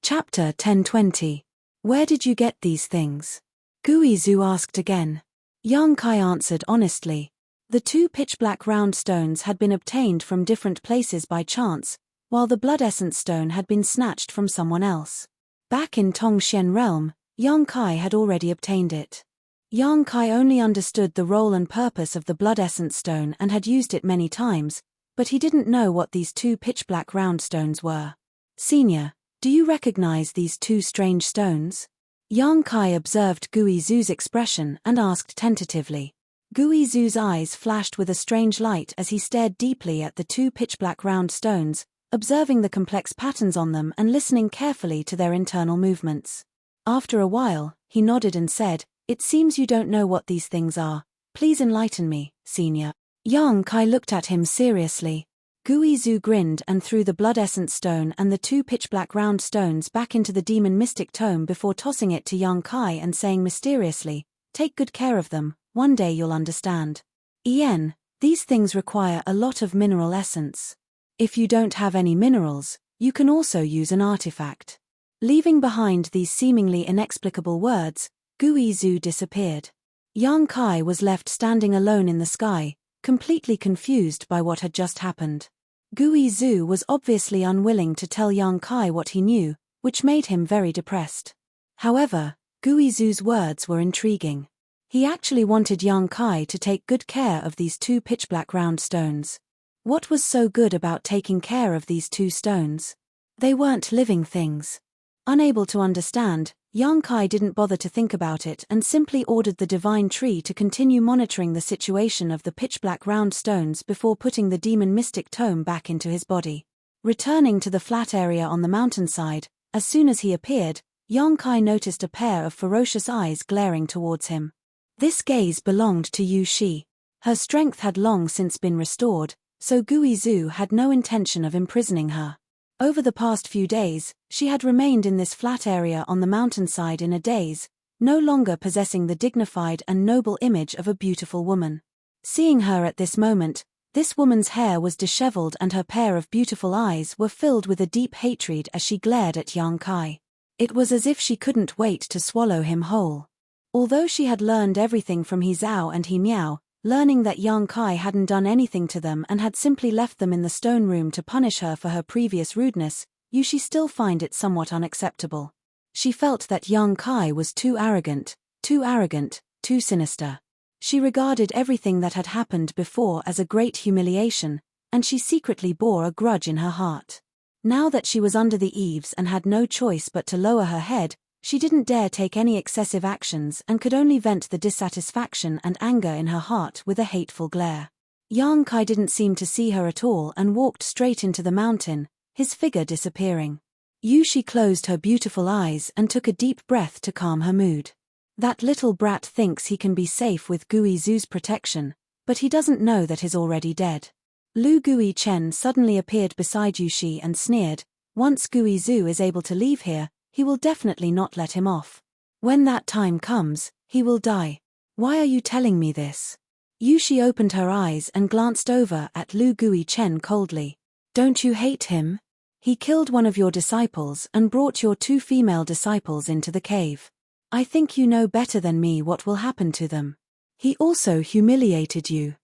Chapter 1020. Where did you get these things? Guizhu asked again. Yang Kai answered honestly. The two pitch-black round stones had been obtained from different places by chance, while the blood essence stone had been snatched from someone else. Back in Tongxian realm, Yang Kai had already obtained it. Yang Kai only understood the role and purpose of the blood essence stone and had used it many times, but he didn't know what these two pitch-black round stones were. Senior, do you recognize these two strange stones? Yang Kai observed Guizhu's expression and asked tentatively. Guizhu's eyes flashed with a strange light as he stared deeply at the two pitch-black round stones, observing the complex patterns on them and listening carefully to their internal movements. After a while, he nodded and said, "It seems you don't know what these things are. Please enlighten me, Senior." Yang Kai looked at him seriously. Guizhu grinned and threw the blood essence stone and the two pitch-black round stones back into the demon mystic tome before tossing it to Yang Kai and saying mysteriously, "Take good care of them, one day you'll understand. Yen, these things require a lot of mineral essence. If you don't have any minerals, you can also use an artifact." Leaving behind these seemingly inexplicable words, Guizhu disappeared. Yang Kai was left standing alone in the sky, completely confused by what had just happened. Guizhu was obviously unwilling to tell Yang Kai what he knew, which made him very depressed. However, Guizhu's words were intriguing. He actually wanted Yang Kai to take good care of these two pitch-black round stones. What was so good about taking care of these two stones? They weren't living things. Unable to understand, Yang Kai didn't bother to think about it and simply ordered the divine tree to continue monitoring the situation of the pitch-black round stones before putting the demon mystic tome back into his body. Returning to the flat area on the mountainside, as soon as he appeared, Yang Kai noticed a pair of ferocious eyes glaring towards him. This gaze belonged to Yu Shi. Her strength had long since been restored, so Guizhu had no intention of imprisoning her. Over the past few days, she had remained in this flat area on the mountainside in a daze, no longer possessing the dignified and noble image of a beautiful woman. Seeing her at this moment, this woman's hair was disheveled and her pair of beautiful eyes were filled with a deep hatred as she glared at Yang Kai. It was as if she couldn't wait to swallow him whole. Although she had learned everything from He Zhao and He Miao, learning that Yang Kai hadn't done anything to them and had simply left them in the stone room to punish her for her previous rudeness, Yushi still found it somewhat unacceptable. She felt that Yang Kai was too arrogant, too sinister. She regarded everything that had happened before as a great humiliation, and she secretly bore a grudge in her heart. Now that she was under the eaves and had no choice but to lower her head, she didn't dare take any excessive actions and could only vent the dissatisfaction and anger in her heart with a hateful glare. Yang Kai didn't seem to see her at all and walked straight into the mountain, his figure disappearing. Yu Shi closed her beautiful eyes and took a deep breath to calm her mood. That little brat thinks he can be safe with Guizhu's protection, but he doesn't know that he's already dead. Lu Gui Chen suddenly appeared beside Yu Shi and sneered, "Once Guizhu is able to leave here, he will definitely not let him off. When that time comes, he will die. Why are you telling me this?" Yu Shi opened her eyes and glanced over at Lu Gui Chen coldly. "Don't you hate him? He killed one of your disciples and brought your two female disciples into the cave. I think you know better than me what will happen to them. He also humiliated you.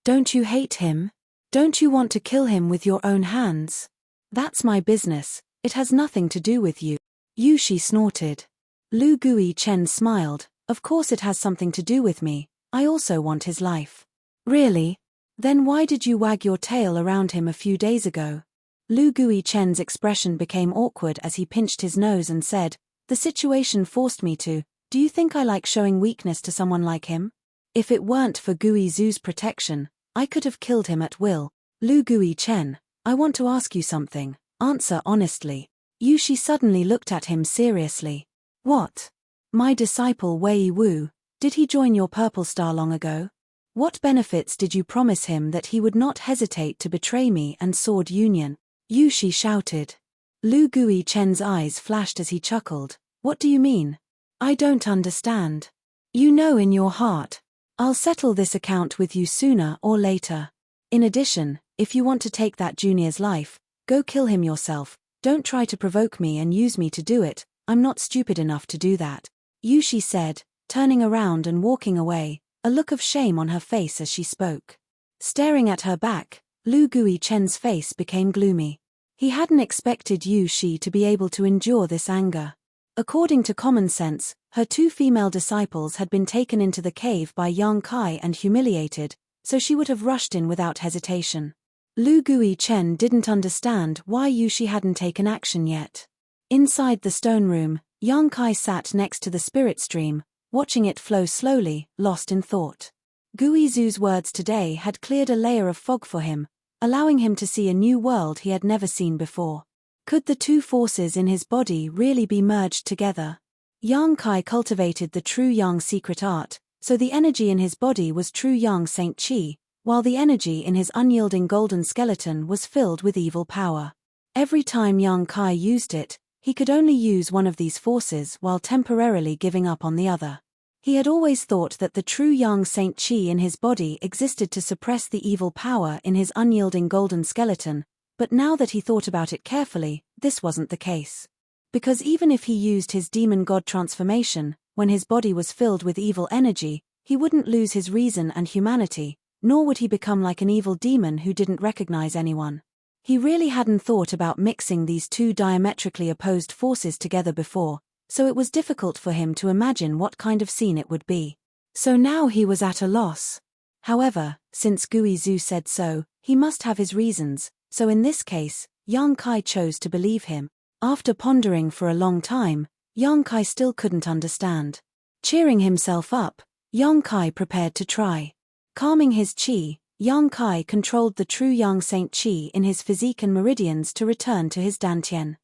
Don't you hate him? Don't you want to kill him with your own hands? That's my business, it has nothing to do with you." Yu Shi snorted. Lu Gui Chen smiled, "Of course it has something to do with me, I also want his life." "Really? Then why did you wag your tail around him a few days ago?" Lu Gui Chen's expression became awkward as he pinched his nose and said, "The situation forced me to. Do you think I like showing weakness to someone like him? If it weren't for Guizhu's protection, I could have killed him at will." "Lu Gui Chen, I want to ask you something, answer honestly." Yu Shi suddenly looked at him seriously. "What? My disciple Wei Wu, did he join your Purple Star long ago? What benefits did you promise him that he would not hesitate to betray me and Sword Union?" Yu Shi shouted. Lu Gui Chen's eyes flashed as he chuckled. "What do you mean? I don't understand. You know in your heart, I'll settle this account with you sooner or later. In addition, if you want to take that junior's life, go kill him yourself. Don't try to provoke me and use me to do it, I'm not stupid enough to do that. Yushi said, turning around and walking away, a look of shame on her face as she spoke. Staring at her back, Lu Guichen's face became gloomy. He hadn't expected Yushi to be able to endure this anger. According to common sense, her two female disciples had been taken into the cave by Yang Kai and humiliated, so she would have rushed in without hesitation. Lu Guichen didn't understand why Yushi hadn't taken action yet. Inside the stone room, Yang Kai sat next to the spirit stream, watching it flow slowly, lost in thought. Guizu's words today had cleared a layer of fog for him, allowing him to see a new world he had never seen before. Could the two forces in his body really be merged together? Yang Kai cultivated the true Yang secret art, so the energy in his body was true Yang Saint Qi, while the energy in his unyielding golden skeleton was filled with evil power. Every time Yang Kai used it, he could only use one of these forces while temporarily giving up on the other. He had always thought that the true Yang Saint Qi in his body existed to suppress the evil power in his unyielding golden skeleton, but now that he thought about it carefully, this wasn't the case. Because even if he used his demon god transformation, when his body was filled with evil energy, he wouldn't lose his reason and humanity, nor would he become like an evil demon who didn't recognize anyone. He really hadn't thought about mixing these two diametrically opposed forces together before, so it was difficult for him to imagine what kind of scene it would be. So now he was at a loss. However, since Guizu said so, he must have his reasons, so in this case, Yang Kai chose to believe him. After pondering for a long time, Yang Kai still couldn't understand. Cheering himself up, Yang Kai prepared to try. Calming his qi, Yang Kai controlled the true Yang Saint Qi in his physique and meridians to return to his dantian.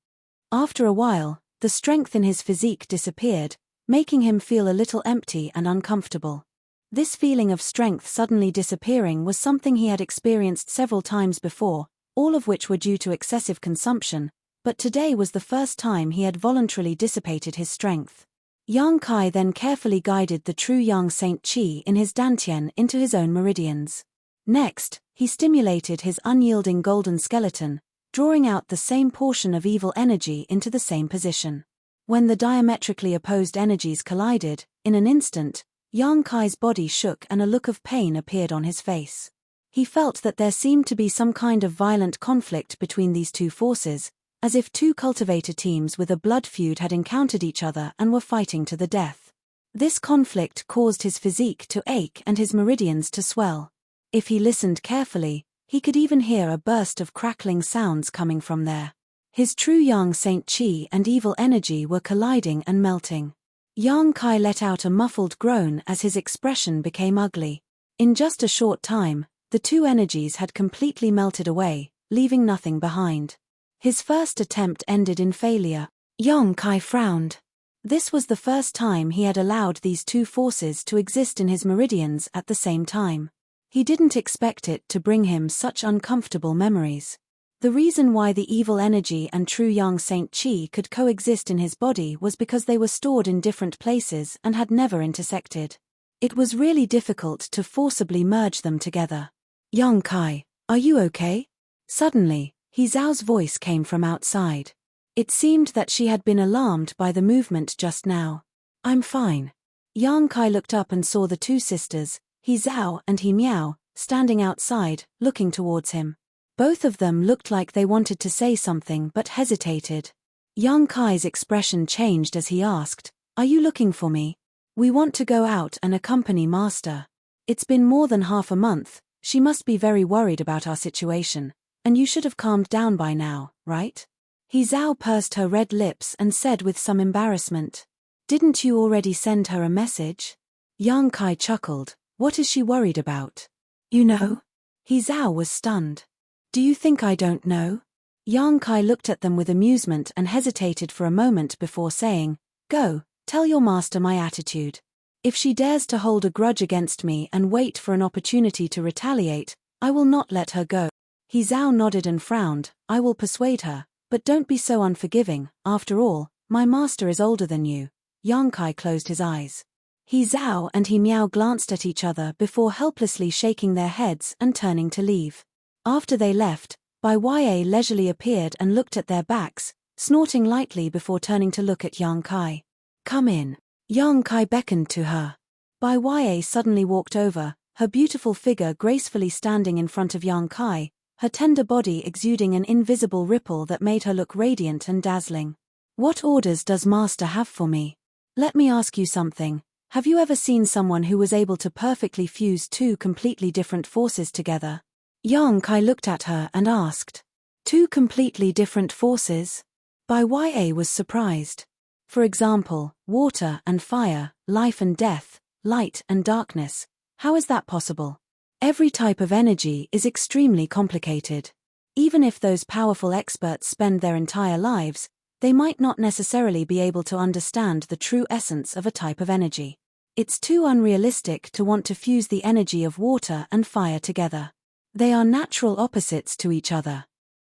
After a while, the strength in his physique disappeared, making him feel a little empty and uncomfortable. This feeling of strength suddenly disappearing was something he had experienced several times before, all of which were due to excessive consumption, but today was the first time he had voluntarily dissipated his strength. Yang Kai then carefully guided the true Yang Saint Qi in his dantian into his own meridians. Next, he stimulated his unyielding golden skeleton, drawing out the same portion of evil energy into the same position. When the diametrically opposed energies collided, in an instant, Yang Kai's body shook and a look of pain appeared on his face. He felt that there seemed to be some kind of violent conflict between these two forces, as if two cultivator teams with a blood feud had encountered each other and were fighting to the death. This conflict caused his physique to ache and his meridians to swell. If he listened carefully, he could even hear a burst of crackling sounds coming from there. His true Yang Saint Qi and evil energy were colliding and melting. Yang Kai let out a muffled groan as his expression became ugly. In just a short time, the two energies had completely melted away, leaving nothing behind. His first attempt ended in failure. Yang Kai frowned. This was the first time he had allowed these two forces to exist in his meridians at the same time. He didn't expect it to bring him such uncomfortable memories. The reason why the evil energy and true Yang Saint Qi could coexist in his body was because they were stored in different places and had never intersected. It was really difficult to forcibly merge them together. Yang Kai, are you okay? Suddenly, He Zhao's voice came from outside. It seemed that she had been alarmed by the movement just now. I'm fine. Yang Kai looked up and saw the two sisters, He Zhao and He Miao, standing outside, looking towards him. Both of them looked like they wanted to say something but hesitated. Yang Kai's expression changed as he asked, "Are you looking for me? We want to go out and accompany Master. It's been more than half a month, she must be very worried about our situation, and you should have calmed down by now, right?" He Zhao pursed her red lips and said with some embarrassment, "Didn't you already send her a message?" Yang Kai chuckled, "What is she worried about?" "You know?" He Zhao was stunned. "Do you think I don't know?" Yang Kai looked at them with amusement and hesitated for a moment before saying, "Go, tell your master my attitude. If she dares to hold a grudge against me and wait for an opportunity to retaliate, I will not let her go." He Zhao nodded and frowned, "I will persuade her, but don't be so unforgiving, after all, my master is older than you." Yang Kai closed his eyes. He Zhao and He Miao glanced at each other before helplessly shaking their heads and turning to leave. After they left, Bai Ya leisurely appeared and looked at their backs, snorting lightly before turning to look at Yang Kai. "Come in." Yang Kai beckoned to her. Bai Ya suddenly walked over, her beautiful figure gracefully standing in front of Yang Kai, her tender body exuding an invisible ripple that made her look radiant and dazzling. "What orders does Master have for me? Let me ask you something. Have you ever seen someone who was able to perfectly fuse two completely different forces together?" Yang Kai looked at her and asked. "Two completely different forces?" Bai Ya was surprised. "For example, water and fire, life and death, light and darkness. How is that possible? Every type of energy is extremely complicated. Even if those powerful experts spend their entire lives, they might not necessarily be able to understand the true essence of a type of energy. It's too unrealistic to want to fuse the energy of water and fire together. They are natural opposites to each other."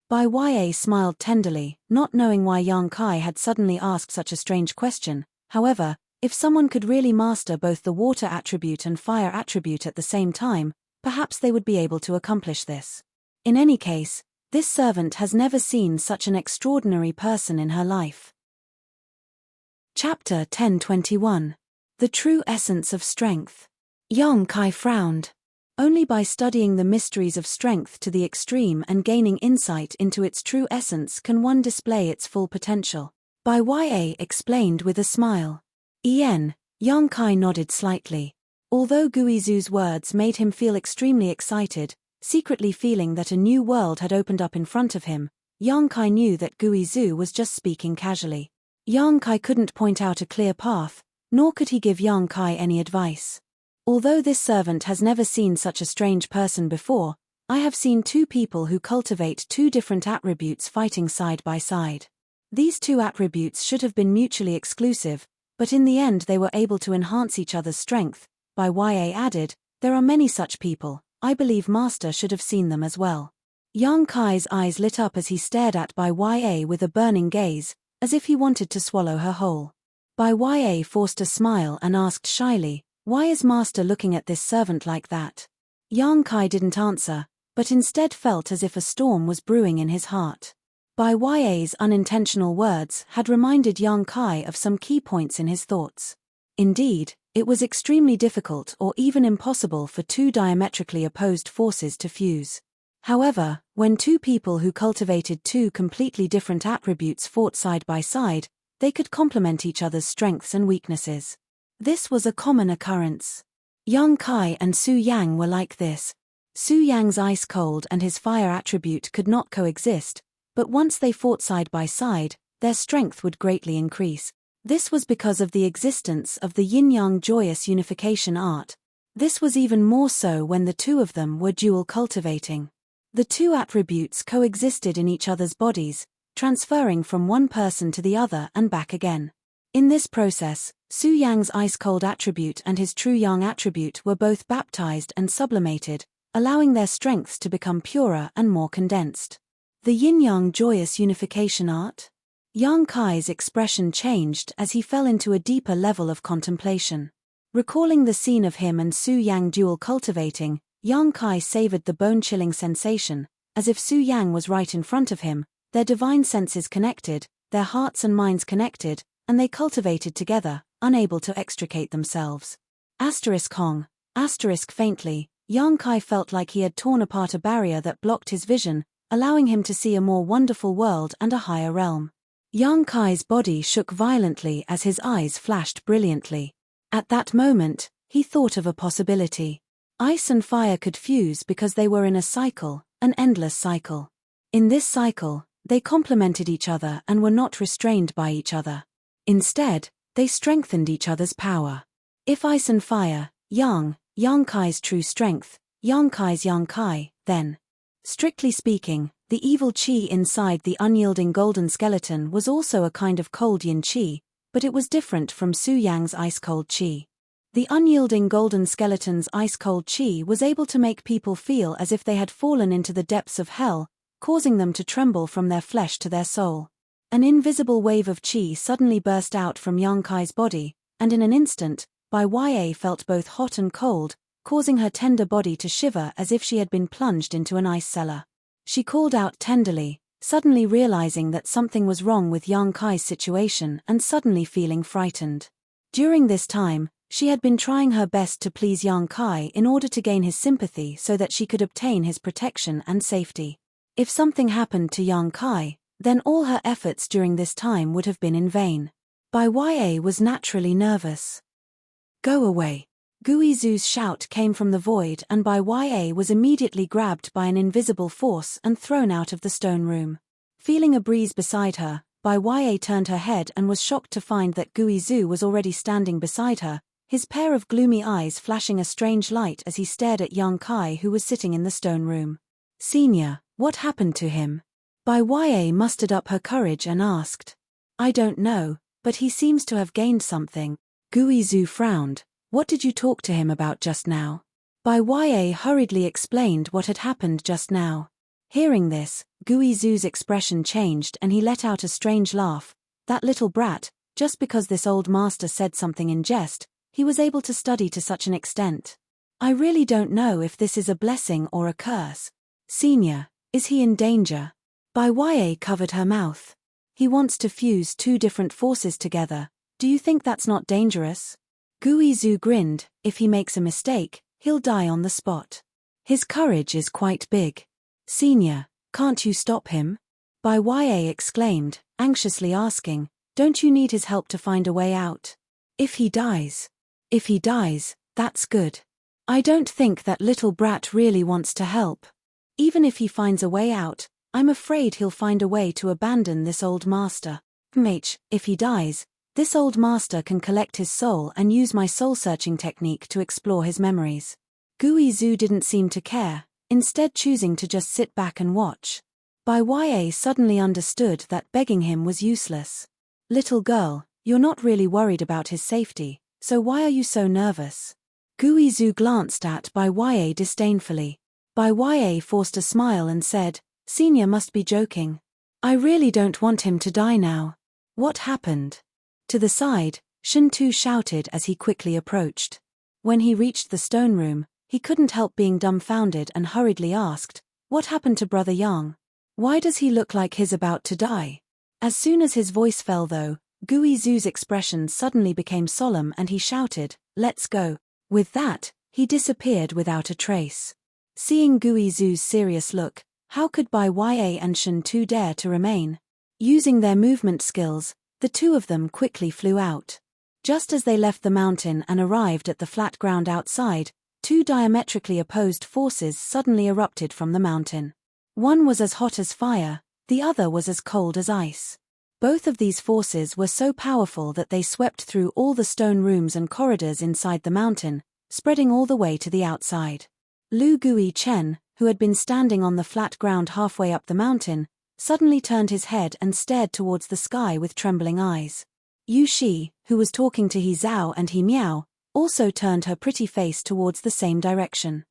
Bai Ya smiled tenderly, not knowing why Yang Kai had suddenly asked such a strange question. However, if someone could really master both the water attribute and fire attribute at the same time, perhaps they would be able to accomplish this. In any case, this servant has never seen such an extraordinary person in her life. Chapter 10:21. The True Essence of Strength. Yang Kai frowned. Only by studying the mysteries of strength to the extreme and gaining insight into its true essence can one display its full potential. Bai Ya explained with a smile. Yang Kai nodded slightly. Although Guizu's words made him feel extremely excited, secretly feeling that a new world had opened up in front of him, Yang Kai knew that Guizu was just speaking casually. Yang Kai couldn't point out a clear path, nor could he give Yang Kai any advice. "Although this servant has never seen such a strange person before, I have seen two people who cultivate two different attributes fighting side by side. These two attributes should have been mutually exclusive, but in the end they were able to enhance each other's strength," Bai Ya added. "There are many such people. I believe Master should have seen them as well." Yang Kai's eyes lit up as he stared at Bai Ya with a burning gaze, as if he wanted to swallow her whole. Bai Ya forced a smile and asked shyly, "Why is Master looking at this servant like that?" Yang Kai didn't answer, but instead felt as if a storm was brewing in his heart. Bai Ya's unintentional words had reminded Yang Kai of some key points in his thoughts. Indeed, it was extremely difficult or even impossible for two diametrically opposed forces to fuse. However, when two people who cultivated two completely different attributes fought side by side, they could complement each other's strengths and weaknesses. This was a common occurrence. Yang Kai and Su Yang were like this. Su Yang's ice cold and his fire attribute could not coexist, but once they fought side by side, their strength would greatly increase. This was because of the existence of the yin-yang joyous unification art. This was even more so when the two of them were dual cultivating. The two attributes coexisted in each other's bodies, transferring from one person to the other and back again. In this process, Su Yang's ice-cold attribute and his true yang attribute were both baptized and sublimated, allowing their strengths to become purer and more condensed. The yin-yang joyous unification art? Yang Kai's expression changed as he fell into a deeper level of contemplation. Recalling the scene of him and Su Yang dual cultivating, Yang Kai savored the bone-chilling sensation, as if Su Yang was right in front of him, their divine senses connected, their hearts and minds connected, and they cultivated together, unable to extricate themselves. Hong. Faintly, Yang Kai felt like he had torn apart a barrier that blocked his vision, allowing him to see a more wonderful world and a higher realm. Yang Kai's body shook violently as his eyes flashed brilliantly. At that moment, he thought of a possibility. Ice and fire could fuse because they were in a cycle, an endless cycle. In this cycle, they complemented each other and were not restrained by each other. Instead, they strengthened each other's power. If ice and fire, Yang Kai's true strength, Yang Kai, then. Strictly speaking, the evil qi inside the unyielding golden skeleton was also a kind of cold yin qi, but it was different from Su Yang's ice-cold qi. The unyielding golden skeleton's ice-cold qi was able to make people feel as if they had fallen into the depths of hell, causing them to tremble from their flesh to their soul. An invisible wave of qi suddenly burst out from Yang Kai's body, and in an instant, Bai Ya felt both hot and cold, causing her tender body to shiver as if she had been plunged into an ice cellar. she called out tenderly, suddenly realizing that something was wrong with Yang Kai's situation and suddenly feeling frightened. During this time, she had been trying her best to please Yang Kai in order to gain his sympathy so that she could obtain his protection and safety. If something happened to Yang Kai, then all her efforts during this time would have been in vain. Bai Ya was naturally nervous. "Go away." Guizu's shout came from the void and Bai Ya was immediately grabbed by an invisible force and thrown out of the stone room. Feeling a breeze beside her, Bai Ya turned her head and was shocked to find that Guizu was already standing beside her, his pair of gloomy eyes flashing a strange light as he stared at Yang Kai who was sitting in the stone room. "Senior, what happened to him?" Bai Ya mustered up her courage and asked. "I don't know, but he seems to have gained something." Guizu frowned. "What did you talk to him about just now?" Bai Ya hurriedly explained what had happened just now. Hearing this, Guizu's expression changed and he let out a strange laugh. That little brat, just because this old master said something in jest, he was able to study to such an extent. "I really don't know if this is a blessing or a curse. Senior, is he in danger?" Bai Ya covered her mouth. "He wants to fuse two different forces together. Do you think that's not dangerous?" Guizu grinned. "If he makes a mistake, he'll die on the spot. His courage is quite big. Senior, can't you stop him?" Bai Ya exclaimed, anxiously asking, "Don't you need his help to find a way out?" If he dies, that's good. I don't think that little brat really wants to help. Even if he finds a way out, I'm afraid he'll find a way to abandon this old master. If he dies, this old master can collect his soul and use my soul-searching technique to explore his memories." Guizu didn't seem to care, instead choosing to just sit back and watch. Bai Ya suddenly understood that begging him was useless. "Little girl, you're not really worried about his safety, so why are you so nervous?" Guizu glanced at Bai Ya disdainfully. Bai Ya forced a smile and said, "Senior must be joking. I really don't want him to die now." "What happened?" To the side, Shintu shouted as he quickly approached. When he reached the stone room, he couldn't help being dumbfounded and hurriedly asked, "What happened to Brother Yang? Why does he look like he's about to die?" As soon as his voice fell though, Guizu's expression suddenly became solemn and he shouted, "Let's go." With that, he disappeared without a trace. Seeing Guizu's serious look, how could Bai Ya and Shintu dare to remain? Using their movement skills, the two of them quickly flew out. Just as they left the mountain and arrived at the flat ground outside, two diametrically opposed forces suddenly erupted from the mountain. One was as hot as fire, the other was as cold as ice. Both of these forces were so powerful that they swept through all the stone rooms and corridors inside the mountain, spreading all the way to the outside. Lu Guichen, who had been standing on the flat ground halfway up the mountain, suddenly turned his head and stared towards the sky with trembling eyes. Yu Shi, who was talking to He Zhao and He Miao, also turned her pretty face towards the same direction.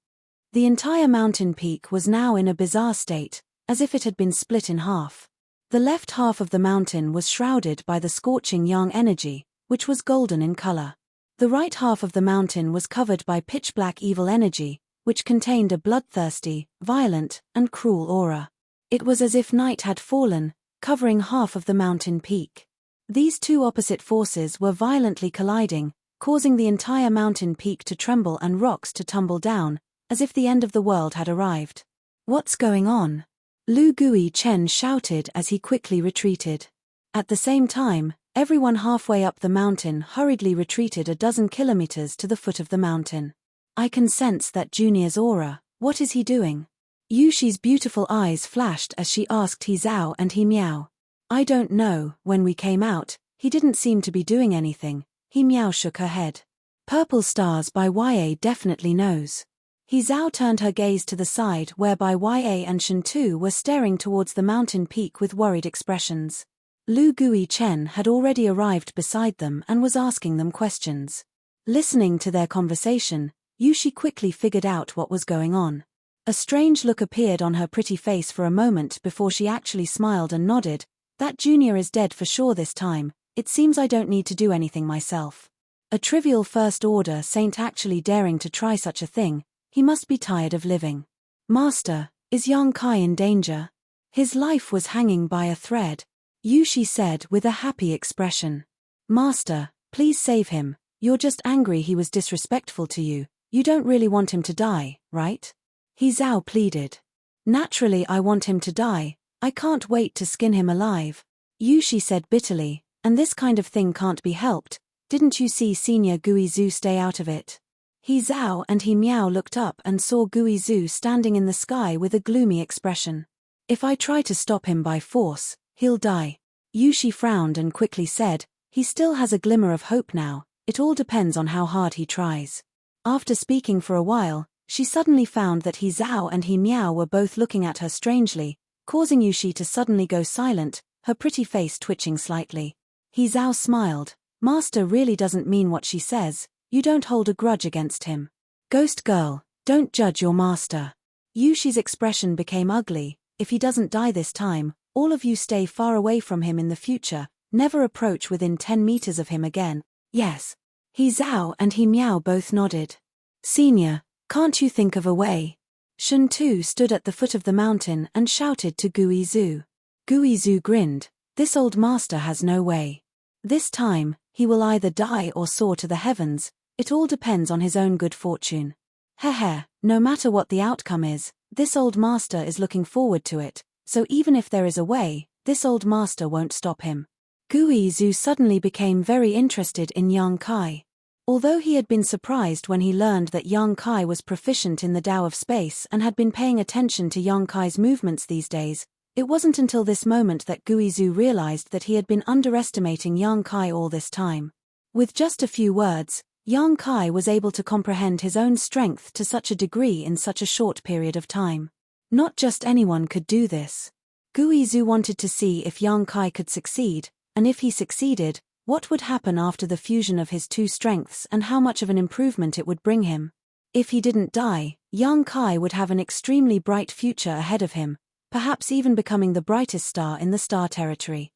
The entire mountain peak was now in a bizarre state, as if it had been split in half. The left half of the mountain was shrouded by the scorching yang energy, which was golden in color. The right half of the mountain was covered by pitch-black evil energy, which contained a bloodthirsty, violent, and cruel aura. It was as if night had fallen, covering half of the mountain peak. These two opposite forces were violently colliding, causing the entire mountain peak to tremble and rocks to tumble down, as if the end of the world had arrived. "What's going on?" Lu Guichen shouted as he quickly retreated. At the same time, everyone halfway up the mountain hurriedly retreated a dozen kilometers to the foot of the mountain. "I can sense that Junior's aura. What is he doing?" Yu Shi's beautiful eyes flashed as she asked He Zhao and He Miao. "I don't know, when we came out, he didn't seem to be doing anything." He Miao shook her head. "Purple stars by Ya definitely knows." He Zhao turned her gaze to the side whereby Ya and Shintu were staring towards the mountain peak with worried expressions. Lu Guichen had already arrived beside them and was asking them questions. Listening to their conversation, Yu Shi quickly figured out what was going on. A strange look appeared on her pretty face for a moment before she actually smiled and nodded. "That Junior is dead for sure this time. It seems I don't need to do anything myself." A trivial first-order saint actually daring to try such a thing. He must be tired of living. "Master, Is Yang Kai in danger? His life was hanging by a thread. Yushi said with a happy expression. Master, please save him. You're just angry he was disrespectful to you. You don't really want him to die, right? He Zhao pleaded. Naturally I want him to die. I can't wait to skin him alive. Yushi said bitterly, and this kind of thing can't be helped. Didn't you see Senior Guizhu stay out of it? He Zhao and He Miao looked up and saw Guizhu standing in the sky with a gloomy expression. If I try to stop him by force, he'll die. Yushi frowned and quickly said, he still has a glimmer of hope now, it all depends on how hard he tries. After speaking for a while, she suddenly found that He Zhao and He Miao were both looking at her strangely, causing Yushi to suddenly go silent, her pretty face twitching slightly. He Zhao smiled. Master really doesn't mean what she says, you don't hold a grudge against him. Ghost girl, don't judge your master. Yushi's expression became ugly. If he doesn't die this time, all of you stay far away from him in the future, never approach within 10 meters of him again. Yes. He Zhao and He Miao both nodded. Senior, can't you think of a way? Shun Tu stood at the foot of the mountain and shouted to Guizhu. Guizhu grinned. This old master has no way. This time, he will either die or soar to the heavens, it all depends on his own good fortune. Heh, no matter what the outcome is, this old master is looking forward to it, so even if there is a way, this old master won't stop him. Guizhu suddenly became very interested in Yang Kai. Although he had been surprised when he learned that Yang Kai was proficient in the Tao of space and had been paying attention to Yang Kai's movements these days, it wasn't until this moment that Guizhu realized that he had been underestimating Yang Kai all this time. With just a few words, Yang Kai was able to comprehend his own strength to such a degree in such a short period of time. Not just anyone could do this. Guizhu wanted to see if Yang Kai could succeed, and if he succeeded, what would happen after the fusion of his two strengths and how much of an improvement it would bring him. If he didn't die, Yang Kai would have an extremely bright future ahead of him, perhaps even becoming the brightest star in the star territory.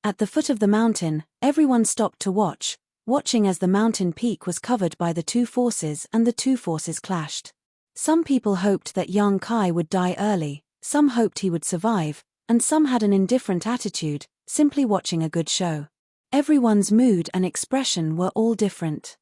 At the foot of the mountain, everyone stopped to watch, watching as the mountain peak was covered by the two forces and the two forces clashed. Some people hoped that Yang Kai would die early, some hoped he would survive, and some had an indifferent attitude, simply watching a good show. Everyone's mood and expression were all different.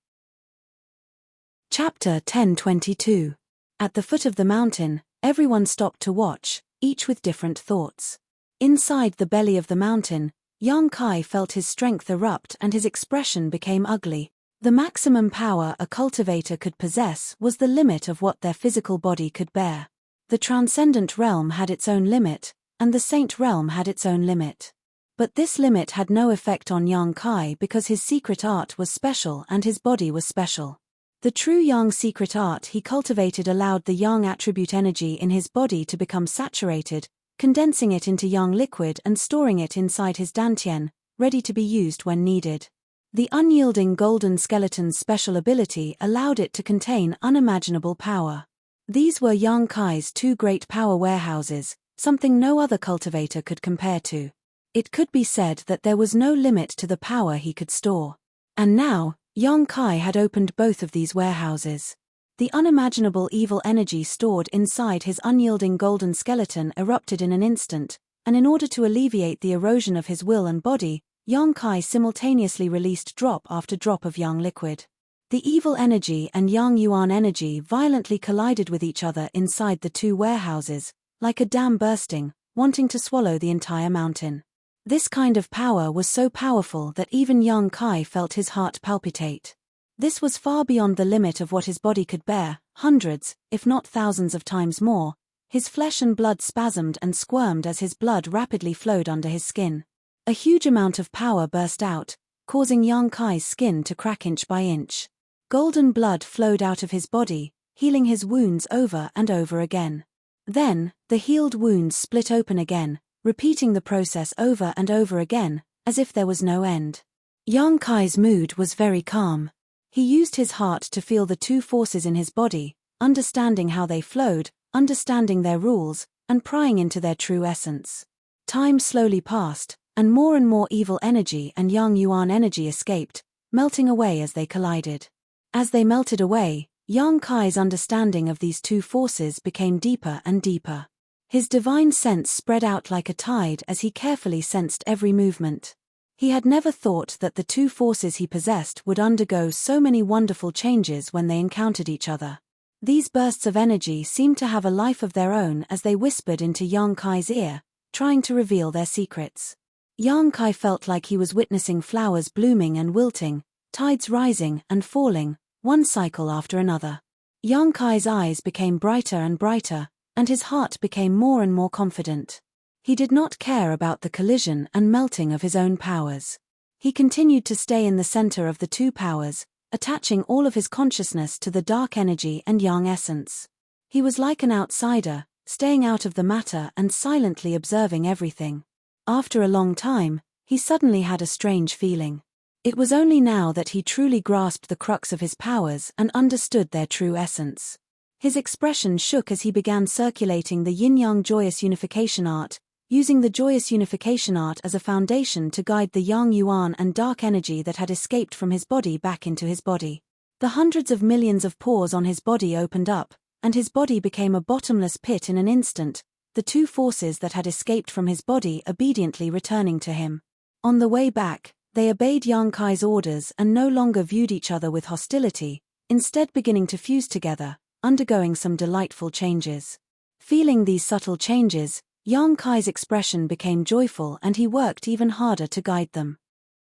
Chapter 10:22. At the foot of the mountain, everyone stopped to watch, each with different thoughts. Inside the belly of the mountain, Yang Kai felt his strength erupt and his expression became ugly. The maximum power a cultivator could possess was the limit of what their physical body could bear. The transcendent realm had its own limit, and the saint realm had its own limit. But this limit had no effect on Yang Kai because his secret art was special and his body was special. The true Yang secret art he cultivated allowed the Yang attribute energy in his body to become saturated, condensing it into Yang liquid and storing it inside his dantian, ready to be used when needed. The unyielding golden skeleton's special ability allowed it to contain unimaginable power. These were Yang Kai's two great power warehouses, something no other cultivator could compare to. It could be said that there was no limit to the power he could store. And now, Yang Kai had opened both of these warehouses. The unimaginable evil energy stored inside his unyielding golden skeleton erupted in an instant, and in order to alleviate the erosion of his will and body, Yang Kai simultaneously released drop after drop of Yang liquid. The evil energy and Yang Yuan energy violently collided with each other inside the two warehouses, like a dam bursting, wanting to swallow the entire mountain. This kind of power was so powerful that even Yang Kai felt his heart palpitate. This was far beyond the limit of what his body could bear, hundreds, if not thousands of times more. His flesh and blood spasmed and squirmed as his blood rapidly flowed under his skin. A huge amount of power burst out, causing Yang Kai's skin to crack inch by inch. Golden blood flowed out of his body, healing his wounds over and over again. Then, the healed wounds split open again, repeating the process over and over again, as if there was no end. Yang Kai's mood was very calm. He used his heart to feel the two forces in his body, understanding how they flowed, understanding their rules, and prying into their true essence. Time slowly passed, and more evil energy and Yang Yuan energy escaped, melting away as they collided. As they melted away, Yang Kai's understanding of these two forces became deeper and deeper. His divine sense spread out like a tide as he carefully sensed every movement. He had never thought that the two forces he possessed would undergo so many wonderful changes when they encountered each other. These bursts of energy seemed to have a life of their own as they whispered into Yang Kai's ear, trying to reveal their secrets. Yang Kai felt like he was witnessing flowers blooming and wilting, tides rising and falling, one cycle after another. Yang Kai's eyes became brighter and brighter, and his heart became more and more confident. He did not care about the collision and melting of his own powers. He continued to stay in the center of the two powers, attaching all of his consciousness to the dark energy and yang essence. He was like an outsider, staying out of the matter and silently observing everything. After a long time, he suddenly had a strange feeling. It was only now that he truly grasped the crux of his powers and understood their true essence. His expression shook as he began circulating the yin-yang joyous unification art, using the joyous unification art as a foundation to guide the yang yuan and dark energy that had escaped from his body back into his body. The hundreds of millions of pores on his body opened up, and his body became a bottomless pit in an instant, the two forces that had escaped from his body obediently returning to him. On the way back, they obeyed Yang Kai's orders and no longer viewed each other with hostility, instead beginning to fuse together, undergoing some delightful changes. Feeling these subtle changes, Yang Kai's expression became joyful and he worked even harder to guide them.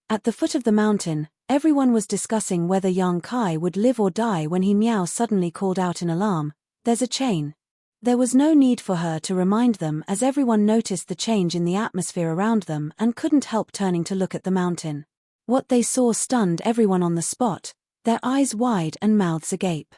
At the foot of the mountain, everyone was discussing whether Yang Kai would live or die when he Meow suddenly called out in alarm, "There's a chain." There was no need for her to remind them as everyone noticed the change in the atmosphere around them and couldn't help turning to look at the mountain. What they saw stunned everyone on the spot, their eyes wide and mouths agape.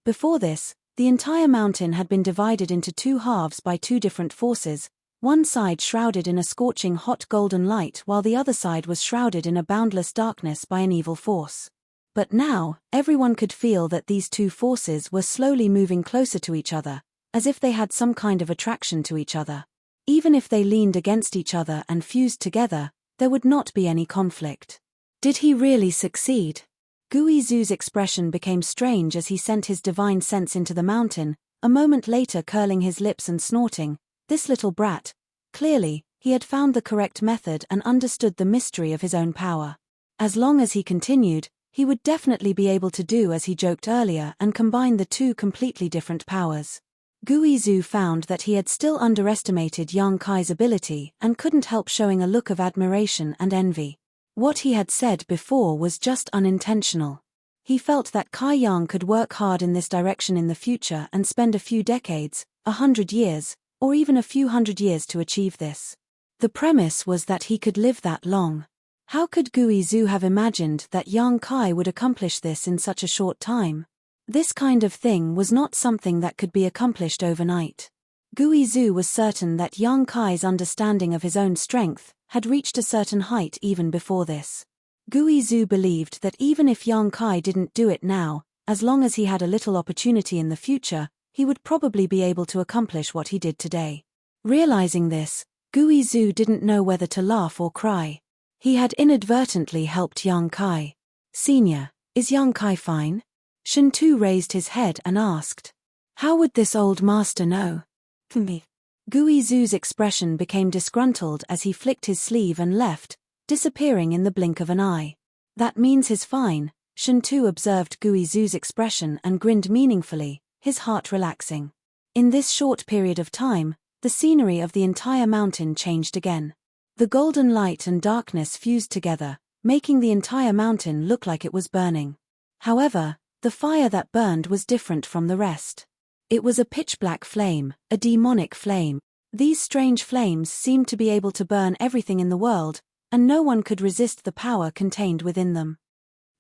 Before this, the entire mountain had been divided into two halves by two different forces, one side shrouded in a scorching hot golden light while the other side was shrouded in a boundless darkness by an evil force. But now, everyone could feel that these two forces were slowly moving closer to each other, as if they had some kind of attraction to each other. Even if they leaned against each other and fused together, there would not be any conflict. Did he really succeed? Gui Zhu's expression became strange as he sent his divine sense into the mountain, a moment later curling his lips and snorting, "This little brat." Clearly, he had found the correct method and understood the mystery of his own power. As long as he continued, he would definitely be able to do as he joked earlier and combine the two completely different powers. Gui Zhu found that he had still underestimated Yang Kai's ability and couldn't help showing a look of admiration and envy. What he had said before was just unintentional. He felt that Kai Yang could work hard in this direction in the future and spend a few decades, 100 years, or even a few hundred years to achieve this. The premise was that he could live that long. How could Gui Zhu have imagined that Yang Kai would accomplish this in such a short time? This kind of thing was not something that could be accomplished overnight. Gui Zhu was certain that Yang Kai's understanding of his own strength had reached a certain height even before this. Gui Zhu believed that even if Yang Kai didn't do it now, as long as he had a little opportunity in the future, he would probably be able to accomplish what he did today. Realizing this, Gui Zhu didn't know whether to laugh or cry. He had inadvertently helped Yang Kai. "Senior, is Yang Kai fine?" Shen Tu raised his head and asked. "How would this old master know?" "Me." Gui Zhu's expression became disgruntled as he flicked his sleeve and left, disappearing in the blink of an eye. "That means he's fine." Shen Tu observed Gui Zhu's expression and grinned meaningfully, his heart relaxing. In this short period of time, the scenery of the entire mountain changed again. The golden light and darkness fused together, making the entire mountain look like it was burning. However, the fire that burned was different from the rest. It was a pitch-black flame, a demonic flame. These strange flames seemed to be able to burn everything in the world, and no one could resist the power contained within them.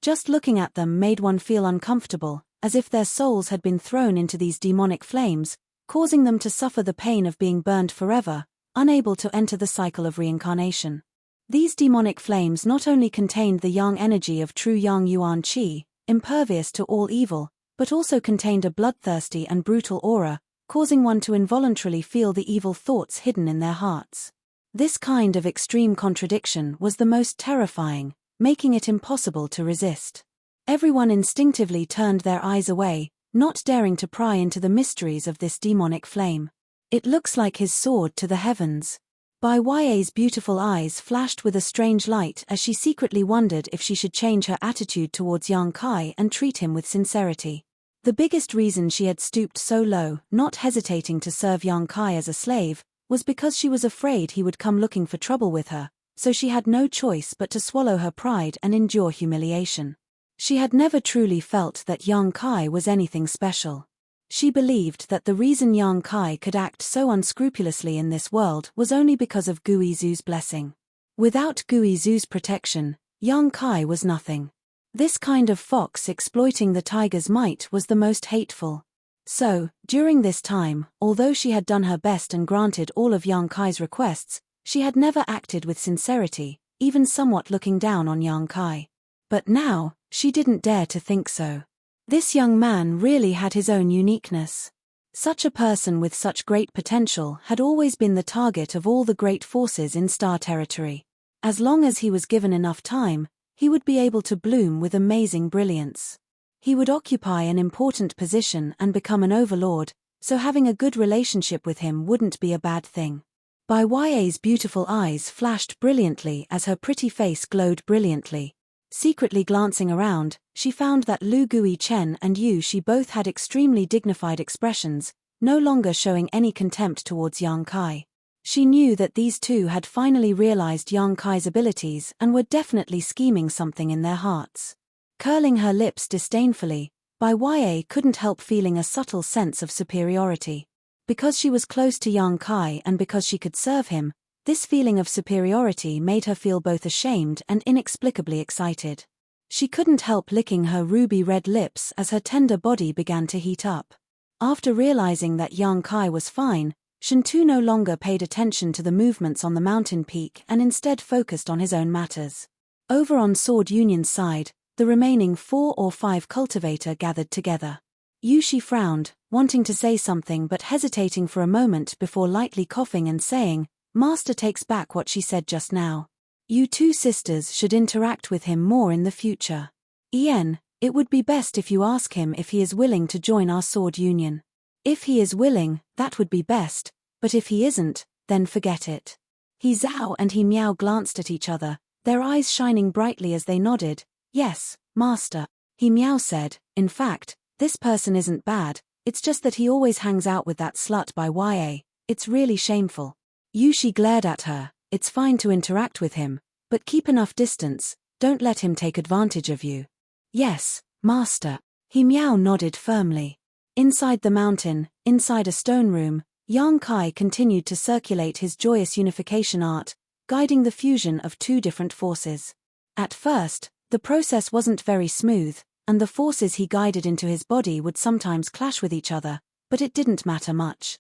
Just looking at them made one feel uncomfortable, as if their souls had been thrown into these demonic flames, causing them to suffer the pain of being burned forever, unable to enter the cycle of reincarnation. These demonic flames not only contained the yang energy of true yang yuan qi, impervious to all evil, but also contained a bloodthirsty and brutal aura, causing one to involuntarily feel the evil thoughts hidden in their hearts. This kind of extreme contradiction was the most terrifying, making it impossible to resist. Everyone instinctively turned their eyes away, not daring to pry into the mysteries of this demonic flame. It looks like his sword to the heavens. Bai Ya's beautiful eyes flashed with a strange light as she secretly wondered if she should change her attitude towards Yang Kai and treat him with sincerity. The biggest reason she had stooped so low, not hesitating to serve Yang Kai as a slave, was because she was afraid he would come looking for trouble with her, so she had no choice but to swallow her pride and endure humiliation. She had never truly felt that Yang Kai was anything special. She believed that the reason Yang Kai could act so unscrupulously in this world was only because of Guizu's blessing. Without Guizu's protection, Yang Kai was nothing. This kind of fox exploiting the tiger's might was the most hateful. So, during this time, although she had done her best and granted all of Yang Kai's requests, she had never acted with sincerity, even somewhat looking down on Yang Kai. But now, she didn't dare to think so. This young man really had his own uniqueness. Such a person with such great potential had always been the target of all the great forces in Star Territory. As long as he was given enough time, he would be able to bloom with amazing brilliance. He would occupy an important position and become an overlord, so having a good relationship with him wouldn't be a bad thing. Bai Ya's beautiful eyes flashed brilliantly as her pretty face glowed brilliantly. Secretly glancing around, she found that Lu Gui Chen and Yu Shi both had extremely dignified expressions, no longer showing any contempt towards Yang Kai. She knew that these two had finally realized Yang Kai's abilities and were definitely scheming something in their hearts. Curling her lips disdainfully, Bai Ya couldn't help feeling a subtle sense of superiority. Because she was close to Yang Kai and because she could serve him, this feeling of superiority made her feel both ashamed and inexplicably excited. She couldn't help licking her ruby-red lips as her tender body began to heat up. After realizing that Yang Kai was fine, Shentu no longer paid attention to the movements on the mountain peak and instead focused on his own matters. Over on Sword Union's side, the remaining 4 or 5 cultivator gathered together. Yu Shi frowned, wanting to say something but hesitating for a moment before lightly coughing and saying, "Master takes back what she said just now. You two sisters should interact with him more in the future. Ian, it would be best if you ask him if he is willing to join our Sword Union. If he is willing, that would be best, but if he isn't, then forget it." He Zhao and He Miao glanced at each other, their eyes shining brightly as they nodded. "Yes, Master," He Miao said. "In fact, this person isn't bad, it's just that he always hangs out with that slut by YA, it's really shameful." Yu Shi glared at her. "It's fine to interact with him, but keep enough distance, don't let him take advantage of you." "Yes, Master." He Miao nodded firmly. Inside the mountain, inside a stone room, Yang Kai continued to circulate his joyous unification art, guiding the fusion of two different forces. At first, the process wasn't very smooth, and the forces he guided into his body would sometimes clash with each other, but it didn't matter much.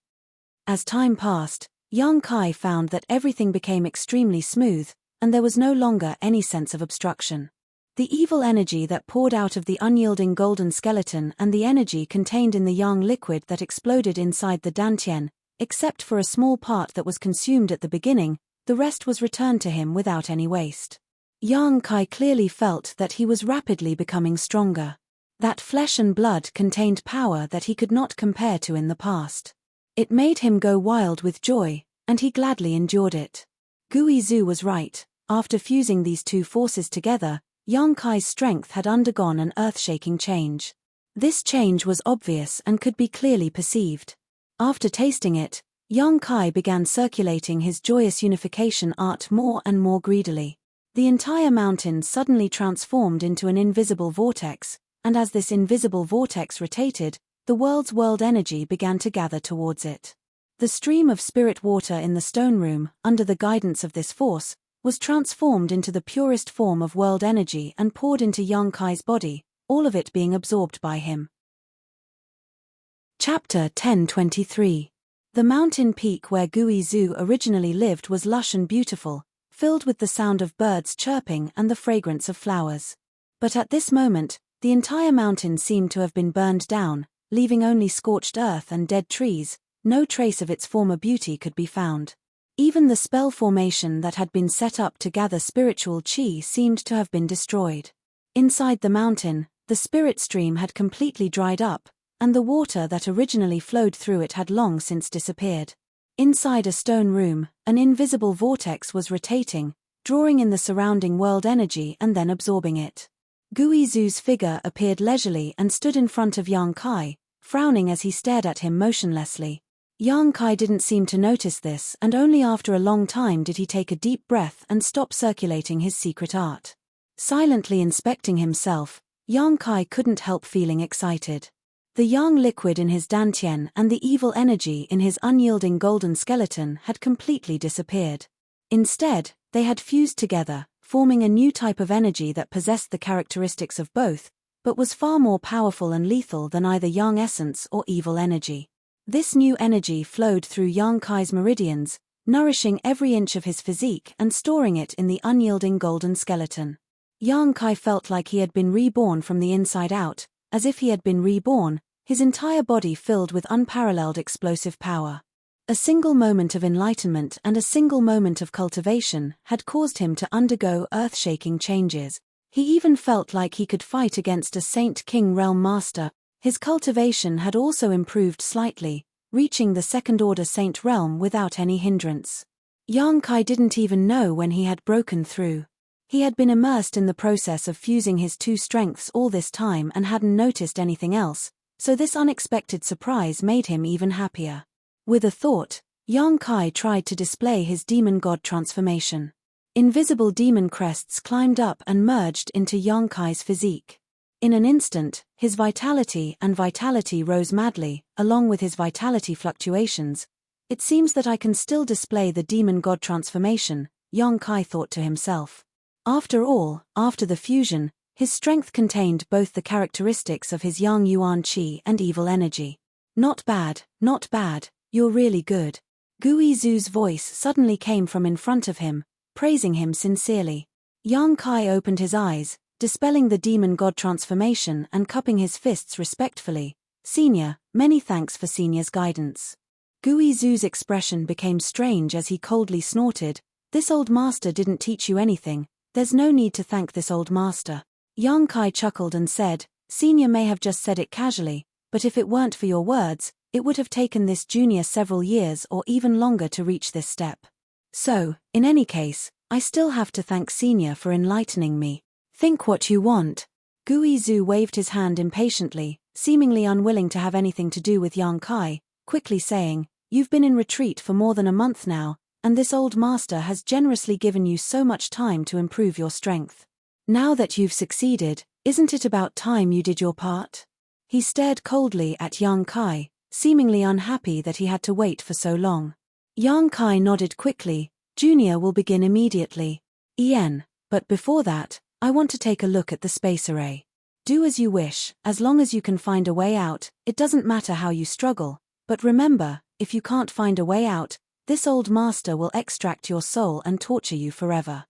As time passed, Yang Kai found that everything became extremely smooth, and there was no longer any sense of obstruction. The evil energy that poured out of the unyielding golden skeleton and the energy contained in the yang liquid that exploded inside the dantian, except for a small part that was consumed at the beginning, the rest was returned to him without any waste. Yang Kai clearly felt that he was rapidly becoming stronger. That flesh and blood contained power that he could not compare to in the past. It made him go wild with joy, and he gladly endured it. Guizu was right. After fusing these two forces together, Yang Kai's strength had undergone an earth-shaking change. This change was obvious and could be clearly perceived. After tasting it, Yang Kai began circulating his joyous unification art more and more greedily. The entire mountain suddenly transformed into an invisible vortex, and as this invisible vortex rotated, the world's world energy began to gather towards it. The stream of spirit water in the stone room, under the guidance of this force, was transformed into the purest form of world energy and poured into Yang Kai's body, all of it being absorbed by him. Chapter 1023. The mountain peak where Guizu originally lived was lush and beautiful, filled with the sound of birds chirping and the fragrance of flowers. But at this moment, the entire mountain seemed to have been burned down, leaving only scorched earth and dead trees. No trace of its former beauty could be found. Even the spell formation that had been set up to gather spiritual chi seemed to have been destroyed. Inside the mountain, the spirit stream had completely dried up, and the water that originally flowed through it had long since disappeared. Inside a stone room, an invisible vortex was rotating, drawing in the surrounding world energy and then absorbing it. Guizu's figure appeared leisurely and stood in front of Yang Kai, frowning as he stared at him motionlessly. Yang Kai didn't seem to notice this, and only after a long time did he take a deep breath and stop circulating his secret art. Silently inspecting himself, Yang Kai couldn't help feeling excited. The yang liquid in his dantian and the evil energy in his unyielding golden skeleton had completely disappeared. Instead, they had fused together, forming a new type of energy that possessed the characteristics of both, but was far more powerful and lethal than either yang essence or evil energy. This new energy flowed through Yang Kai's meridians, nourishing every inch of his physique and storing it in the unyielding golden skeleton. Yang Kai felt like he had been reborn from the inside out, as if he had been reborn, his entire body filled with unparalleled explosive power. A single moment of enlightenment and a single moment of cultivation had caused him to undergo earth-shaking changes. He even felt like he could fight against a Saint King Realm Master. His cultivation had also improved slightly, reaching the second-order Saint Realm without any hindrance. Yang Kai didn't even know when he had broken through. He had been immersed in the process of fusing his two strengths all this time and hadn't noticed anything else, so this unexpected surprise made him even happier. With a thought, Yang Kai tried to display his demon god transformation. Invisible demon crests climbed up and merged into Yang Kai's physique. In an instant, his vitality rose madly, along with his vitality fluctuations. It seems that I can still display the demon god transformation, Yang Kai thought to himself. After all, after the fusion, his strength contained both the characteristics of his Yang Yuan Qi and evil energy. Not bad, you're really good. Guizu's voice suddenly came from in front of him, praising him sincerely. Yang Kai opened his eyes, dispelling the demon god transformation and cupping his fists respectfully. Senior, many thanks for Senior's guidance. Guizu's expression became strange as he coldly snorted. This old master didn't teach you anything, there's no need to thank this old master. Yang Kai chuckled and said, Senior may have just said it casually, but if it weren't for your words, it would have taken this junior several years or even longer to reach this step. So, in any case, I still have to thank Senior for enlightening me. Think what you want. Guizu waved his hand impatiently, seemingly unwilling to have anything to do with Yang Kai, quickly saying, You've been in retreat for more than a month now, and this old master has generously given you so much time to improve your strength. Now that you've succeeded, isn't it about time you did your part? He stared coldly at Yang Kai, seemingly unhappy that he had to wait for so long. Yang Kai nodded quickly. Junior will begin immediately. But before that, I want to take a look at the space array. Do as you wish, as long as you can find a way out, it doesn't matter how you struggle, but remember, if you can't find a way out, this old master will extract your soul and torture you forever.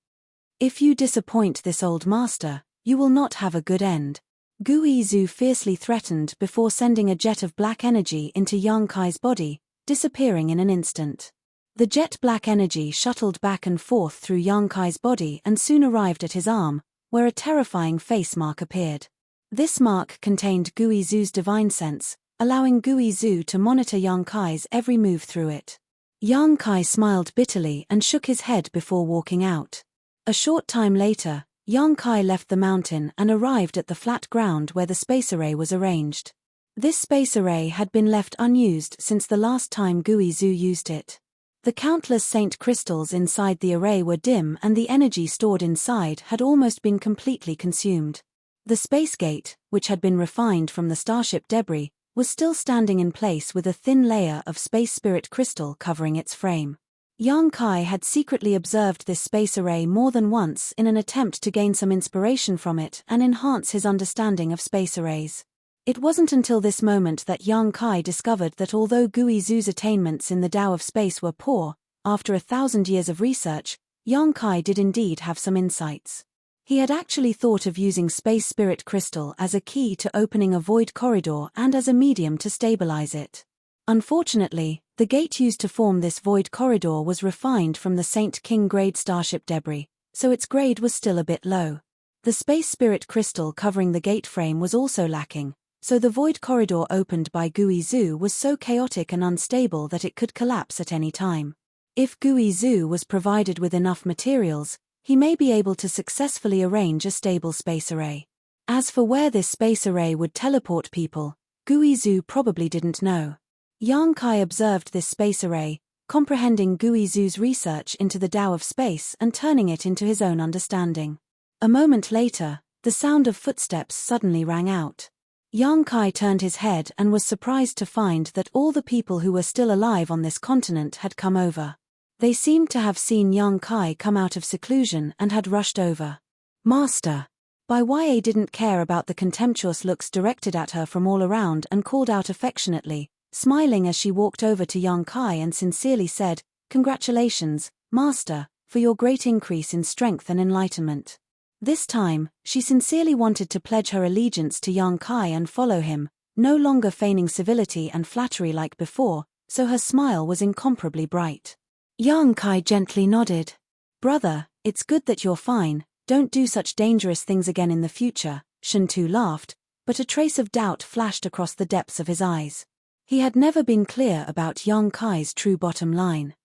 If you disappoint this old master, you will not have a good end. Guizu fiercely threatened before sending a jet of black energy into Yang Kai's body, disappearing in an instant. The jet black energy shuttled back and forth through Yang Kai's body and soon arrived at his arm, where a terrifying face mark appeared. This mark contained Guizu's divine sense, allowing Guizu to monitor Yang Kai's every move through it. Yang Kai smiled bitterly and shook his head before walking out. A short time later, Yang Kai left the mountain and arrived at the flat ground where the space array was arranged. This space array had been left unused since the last time Guizu used it. The countless saint crystals inside the array were dim and the energy stored inside had almost been completely consumed. The space gate, which had been refined from the starship debris, was still standing in place with a thin layer of space spirit crystal covering its frame. Yang Kai had secretly observed this space array more than once in an attempt to gain some inspiration from it and enhance his understanding of space arrays. It wasn't until this moment that Yang Kai discovered that although Guizu's attainments in the Tao of space were poor, after 1,000 years of research, Yang Kai did indeed have some insights. He had actually thought of using space spirit crystal as a key to opening a void corridor and as a medium to stabilize it. Unfortunately, the gate used to form this void corridor was refined from the Saint King grade starship debris, so its grade was still a bit low. The space spirit crystal covering the gate frame was also lacking, so the void corridor opened by Guizhou was so chaotic and unstable that it could collapse at any time. If Guizhou was provided with enough materials, he may be able to successfully arrange a stable space array. As for where this space array would teleport people, Guizhou probably didn't know. Yang Kai observed this space array, comprehending Guizhou's research into the Tao of space and turning it into his own understanding. A moment later, the sound of footsteps suddenly rang out. Yang Kai turned his head and was surprised to find that all the people who were still alive on this continent had come over. They seemed to have seen Yang Kai come out of seclusion and had rushed over. "Master!" Bai Ye didn't care about the contemptuous looks directed at her from all around and called out affectionately, smiling as she walked over to Yang Kai and sincerely said, "Congratulations, Master, for your great increase in strength and enlightenment." This time, she sincerely wanted to pledge her allegiance to Yang Kai and follow him, no longer feigning civility and flattery like before, so her smile was incomparably bright. Yang Kai gently nodded. "Brother, it's good that you're fine, don't do such dangerous things again in the future," Shen Tu laughed, but a trace of doubt flashed across the depths of his eyes. He had never been clear about Yang Kai's true bottom line.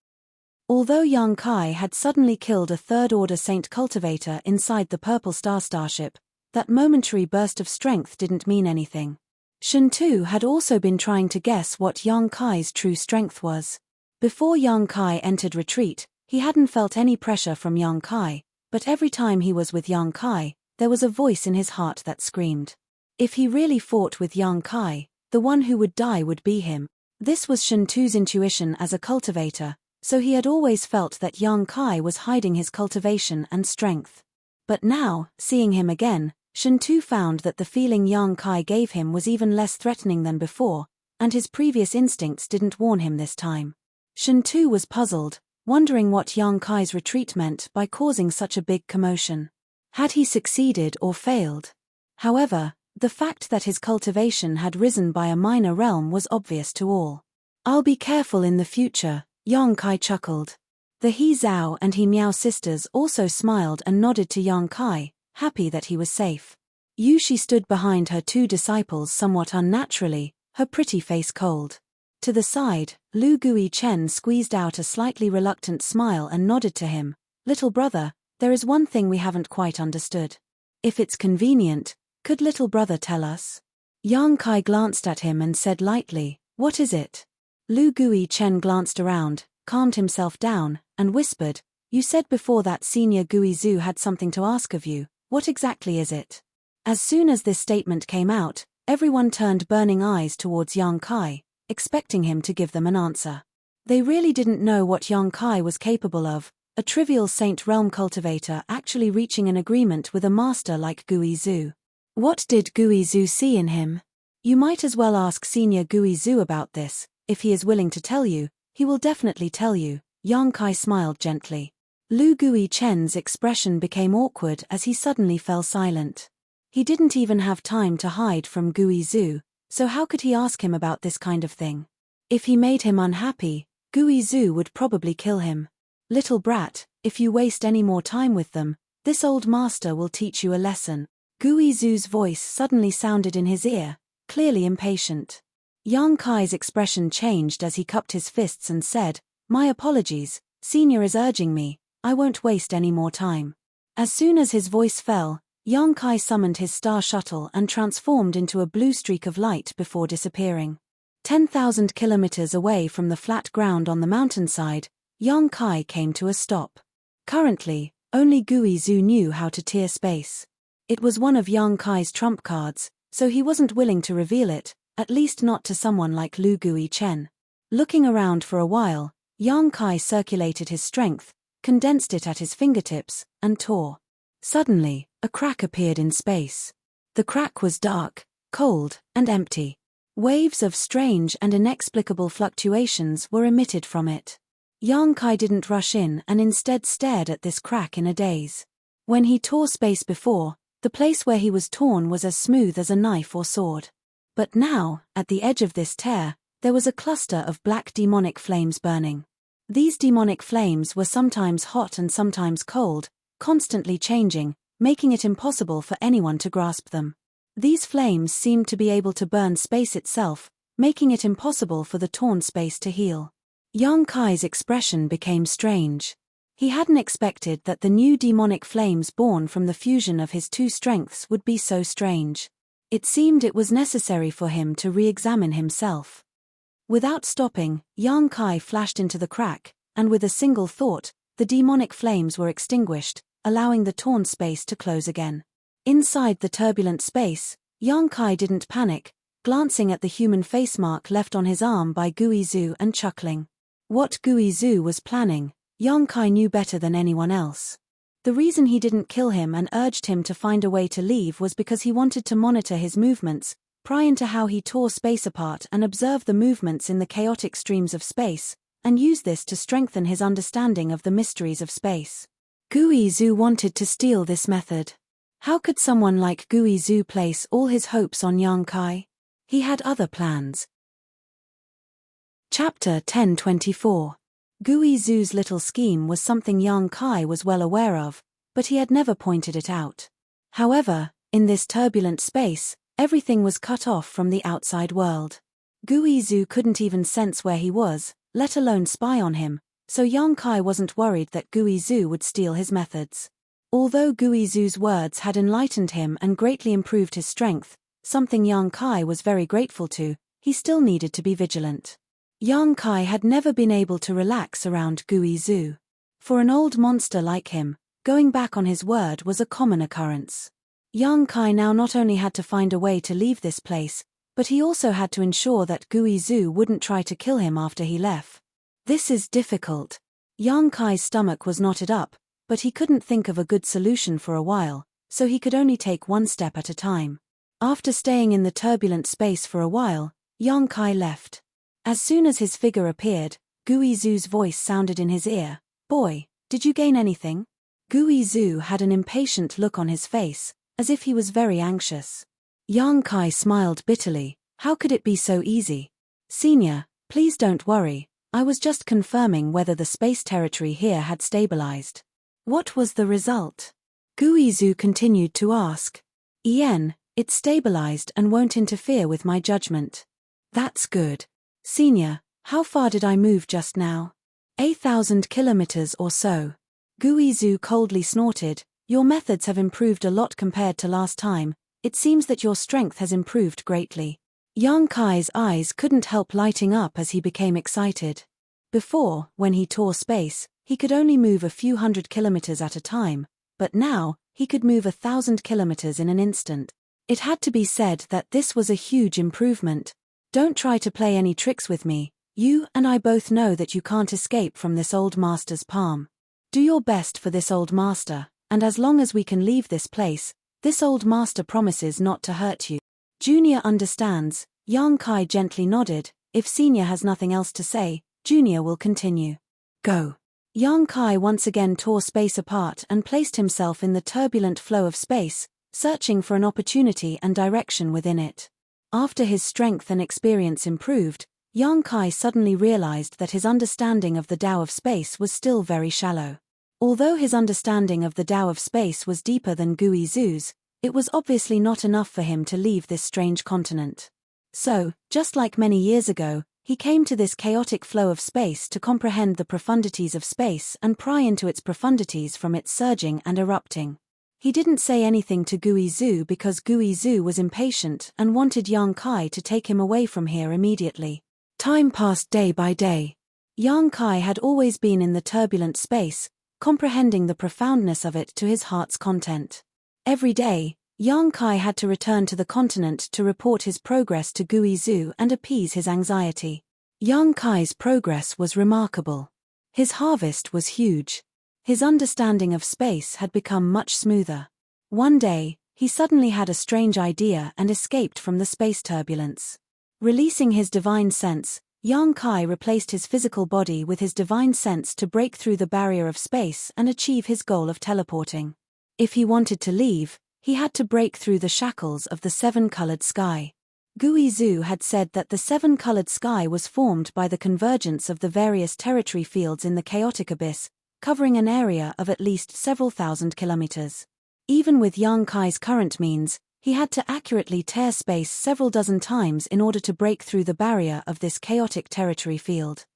Although Yang Kai had suddenly killed a third-order saint cultivator inside the Purple Star starship, that momentary burst of strength didn't mean anything. Shen Tu had also been trying to guess what Yang Kai's true strength was. Before Yang Kai entered retreat, he hadn't felt any pressure from Yang Kai, but every time he was with Yang Kai, there was a voice in his heart that screamed. If he really fought with Yang Kai, the one who would die would be him. This was Shen Tu's intuition as a cultivator, so he had always felt that Yang Kai was hiding his cultivation and strength. But now, seeing him again, Shen Tu found that the feeling Yang Kai gave him was even less threatening than before, and his previous instincts didn't warn him this time. Shen Tu was puzzled, wondering what Yang Kai's retreat meant by causing such a big commotion. Had he succeeded or failed? However, the fact that his cultivation had risen by a minor realm was obvious to all. "I'll be careful in the future," Yang Kai chuckled. The He Zhao and He Miao sisters also smiled and nodded to Yang Kai, happy that he was safe. Yushi stood behind her two disciples somewhat unnaturally, her pretty face cold. To the side, Lu Guichen squeezed out a slightly reluctant smile and nodded to him. "Little brother, there is one thing we haven't quite understood. If it's convenient, could little brother tell us?" Yang Kai glanced at him and said lightly, "What is it?" Lu Guichen glanced around, calmed himself down, and whispered, "You said before that Senior Guizhou had something to ask of you. What exactly is it?" As soon as this statement came out, everyone turned burning eyes towards Yang Kai, expecting him to give them an answer. They really didn't know what Yang Kai was capable of, a trivial Saint Realm cultivator actually reaching an agreement with a master like Guizhou. What did Guizhou see in him? You might as well ask Senior Guizhou about this. If he is willing to tell you, he will definitely tell you. Yang Kai smiled gently. Lu Guichen's expression became awkward as he suddenly fell silent. He didn't even have time to hide from Guizhou, so how could he ask him about this kind of thing? If he made him unhappy, Guizhou would probably kill him. "Little brat, if you waste any more time with them, this old master will teach you a lesson." Guizhou's voice suddenly sounded in his ear, clearly impatient. Yang Kai's expression changed as he cupped his fists and said, "My apologies, Senior is urging me, I won't waste any more time." As soon as his voice fell, Yang Kai summoned his star shuttle and transformed into a blue streak of light before disappearing. 10,000 kilometers away from the flat ground on the mountainside, Yang Kai came to a stop. Currently, only Guizhou knew how to tear space. It was one of Yang Kai's trump cards, so he wasn't willing to reveal it, at least not to someone like Lu Guichen. Looking around for a while, Yang Kai circulated his strength, condensed it at his fingertips, and tore. Suddenly, a crack appeared in space. The crack was dark, cold, and empty. Waves of strange and inexplicable fluctuations were emitted from it. Yang Kai didn't rush in and instead stared at this crack in a daze. When he tore space before, the place where he was torn was as smooth as a knife or sword. But now, at the edge of this tear, there was a cluster of black demonic flames burning. These demonic flames were sometimes hot and sometimes cold, constantly changing, making it impossible for anyone to grasp them. These flames seemed to be able to burn space itself, making it impossible for the torn space to heal. Yang Kai's expression became strange. He hadn't expected that the new demonic flames born from the fusion of his two strengths would be so strange. It seemed it was necessary for him to re-examine himself. Without stopping, Yang Kai flashed into the crack, and with a single thought, the demonic flames were extinguished, allowing the torn space to close again. Inside the turbulent space, Yang Kai didn't panic, glancing at the human face mark left on his arm by Guizhu and chuckling. What Guizhu was planning, Yang Kai knew better than anyone else. The reason he didn't kill him and urged him to find a way to leave was because he wanted to monitor his movements, pry into how he tore space apart and observe the movements in the chaotic streams of space, and use this to strengthen his understanding of the mysteries of space. Guizhu wanted to steal this method. How could someone like Guizhu place all his hopes on Yang Kai? He had other plans. Chapter 1024. Guizhu's little scheme was something Yang Kai was well aware of, but he had never pointed it out. However, in this turbulent space, everything was cut off from the outside world. Guizhu couldn't even sense where he was, let alone spy on him, so Yang Kai wasn't worried that Guizhu would steal his methods. Although Guizhu's words had enlightened him and greatly improved his strength, something Yang Kai was very grateful to, he still needed to be vigilant. Yang Kai had never been able to relax around Guizhu. For an old monster like him, going back on his word was a common occurrence. Yang Kai now not only had to find a way to leave this place, but he also had to ensure that Guizhu wouldn't try to kill him after he left. This is difficult. Yang Kai's stomach was knotted up, but he couldn't think of a good solution for a while, so he could only take one step at a time. After staying in the turbulent space for a while, Yang Kai left. As soon as his figure appeared, Guizhu's voice sounded in his ear. "Boy, did you gain anything?" Guizhu had an impatient look on his face, as if he was very anxious. Yang Kai smiled bitterly. How could it be so easy? "Senior, please don't worry, I was just confirming whether the space territory here had stabilized." "What was the result?" Guizhu continued to ask. It stabilized and won't interfere with my judgment." "That's good. Senior, how far did I move just now?" 8,000 kilometers or so. Guizhu coldly snorted. "Your methods have improved a lot compared to last time. It seems that your strength has improved greatly." Yang Kai's eyes couldn't help lighting up as he became excited. Before, when he tore space, he could only move a few hundred kilometers at a time, but now, he could move 1,000 kilometers in an instant. It had to be said that this was a huge improvement. "Don't try to play any tricks with me. You and I both know that you can't escape from this old master's palm. Do your best for this old master, and as long as we can leave this place, this old master promises not to hurt you." "Junior understands." Yang Kai gently nodded. "If Senior has nothing else to say, Junior will continue." "Go." Yang Kai once again tore space apart and placed himself in the turbulent flow of space, searching for an opportunity and direction within it. After his strength and experience improved, Yang Kai suddenly realized that his understanding of the Tao of space was still very shallow. Although his understanding of the Tao of space was deeper than Guizhu's, it was obviously not enough for him to leave this strange continent. So, just like many years ago, he came to this chaotic flow of space to comprehend the profundities of space and pry into its profundities from its surging and erupting. He didn't say anything to Guizhu because Guizhu was impatient and wanted Yang Kai to take him away from here immediately. Time passed day by day. Yang Kai had always been in the turbulent space, comprehending the profoundness of it to his heart's content. Every day, Yang Kai had to return to the continent to report his progress to Guizhu and appease his anxiety. Yang Kai's progress was remarkable. His harvest was huge. His understanding of space had become much smoother. One day, he suddenly had a strange idea and escaped from the space turbulence. Releasing his divine sense, Yang Kai replaced his physical body with his divine sense to break through the barrier of space and achieve his goal of teleporting. If he wanted to leave, he had to break through the shackles of the seven-colored sky. Guizhu had said that the seven-colored sky was formed by the convergence of the various territory fields in the chaotic abyss, covering an area of at least several thousand kilometers. Even with Yang Kai's current means, He had to accurately tear space several dozen times in order to break through the barrier of this chaotic territory field.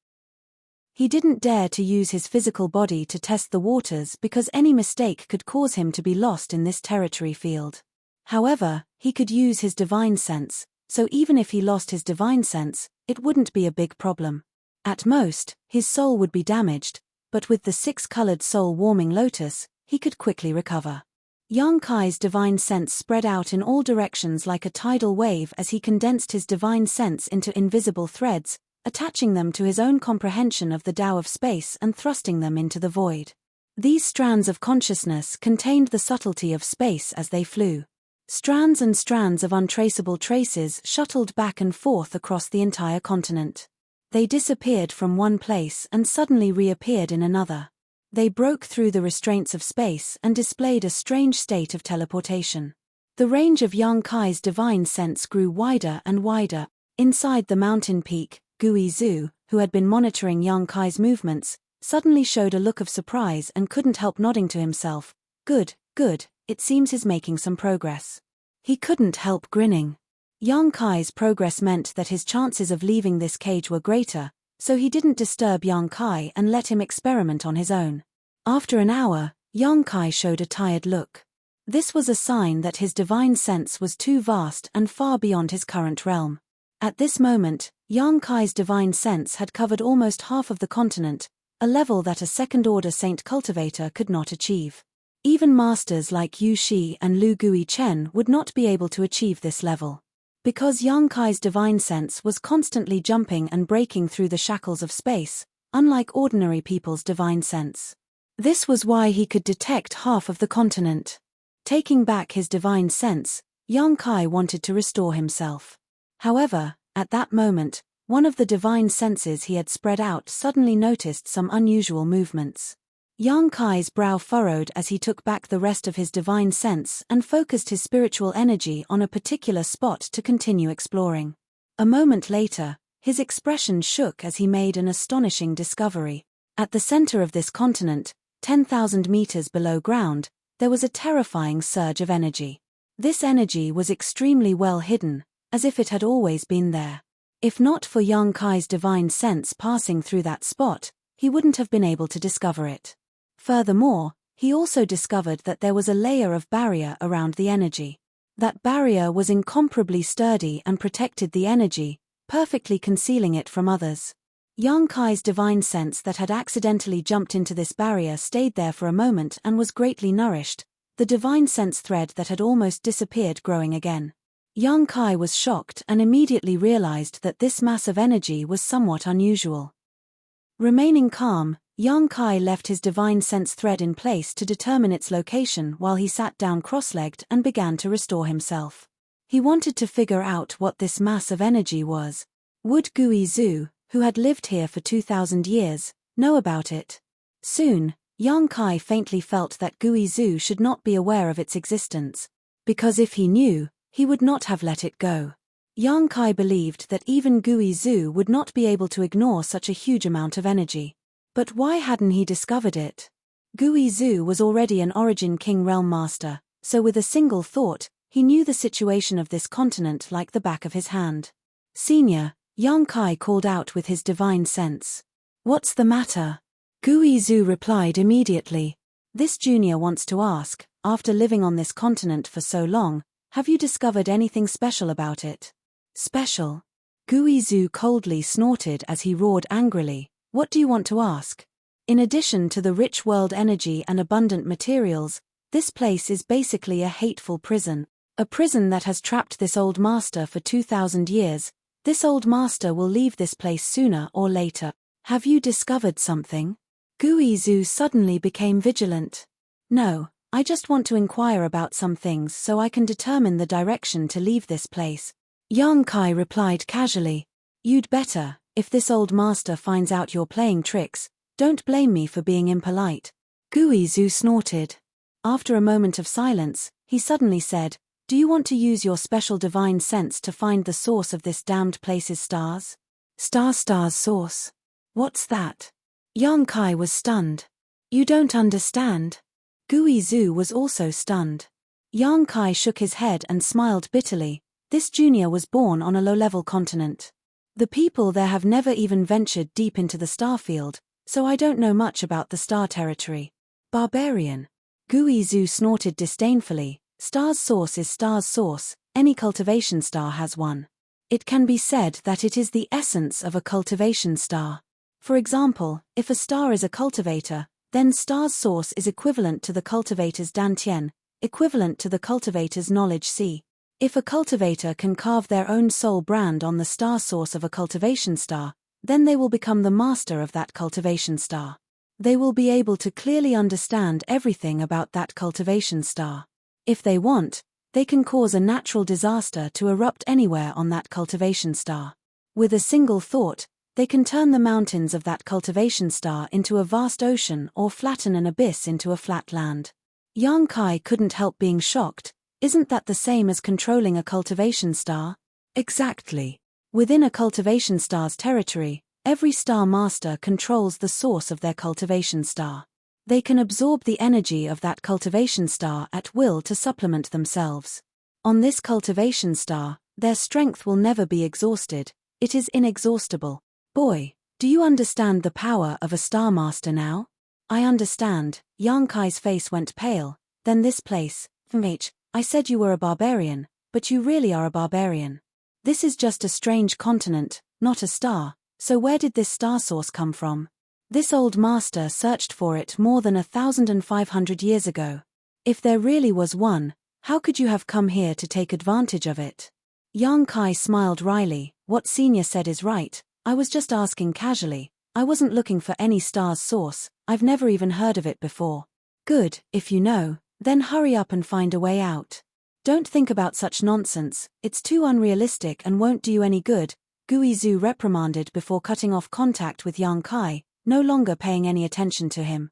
He didn't dare to use his physical body to test the waters because any mistake could cause him to be lost in this territory field. However, he could use his divine sense, so even if he lost his divine sense, it wouldn't be a big problem. At most, his soul would be damaged, but with the 6-colored soul-warming lotus, he could quickly recover. Yang Kai's divine sense spread out in all directions like a tidal wave as he condensed his divine sense into invisible threads, attaching them to his own comprehension of the Tao of space and thrusting them into the void. These strands of consciousness contained the subtlety of space as they flew. Strands and strands of untraceable traces shuttled back and forth across the entire continent. They disappeared from one place and suddenly reappeared in another. They broke through the restraints of space and displayed a strange state of teleportation. The range of Yang Kai's divine sense grew wider and wider. Inside the mountain peak, Gui Zhu, who had been monitoring Yang Kai's movements, suddenly showed a look of surprise and couldn't help nodding to himself. Good, it seems he's making some progress. He couldn't help grinning. Yang Kai's progress meant that his chances of leaving this cage were greater, so he didn't disturb Yang Kai and let him experiment on his own. After an hour, Yang Kai showed a tired look. This was a sign that his divine sense was too vast and far beyond his current realm. At this moment, Yang Kai's divine sense had covered almost half of the continent, a level that a second-order saint cultivator could not achieve. Even masters like Yu Shi and Lu Gui Chen would not be able to achieve this level. Because Yang Kai's divine sense was constantly jumping and breaking through the shackles of space, unlike ordinary people's divine sense. This was why he could detect half of the continent. Taking back his divine sense, Yang Kai wanted to restore himself. However, at that moment, one of the divine senses he had spread out suddenly noticed some unusual movements. Yang Kai's brow furrowed as he took back the rest of his divine sense and focused his spiritual energy on a particular spot to continue exploring. A moment later, his expression shook as he made an astonishing discovery. At the center of this continent, 10,000 meters below ground, there was a terrifying surge of energy. This energy was extremely well hidden, as if it had always been there. If not for Yang Kai's divine sense passing through that spot, he wouldn't have been able to discover it. Furthermore, he also discovered that there was a layer of barrier around the energy. That barrier was incomparably sturdy and protected the energy, perfectly concealing it from others. Yang Kai's divine sense that had accidentally jumped into this barrier stayed there for a moment and was greatly nourished, the divine sense thread that had almost disappeared growing again. Yang Kai was shocked and immediately realized that this mass of energy was somewhat unusual. Remaining calm, Yang Kai left his divine sense thread in place to determine its location while he sat down cross-legged and began to restore himself. He wanted to figure out what this mass of energy was. Would Gui Zhu, who had lived here for 2,000 years, know about it? Soon, Yang Kai faintly felt that Gui Zhu should not be aware of its existence. Because if he knew, he would not have let it go. Yang Kai believed that even Gui Zhu would not be able to ignore such a huge amount of energy. But why hadn't he discovered it? Gui Zhu was already an Origin King Realm Master, so with a single thought, he knew the situation of this continent like the back of his hand. Senior, Yang Kai called out with his divine sense. What's the matter? Gui Zhu replied immediately. This junior wants to ask, after living on this continent for so long, have you discovered anything special about it? Special? Gui Zhu coldly snorted as he roared angrily. What do you want to ask? In addition to the rich world energy and abundant materials, this place is basically a hateful prison. A prison that has trapped this old master for 2,000 years. This old master will leave this place sooner or later. Have you discovered something? Gui Zhu suddenly became vigilant. No, I just want to inquire about some things so I can determine the direction to leave this place. Yang Kai replied casually. You'd better. If this old master finds out you're playing tricks, don't blame me for being impolite. Gui Zhu snorted. After a moment of silence, he suddenly said, do you want to use your special divine sense to find the source of this damned place's stars? Star's source? What's that? Yang Kai was stunned. You don't understand. Gui Zhu was also stunned. Yang Kai shook his head and smiled bitterly. This junior was born on a low-level continent. The people there have never even ventured deep into the star field, so I don't know much about the star territory. Barbarian. Gui Zhu snorted disdainfully. Star's source is star's source, any cultivation star has one. It can be said that it is the essence of a cultivation star. For example, if a star is a cultivator, then star's source is equivalent to the cultivator's dantian, equivalent to the cultivator's knowledge C. If a cultivator can carve their own soul brand on the star source of a cultivation star, then they will become the master of that cultivation star. They will be able to clearly understand everything about that cultivation star. If they want, they can cause a natural disaster to erupt anywhere on that cultivation star. With a single thought, they can turn the mountains of that cultivation star into a vast ocean or flatten an abyss into a flat land. Yang Kai couldn't help being shocked. Isn't that the same as controlling a cultivation star? Exactly. Within a cultivation star's territory, every star master controls the source of their cultivation star. They can absorb the energy of that cultivation star at will to supplement themselves. On this cultivation star, their strength will never be exhausted. It is inexhaustible. Boy, do you understand the power of a star master now? I understand. Yang Kai's face went pale. Then this place, I said you were a barbarian, but you really are a barbarian. This is just a strange continent, not a star, so where did this star source come from? This old master searched for it more than 1,500 years ago. If there really was one, how could you have come here to take advantage of it? Yang Kai smiled wryly. What Senior said is right, I was just asking casually. I wasn't looking for any star's source, I've never even heard of it before. Good, if you know, then hurry up and find a way out. Don't think about such nonsense, it's too unrealistic and won't do you any good, Gui Zhu reprimanded before cutting off contact with Yang Kai, no longer paying any attention to him.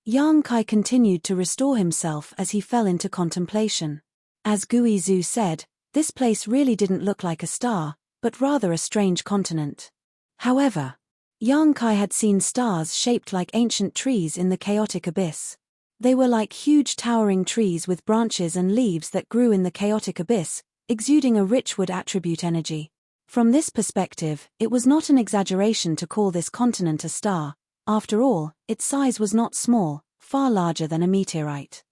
Yang Kai continued to restore himself as he fell into contemplation. As Gui Zhu said, this place really didn't look like a star, but rather a strange continent. However, Yang Kai had seen stars shaped like ancient trees in the chaotic abyss. They were like huge towering trees with branches and leaves that grew in the chaotic abyss, exuding a rich wood attribute energy. From this perspective, it was not an exaggeration to call this continent a star. After all, its size was not small, far larger than a meteorite.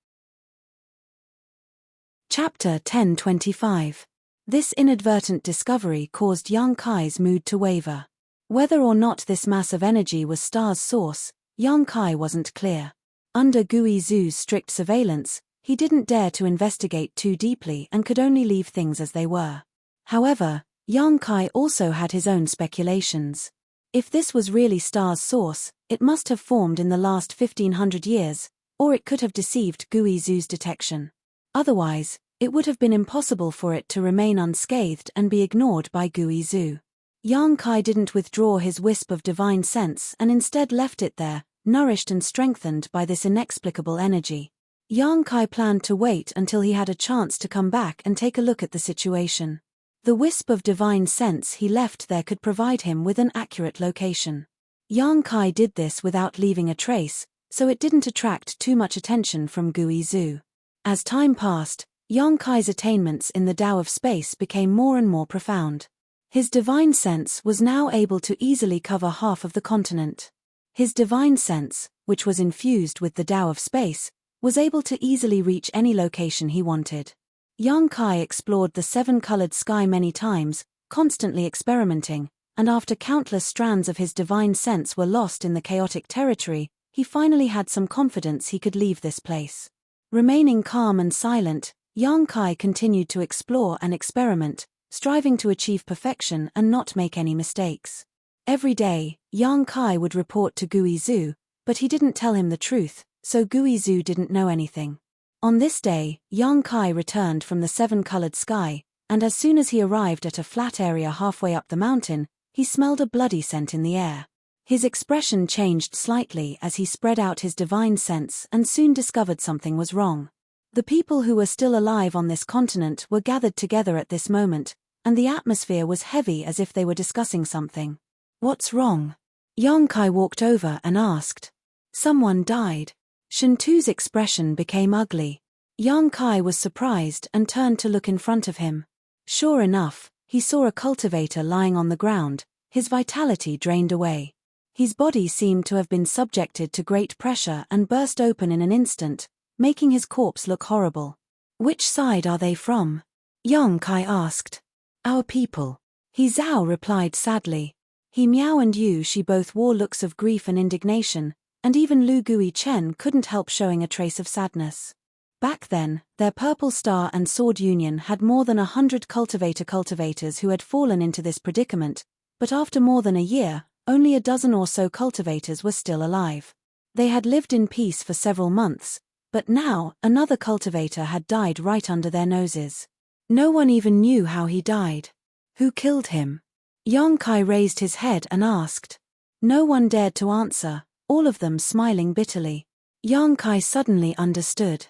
Chapter 1025. This inadvertent discovery caused Yang Kai's mood to waver. Whether or not this mass of energy was star's source, Yang Kai wasn't clear. Under Gui Zhu's strict surveillance, he didn't dare to investigate too deeply and could only leave things as they were. However, Yang Kai also had his own speculations. If this was really star's source, it must have formed in the last 1,500 years, or it could have deceived Gui Zhu's detection. Otherwise, it would have been impossible for it to remain unscathed and be ignored by Gui Zhu. Yang Kai didn't withdraw his wisp of divine sense and instead left it there, nourished and strengthened by this inexplicable energy. Yang Kai planned to wait until he had a chance to come back and take a look at the situation. The wisp of divine sense he left there could provide him with an accurate location. Yang Kai did this without leaving a trace, so it didn't attract too much attention from Gui Zhu. As time passed, Yang Kai's attainments in the Tao of space became more and more profound. His divine sense was now able to easily cover half of the continent. His divine sense, which was infused with the Tao of space, was able to easily reach any location he wanted. Yang Kai explored the seven-colored sky many times, constantly experimenting, and after countless strands of his divine sense were lost in the chaotic territory, he finally had some confidence he could leave this place. Remaining calm and silent, Yang Kai continued to explore and experiment, striving to achieve perfection and not make any mistakes. Every day, Yang Kai would report to Gui Zhu, but he didn't tell him the truth, so Gui Zhu didn't know anything. On this day, Yang Kai returned from the seven-colored sky, and as soon as he arrived at a flat area halfway up the mountain, he smelled a bloody scent in the air. His expression changed slightly as he spread out his divine sense and soon discovered something was wrong. The people who were still alive on this continent were gathered together at this moment, and the atmosphere was heavy as if they were discussing something. What's wrong? Yang Kai walked over and asked. Someone died. Shentu's expression became ugly. Yang Kai was surprised and turned to look in front of him. Sure enough, he saw a cultivator lying on the ground, his vitality drained away. His body seemed to have been subjected to great pressure and burst open in an instant, making his corpse look horrible. Which side are they from? Yang Kai asked. Our people. He Zhao replied sadly. He Miao and Yu Shi both wore looks of grief and indignation, and even Lu Gui Chen couldn't help showing a trace of sadness. Back then, their Purple Star and Sword Union had more than 100 cultivators who had fallen into this predicament, but after more than a year, only a dozen or so cultivators were still alive. They had lived in peace for several months, but now another cultivator had died right under their noses. No one even knew how he died. Who killed him? Yang Kai raised his head and asked. No one dared to answer, all of them smiling bitterly. Yang Kai suddenly understood.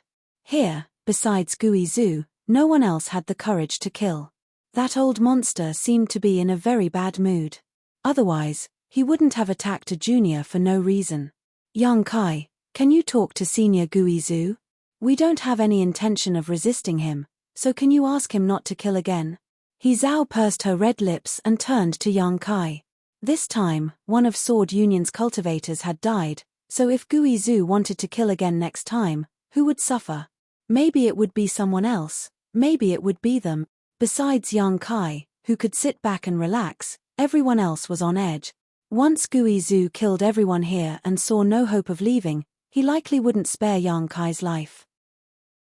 Here, besides Gui Zhu, no one else had the courage to kill. That old monster seemed to be in a very bad mood. Otherwise, he wouldn't have attacked a junior for no reason. Yang Kai, can you talk to Senior Gui Zhu? We don't have any intention of resisting him, so can you ask him not to kill again? He Zhao pursed her red lips and turned to Yang Kai. This time, one of Sword Union's cultivators had died, so if Gui Zhu wanted to kill again next time, who would suffer? Maybe it would be someone else, maybe it would be them. Besides Yang Kai, who could sit back and relax, everyone else was on edge. Once Gui Zhu killed everyone here and saw no hope of leaving, he likely wouldn't spare Yang Kai's life.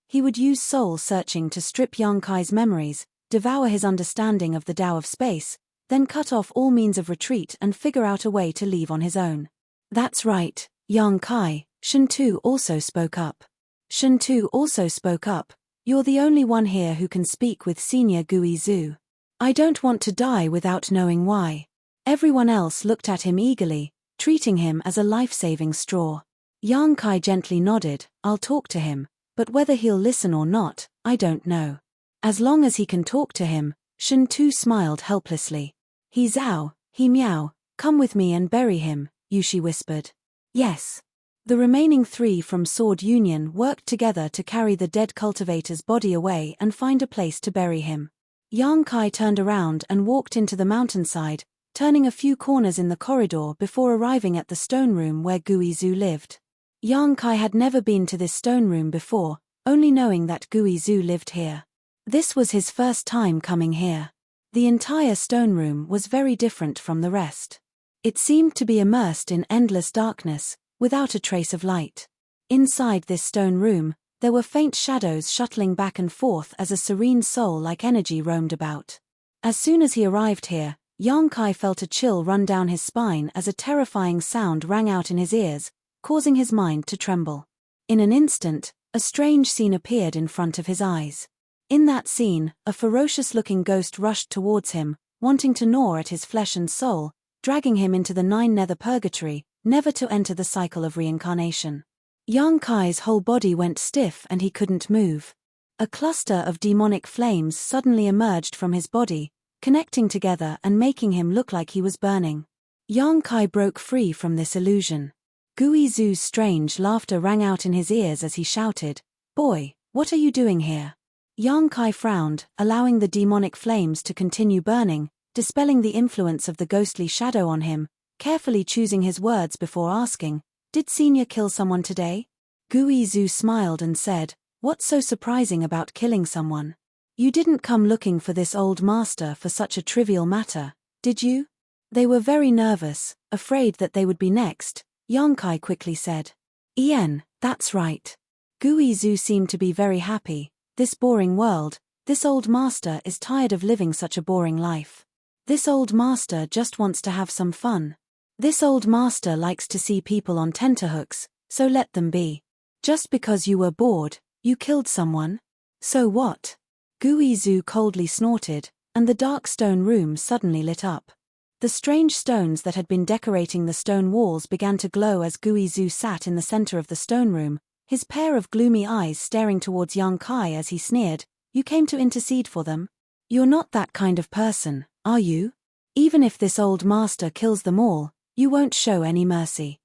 He would use soul searching to strip Yang Kai's memories, devour his understanding of the Tao of space, then cut off all means of retreat and figure out a way to leave on his own. That's right, Yang Kai, Shen Tu also spoke up. Shen Tu also spoke up. You're the only one here who can speak with Senior Gui Zhu. I don't want to die without knowing why. Everyone else looked at him eagerly, treating him as a life-saving straw. Yang Kai gently nodded. I'll talk to him, but whether he'll listen or not, I don't know. As long as he can talk to him, Shen Tu smiled helplessly. He Zhao, he Miao, come with me and bury him, Yu Shi whispered. Yes. The remaining 3 from Sword Union worked together to carry the dead cultivator's body away and find a place to bury him. Yang Kai turned around and walked into the mountainside, turning a few corners in the corridor before arriving at the stone room where Gui Zhu lived. Yang Kai had never been to this stone room before, only knowing that Gui Zhu lived here. This was his first time coming here. The entire stone room was very different from the rest. It seemed to be immersed in endless darkness, without a trace of light. Inside this stone room, there were faint shadows shuttling back and forth as a serene soul-like energy roamed about. As soon as he arrived here, Yang Kai felt a chill run down his spine as a terrifying sound rang out in his ears, causing his mind to tremble. In an instant, a strange scene appeared in front of his eyes. In that scene, a ferocious-looking ghost rushed towards him, wanting to gnaw at his flesh and soul, dragging him into the 9 nether purgatory, never to enter the cycle of reincarnation. Yang Kai's whole body went stiff and he couldn't move. A cluster of demonic flames suddenly emerged from his body, connecting together and making him look like he was burning. Yang Kai broke free from this illusion. Gui Zhu's strange laughter rang out in his ears as he shouted, "Boy, what are you doing here?" Yang Kai frowned, allowing the demonic flames to continue burning, dispelling the influence of the ghostly shadow on him, carefully choosing his words before asking, "Did Senior kill someone today?" Gui Zhu smiled and said, "What's so surprising about killing someone? You didn't come looking for this old master for such a trivial matter, did you?" They were very nervous, afraid that they would be next. Yang Kai quickly said, "Ian, that's right." Gui Zhu seemed to be very happy. This boring world, this old master is tired of living such a boring life. This old master just wants to have some fun. This old master likes to see people on tenterhooks, so let them be. Just because you were bored, you killed someone? So what? Gui Zhu coldly snorted, and the dark stone room suddenly lit up. The strange stones that had been decorating the stone walls began to glow as Gui Zhu sat in the center of the stone room, his pair of gloomy eyes staring towards Yang Kai as he sneered, "You came to intercede for them? You're not that kind of person, are you? Even if this old master kills them all, you won't show any mercy."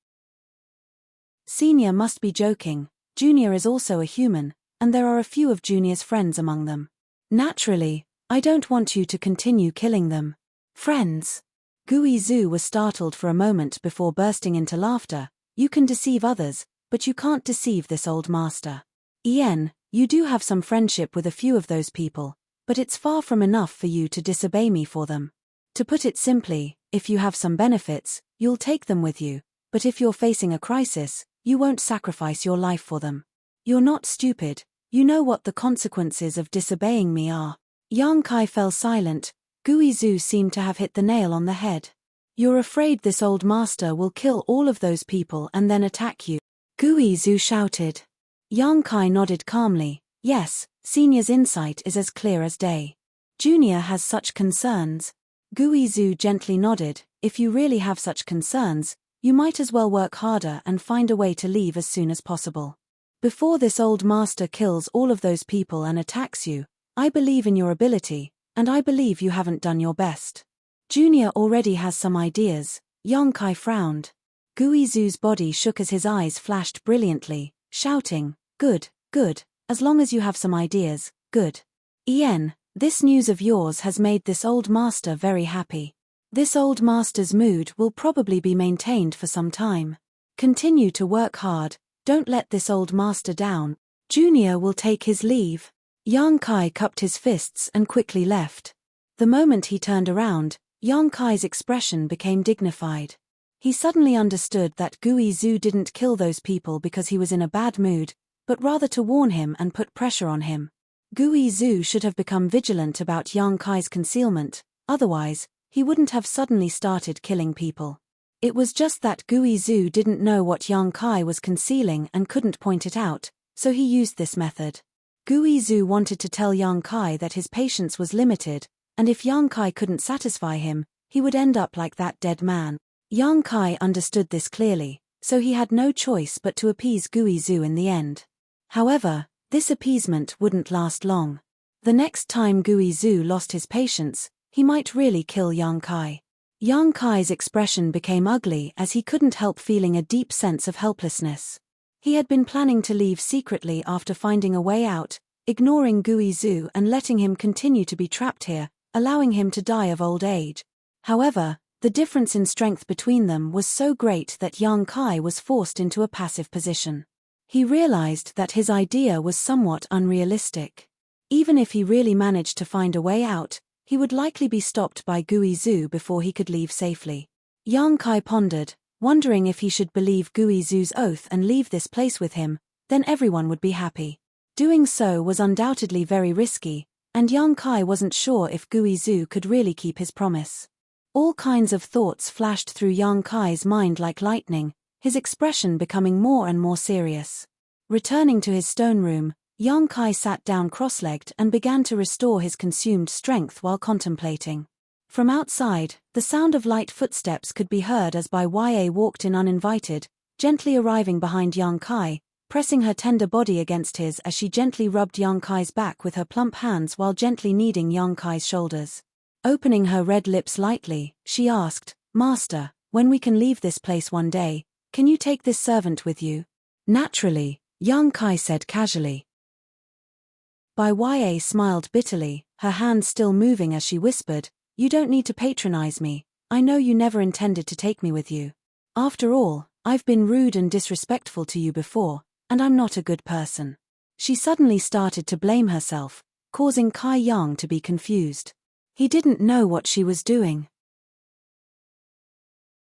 Senior must be joking, Junior is also a human, and there are a few of Junior's friends among them. Naturally, I don't want you to continue killing them. Friends? Guizhu was startled for a moment before bursting into laughter. You can deceive others, but you can't deceive this old master. Ian, you do have some friendship with a few of those people, but it's far from enough for you to disobey me for them. To put it simply, if you have some benefits, you'll take them with you, but if you're facing a crisis, you won't sacrifice your life for them. You're not stupid, you know what the consequences of disobeying me are. Yang Kai fell silent. Guizhu seemed to have hit the nail on the head. You're afraid this old master will kill all of those people and then attack you? Guizhu shouted. Yang Kai nodded calmly. Yes, Senior's insight is as clear as day. Junior has such concerns. Guizhu gently nodded. If you really have such concerns, you might as well work harder and find a way to leave as soon as possible. Before this old master kills all of those people and attacks you, I believe in your ability, and I believe you haven't done your best. Junior already has some ideas. Yang Kai frowned. Guizhu's body shook as his eyes flashed brilliantly, shouting, Good, good, as long as you have some ideas, good. Ian, this news of yours has made this old master very happy. This old master's mood will probably be maintained for some time. Continue to work hard, don't let this old master down. Junior will take his leave. Yang Kai cupped his fists and quickly left. The moment he turned around, Yang Kai's expression became dignified. He suddenly understood that Guizhu didn't kill those people because he was in a bad mood, but rather to warn him and put pressure on him. Guizhu should have become vigilant about Yang Kai's concealment, otherwise, he wouldn't have suddenly started killing people. It was just that Guizhu didn't know what Yang Kai was concealing and couldn't point it out, so he used this method. Guizhu wanted to tell Yang Kai that his patience was limited, and if Yang Kai couldn't satisfy him, he would end up like that dead man. Yang Kai understood this clearly, so he had no choice but to appease Guizhu in the end. However, this appeasement wouldn't last long. The next time Guizhu lost his patience, he might really kill Yang Kai. Yang Kai's expression became ugly as he couldn't help feeling a deep sense of helplessness. He had been planning to leave secretly after finding a way out, ignoring Guizhu and letting him continue to be trapped here, allowing him to die of old age. However, the difference in strength between them was so great that Yang Kai was forced into a passive position. He realized that his idea was somewhat unrealistic. Even if he really managed to find a way out, he would likely be stopped by Guizhu before he could leave safely. Yang Kai pondered, wondering if he should believe Guizhu's oath and leave this place with him, then everyone would be happy. Doing so was undoubtedly very risky, and Yang Kai wasn't sure if Guizhu could really keep his promise. All kinds of thoughts flashed through Yang Kai's mind like lightning, his expression becoming more and more serious. Returning to his stone room, Yang Kai sat down cross-legged and began to restore his consumed strength while contemplating. From outside, the sound of light footsteps could be heard as Bai Ya walked in uninvited, gently arriving behind Yang Kai, pressing her tender body against his as she gently rubbed Yang Kai's back with her plump hands while gently kneading Yang Kai's shoulders. Opening her red lips lightly, she asked, Master, when we can leave this place one day, can you take this servant with you? Naturally, Yang Kai said casually. Bai Ya smiled bitterly, her hands still moving as she whispered, You don't need to patronize me, I know you never intended to take me with you. After all, I've been rude and disrespectful to you before, and I'm not a good person. She suddenly started to blame herself, causing Kai Yang to be confused. He didn't know what she was doing.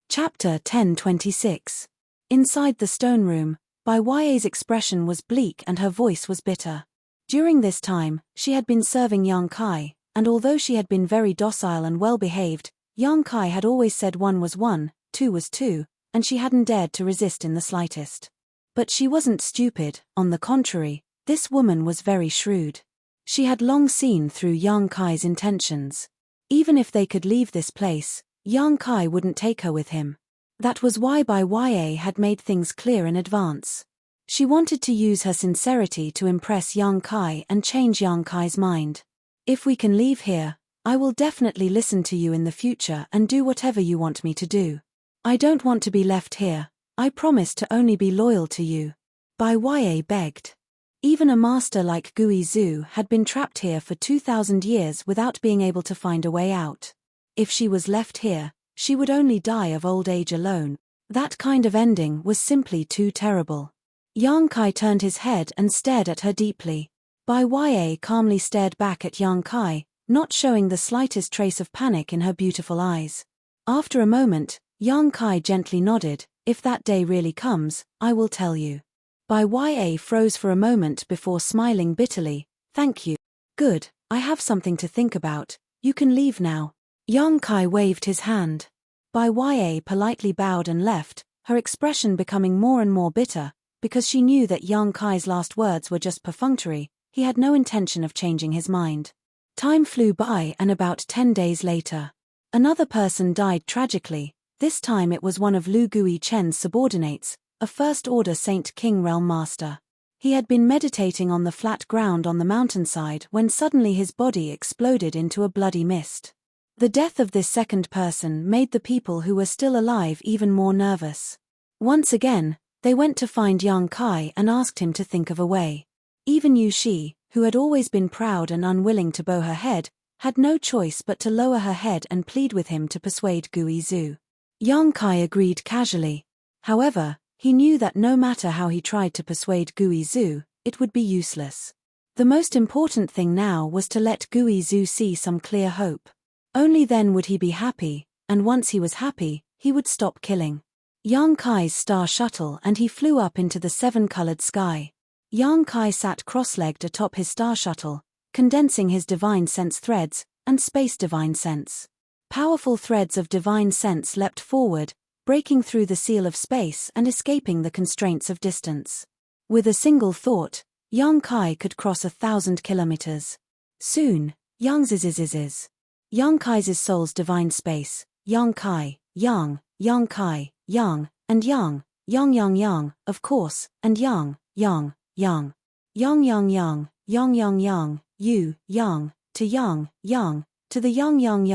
Chapter 1026. Inside the stone room, Bai Ya's expression was bleak and her voice was bitter. During this time, she had been serving Yang Kai, and although she had been very docile and well-behaved, Yang Kai had always said 1 was 1, 2 was 2, and she hadn't dared to resist in the slightest. But she wasn't stupid, on the contrary, this woman was very shrewd. She had long seen through Yang Kai's intentions. Even if they could leave this place, Yang Kai wouldn't take her with him. That was why Bai Ya had made things clear in advance. She wanted to use her sincerity to impress Yang Kai and change Yang Kai's mind. If we can leave here, I will definitely listen to you in the future and do whatever you want me to do. I don't want to be left here, I promise to only be loyal to you. Bai Ya begged. Even a master like Gui Zhu had been trapped here for 2,000 years without being able to find a way out. If she was left here, she would only die of old age alone. That kind of ending was simply too terrible. Yang Kai turned his head and stared at her deeply. Bai Ya calmly stared back at Yang Kai, not showing the slightest trace of panic in her beautiful eyes. After a moment, Yang Kai gently nodded. If that day really comes, I will tell you. Bai Ya froze for a moment before smiling bitterly. Thank you. Good, I have something to think about. You can leave now. Yang Kai waved his hand. Bai Ya politely bowed and left, her expression becoming more and more bitter, because she knew that Yang Kai's last words were just perfunctory. He had no intention of changing his mind. Time flew by, and about 10 days later, another person died tragically. This time it was one of Lu Gui Chen's subordinates, a First-Order Saint King Realm Master. He had been meditating on the flat ground on the mountainside when suddenly his body exploded into a bloody mist. The death of this second person made the people who were still alive even more nervous. Once again, they went to find Yang Kai and asked him to think of a way. Even Yu Shi, who had always been proud and unwilling to bow her head, had no choice but to lower her head and plead with him to persuade Gui Zhu. Yang Kai agreed casually. However, he knew that no matter how he tried to persuade Gui Zhu, it would be useless. The most important thing now was to let Gui Zhu see some clear hope. Only then would he be happy, and once he was happy, he would stop killing. Yang Kai's star shuttle and he flew up into the seven-colored sky. Yang Kai sat cross-legged atop his star shuttle, condensing his divine sense threads and space divine sense. Powerful threads of divine sense leapt forward, breaking through the seal of space and escaping the constraints of distance. With a single thought, Yang Kai could cross 1,000 kilometers. Soon, Yang Kai's soul's divine space, Yang Kai, Yang Kai, Yang, and Yang, of course, and Yang, Yang, Yu, Yang, to Yang, to the Yang, Yu,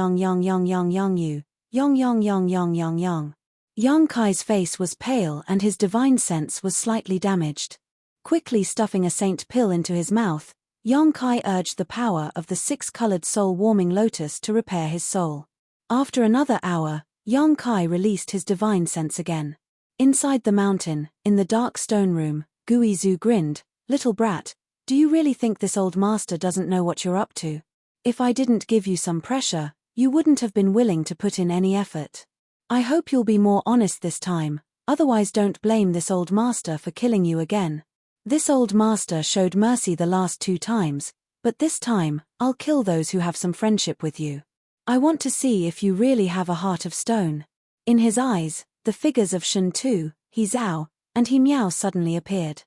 Yang. Yang Kai's face was pale and his divine sense was slightly damaged. Quickly stuffing a saint pill into his mouth, Yang Kai urged the power of the six-colored soul-warming lotus to repair his soul. After another hour, Yang Kai released his divine sense again. Inside the mountain, in the dark stone room, Gui Zhu grinned. Little brat, do you really think this old master doesn't know what you're up to? If I didn't give you some pressure, you wouldn't have been willing to put in any effort. I hope you'll be more honest this time, otherwise don't blame this old master for killing you again. This old master showed mercy the last 2 times, but this time, I'll kill those who have some friendship with you. I want to see if you really have a heart of stone. In his eyes, the figures of Shen Tu, He Zhao, and He Miao suddenly appeared.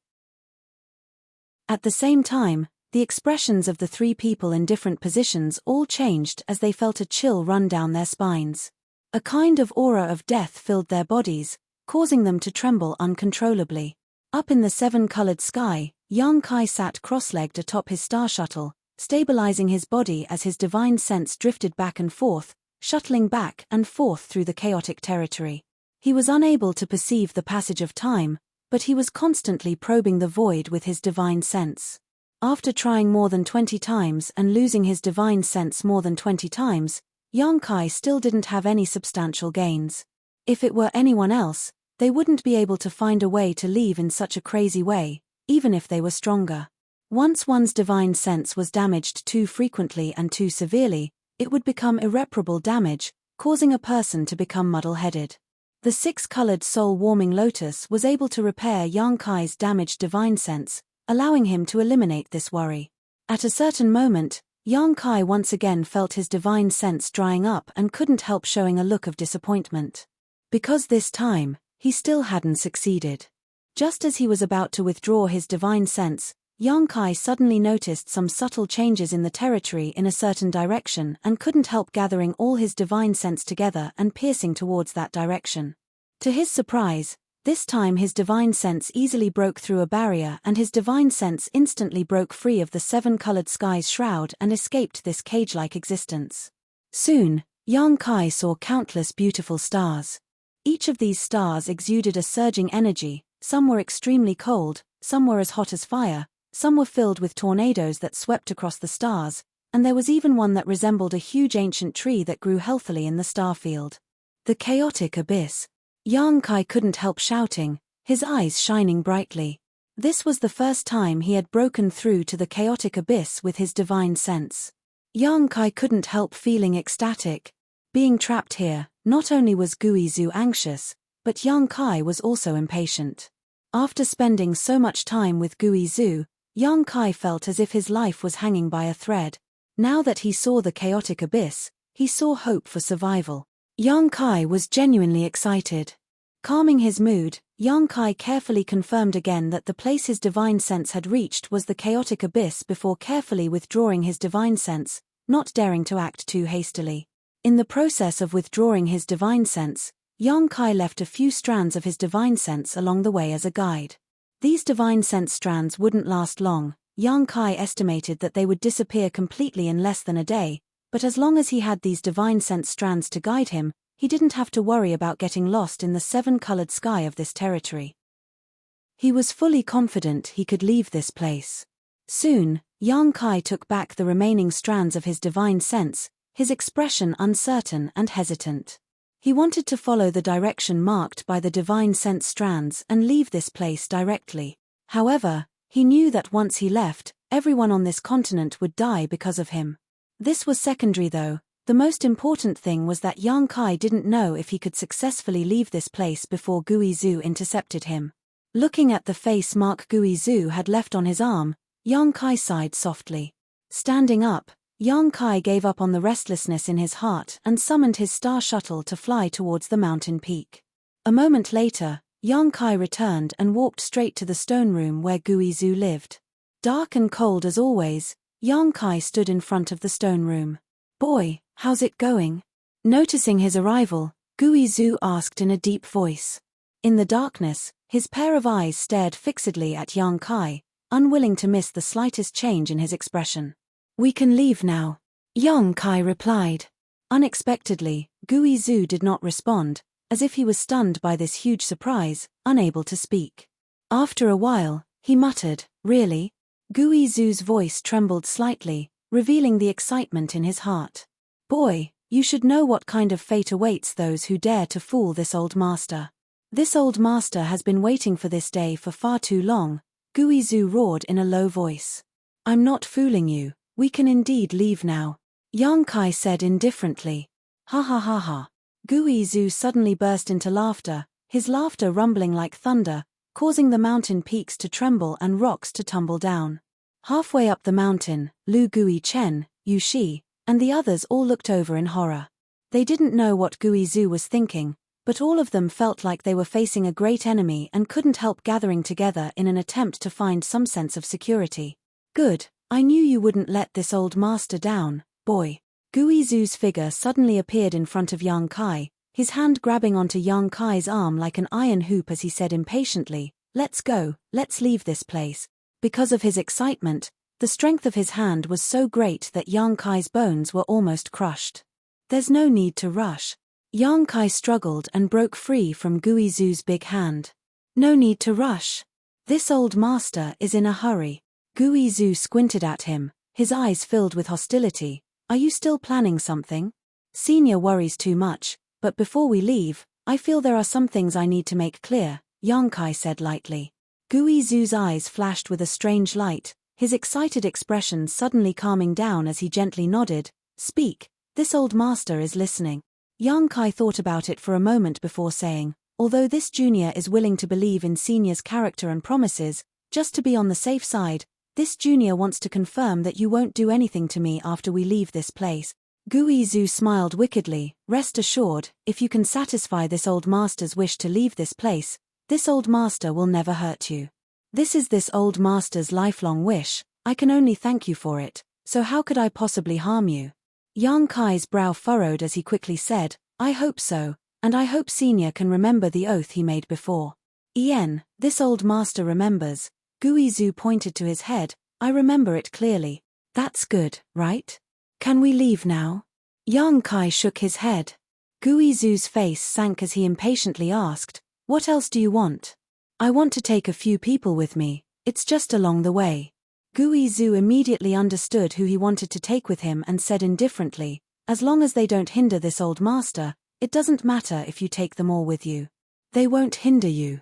At the same time, the expressions of the 3 people in different positions all changed as they felt a chill run down their spines. A kind of aura of death filled their bodies, causing them to tremble uncontrollably. Up in the 7-colored sky, Yang Kai sat cross-legged atop his star shuttle, stabilizing his body as his divine sense drifted back and forth, shuttling back and forth through the chaotic territory. He was unable to perceive the passage of time, but he was constantly probing the void with his divine sense. After trying more than 20 times and losing his divine sense more than 20 times, Yang Kai still didn't have any substantial gains. If it were anyone else, they wouldn't be able to find a way to leave in such a crazy way, even if they were stronger. Once one's divine sense was damaged too frequently and too severely, it would become irreparable damage, causing a person to become muddle-headed. The 6-colored soul-warming lotus was able to repair Yang Kai's damaged divine sense, allowing him to eliminate this worry. At a certain moment, Yang Kai once again felt his divine sense drying up and couldn't help showing a look of disappointment. Because this time, he still hadn't succeeded. Just as he was about to withdraw his divine sense, Yang Kai suddenly noticed some subtle changes in the territory in a certain direction and couldn't help gathering all his divine sense together and piercing towards that direction. To his surprise, this time his divine sense easily broke through a barrier and his divine sense instantly broke free of the 7-colored sky's shroud and escaped this cage-like existence. Soon, Yang Kai saw countless beautiful stars. Each of these stars exuded a surging energy, some were extremely cold, some were as hot as fire, Some were filled with tornadoes that swept across the stars, and there was even one that resembled a huge ancient tree that grew healthily in the starfield. The chaotic abyss. Yang Kai couldn't help shouting, his eyes shining brightly. This was the first time he had broken through to the chaotic abyss with his divine sense. Yang Kai couldn't help feeling ecstatic. Being trapped here, not only was Guizhu anxious, but Yang Kai was also impatient. After spending so much time with Guizhu, Yang Kai felt as if his life was hanging by a thread. Now that he saw the chaotic abyss, he saw hope for survival. Yang Kai was genuinely excited. Calming his mood, Yang Kai carefully confirmed again that the place his divine sense had reached was the chaotic abyss before carefully withdrawing his divine sense, not daring to act too hastily. In the process of withdrawing his divine sense, Yang Kai left a few strands of his divine sense along the way as a guide. These divine sense strands wouldn't last long. Yang Kai estimated that they would disappear completely in less than a day, but as long as he had these divine sense strands to guide him, he didn't have to worry about getting lost in the seven-colored sky of this territory. He was fully confident he could leave this place. Soon, Yang Kai took back the remaining strands of his divine sense, his expression uncertain and hesitant. He wanted to follow the direction marked by the divine sense strands and leave this place directly. However, he knew that once he left, everyone on this continent would die because of him. This was secondary though. The most important thing was that Yang Kai didn't know if he could successfully leave this place before Guizhu intercepted him. Looking at the face mark Guizhu had left on his arm, Yang Kai sighed softly. Standing up, Yang Kai gave up on the restlessness in his heart and summoned his star shuttle to fly towards the mountain peak. A moment later, Yang Kai returned and walked straight to the stone room where Guizhu lived. Dark and cold as always, Yang Kai stood in front of the stone room. "Boy, how's it going?" Noticing his arrival, Guizhu asked in a deep voice. In the darkness, his pair of eyes stared fixedly at Yang Kai, unwilling to miss the slightest change in his expression. "We can leave now," Yang Kai replied. Unexpectedly, Guizhu did not respond, as if he was stunned by this huge surprise, unable to speak. After a while, he muttered, "Really?" Guizhu's voice trembled slightly, revealing the excitement in his heart. "Boy, you should know what kind of fate awaits those who dare to fool this old master. This old master has been waiting for this day for far too long," Guizhu roared in a low voice. "I'm not fooling you. We can indeed leave now," Yang Kai said indifferently. "Ha ha ha ha." Guizhu suddenly burst into laughter, his laughter rumbling like thunder, causing the mountain peaks to tremble and rocks to tumble down. Halfway up the mountain, Lu Gui Chen, Yu Shi, and the others all looked over in horror. They didn't know what Guizhu was thinking, but all of them felt like they were facing a great enemy and couldn't help gathering together in an attempt to find some sense of security. "Good. I knew you wouldn't let this old master down, boy." Guizhu's figure suddenly appeared in front of Yang Kai, his hand grabbing onto Yang Kai's arm like an iron hoop as he said impatiently, "Let's go, let's leave this place." Because of his excitement, the strength of his hand was so great that Yang Kai's bones were almost crushed. "There's no need to rush." Yang Kai struggled and broke free from Guizhu's big hand. "No need to rush. This old master is in a hurry." Guizhu squinted at him, his eyes filled with hostility. "Are you still planning something?" "Senior worries too much, but before we leave, I feel there are some things I need to make clear," Yang Kai said lightly. Guizhu's eyes flashed with a strange light, his excited expression suddenly calming down as he gently nodded. "Speak, this old master is listening." Yang Kai thought about it for a moment before saying, "Although this junior is willing to believe in senior's character and promises, just to be on the safe side, this junior wants to confirm that you won't do anything to me after we leave this place." Guizhu smiled wickedly. "Rest assured, if you can satisfy this old master's wish to leave this place, this old master will never hurt you. This is this old master's lifelong wish. I can only thank you for it, so how could I possibly harm you?" Yang Kai's brow furrowed as he quickly said, "I hope so, and I hope senior can remember the oath he made before." This old master remembers." Guizhu pointed to his head. "I remember it clearly." "That's good, right? Can we leave now?" Yang Kai shook his head. Guizhu's face sank as he impatiently asked, "What else do you want?" "I want to take a few people with me, it's just along the way." Gui Zhu immediately understood who he wanted to take with him and said indifferently, "As long as they don't hinder this old master, it doesn't matter if you take them all with you. They won't hinder you."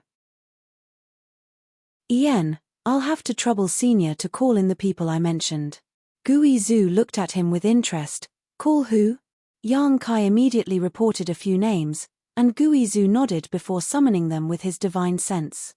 "Ian, I'll have to trouble Senior to call in the people I mentioned." Gui Zhu looked at him with interest. "Call who?" Yang Kai immediately reported a few names, and Gui Zhu nodded before summoning them with his divine sense.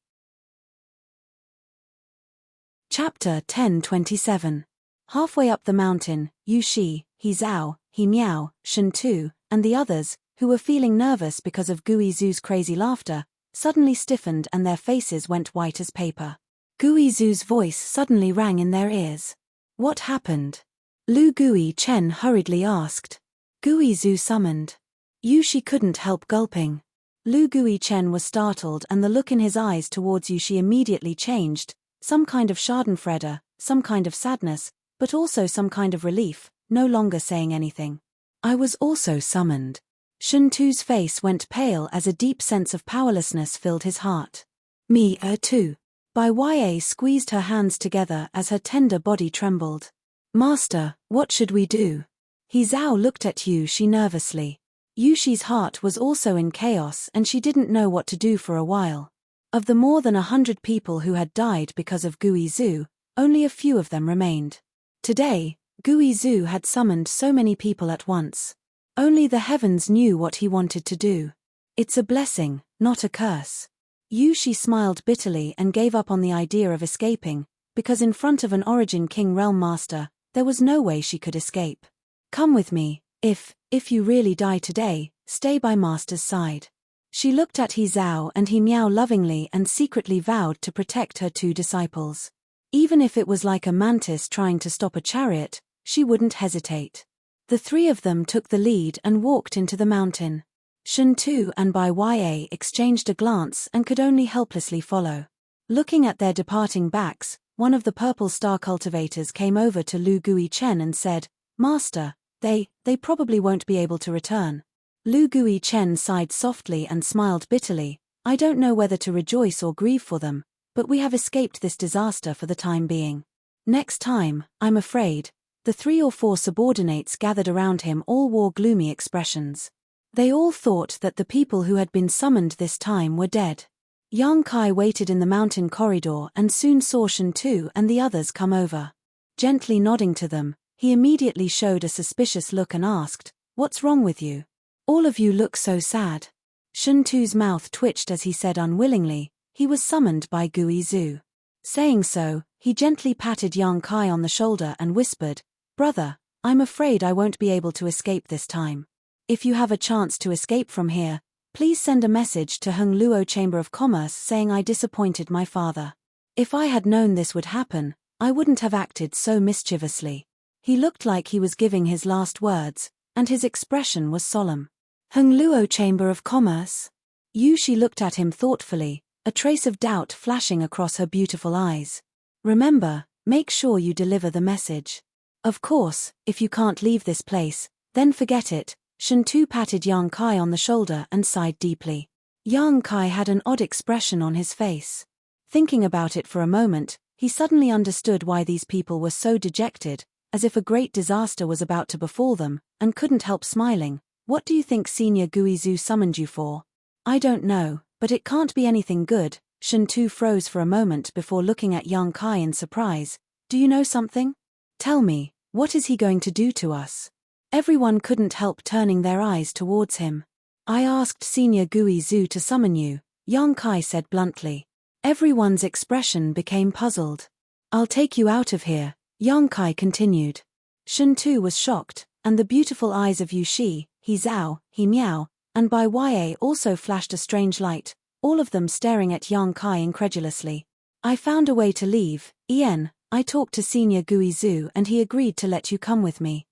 Chapter 10:27. Halfway up the mountain, Yu Shi, He Zhao, He Miao, Shen Tu, and the others, who were feeling nervous because of Gui Zhu's crazy laughter, suddenly stiffened and their faces went white as paper. Gui Zhu's voice suddenly rang in their ears. "What happened?" Lu Gui Chen hurriedly asked. Gui Zhu summoned. Yu Shi couldn't help gulping. Lu Gui Chen was startled and the look in his eyes towards Yu Shi immediately changed, some kind of schadenfreude, some kind of sadness, but also some kind of relief, no longer saying anything. "I was also summoned." Shen Tu's face went pale as a deep sense of powerlessness filled his heart. "Me too." Bai Ya squeezed her hands together as her tender body trembled. "Master, what should we do?" He Zhao looked at Yu Shi nervously. Yu Shi's heart was also in chaos and she didn't know what to do for a while. Of the more than 100 people who had died because of Gui Zhu, only a few of them remained. Today, Gui Zhu had summoned so many people at once. Only the heavens knew what he wanted to do. "It's a blessing, not a curse." Yu Shi smiled bitterly and gave up on the idea of escaping, because in front of an Origin King Realm Master, there was no way she could escape. "Come with me. If you really die today, stay by Master's side." She looked at He Zhao and He Miao lovingly and secretly vowed to protect her two disciples. Even if it was like a mantis trying to stop a chariot, she wouldn't hesitate. The three of them took the lead and walked into the mountain. Shen Tu and Bai Ya exchanged a glance and could only helplessly follow. Looking at their departing backs, one of the purple star cultivators came over to Lu Gui Chen and said, "Master, they probably won't be able to return." Lu Gui Chen sighed softly and smiled bitterly. "I don't know whether to rejoice or grieve for them, but we have escaped this disaster for the time being. Next time, I'm afraid." The 3 or 4 subordinates gathered around him all wore gloomy expressions. They all thought that the people who had been summoned this time were dead. Yang Kai waited in the mountain corridor and soon saw Shen Tu and the others come over. Gently nodding to them, he immediately showed a suspicious look and asked, "What's wrong with you? All of you look so sad." Shen Tu's mouth twitched as he said unwillingly, he was summoned by Gui Zhu. Saying so, he gently patted Yang Kai on the shoulder and whispered, "Brother, I'm afraid I won't be able to escape this time. If you have a chance to escape from here, please send a message to Heng Luo Chamber of Commerce saying I disappointed my father. If I had known this would happen, I wouldn't have acted so mischievously." He looked like he was giving his last words, and his expression was solemn. "Heng Luo Chamber of Commerce?" Yu Shi looked at him thoughtfully, a trace of doubt flashing across her beautiful eyes. "Remember, make sure you deliver the message. Of course, if you can't leave this place, then forget it." Shen Tu patted Yang Kai on the shoulder and sighed deeply. Yang Kai had an odd expression on his face. Thinking about it for a moment, he suddenly understood why these people were so dejected, as if a great disaster was about to befall them, and couldn't help smiling. "What do you think Senior Gui Zhu summoned you for?" "I don't know, but it can't be anything good." Shen Tu froze for a moment before looking at Yang Kai in surprise. "Do you know something? Tell me, what is he going to do to us?" Everyone couldn't help turning their eyes towards him. "I asked Senior Gui Zhu to summon you," Yang Kai said bluntly. Everyone's expression became puzzled. "I'll take you out of here," Yang Kai continued. Shen Tu was shocked, and the beautiful eyes of Yu Shi, He Zhao, He Miao, and Bai Ya also flashed a strange light, all of them staring at Yang Kai incredulously. "I found a way to leave, Ian. I talked to Senior Gui Zhu and he agreed to let you come with me."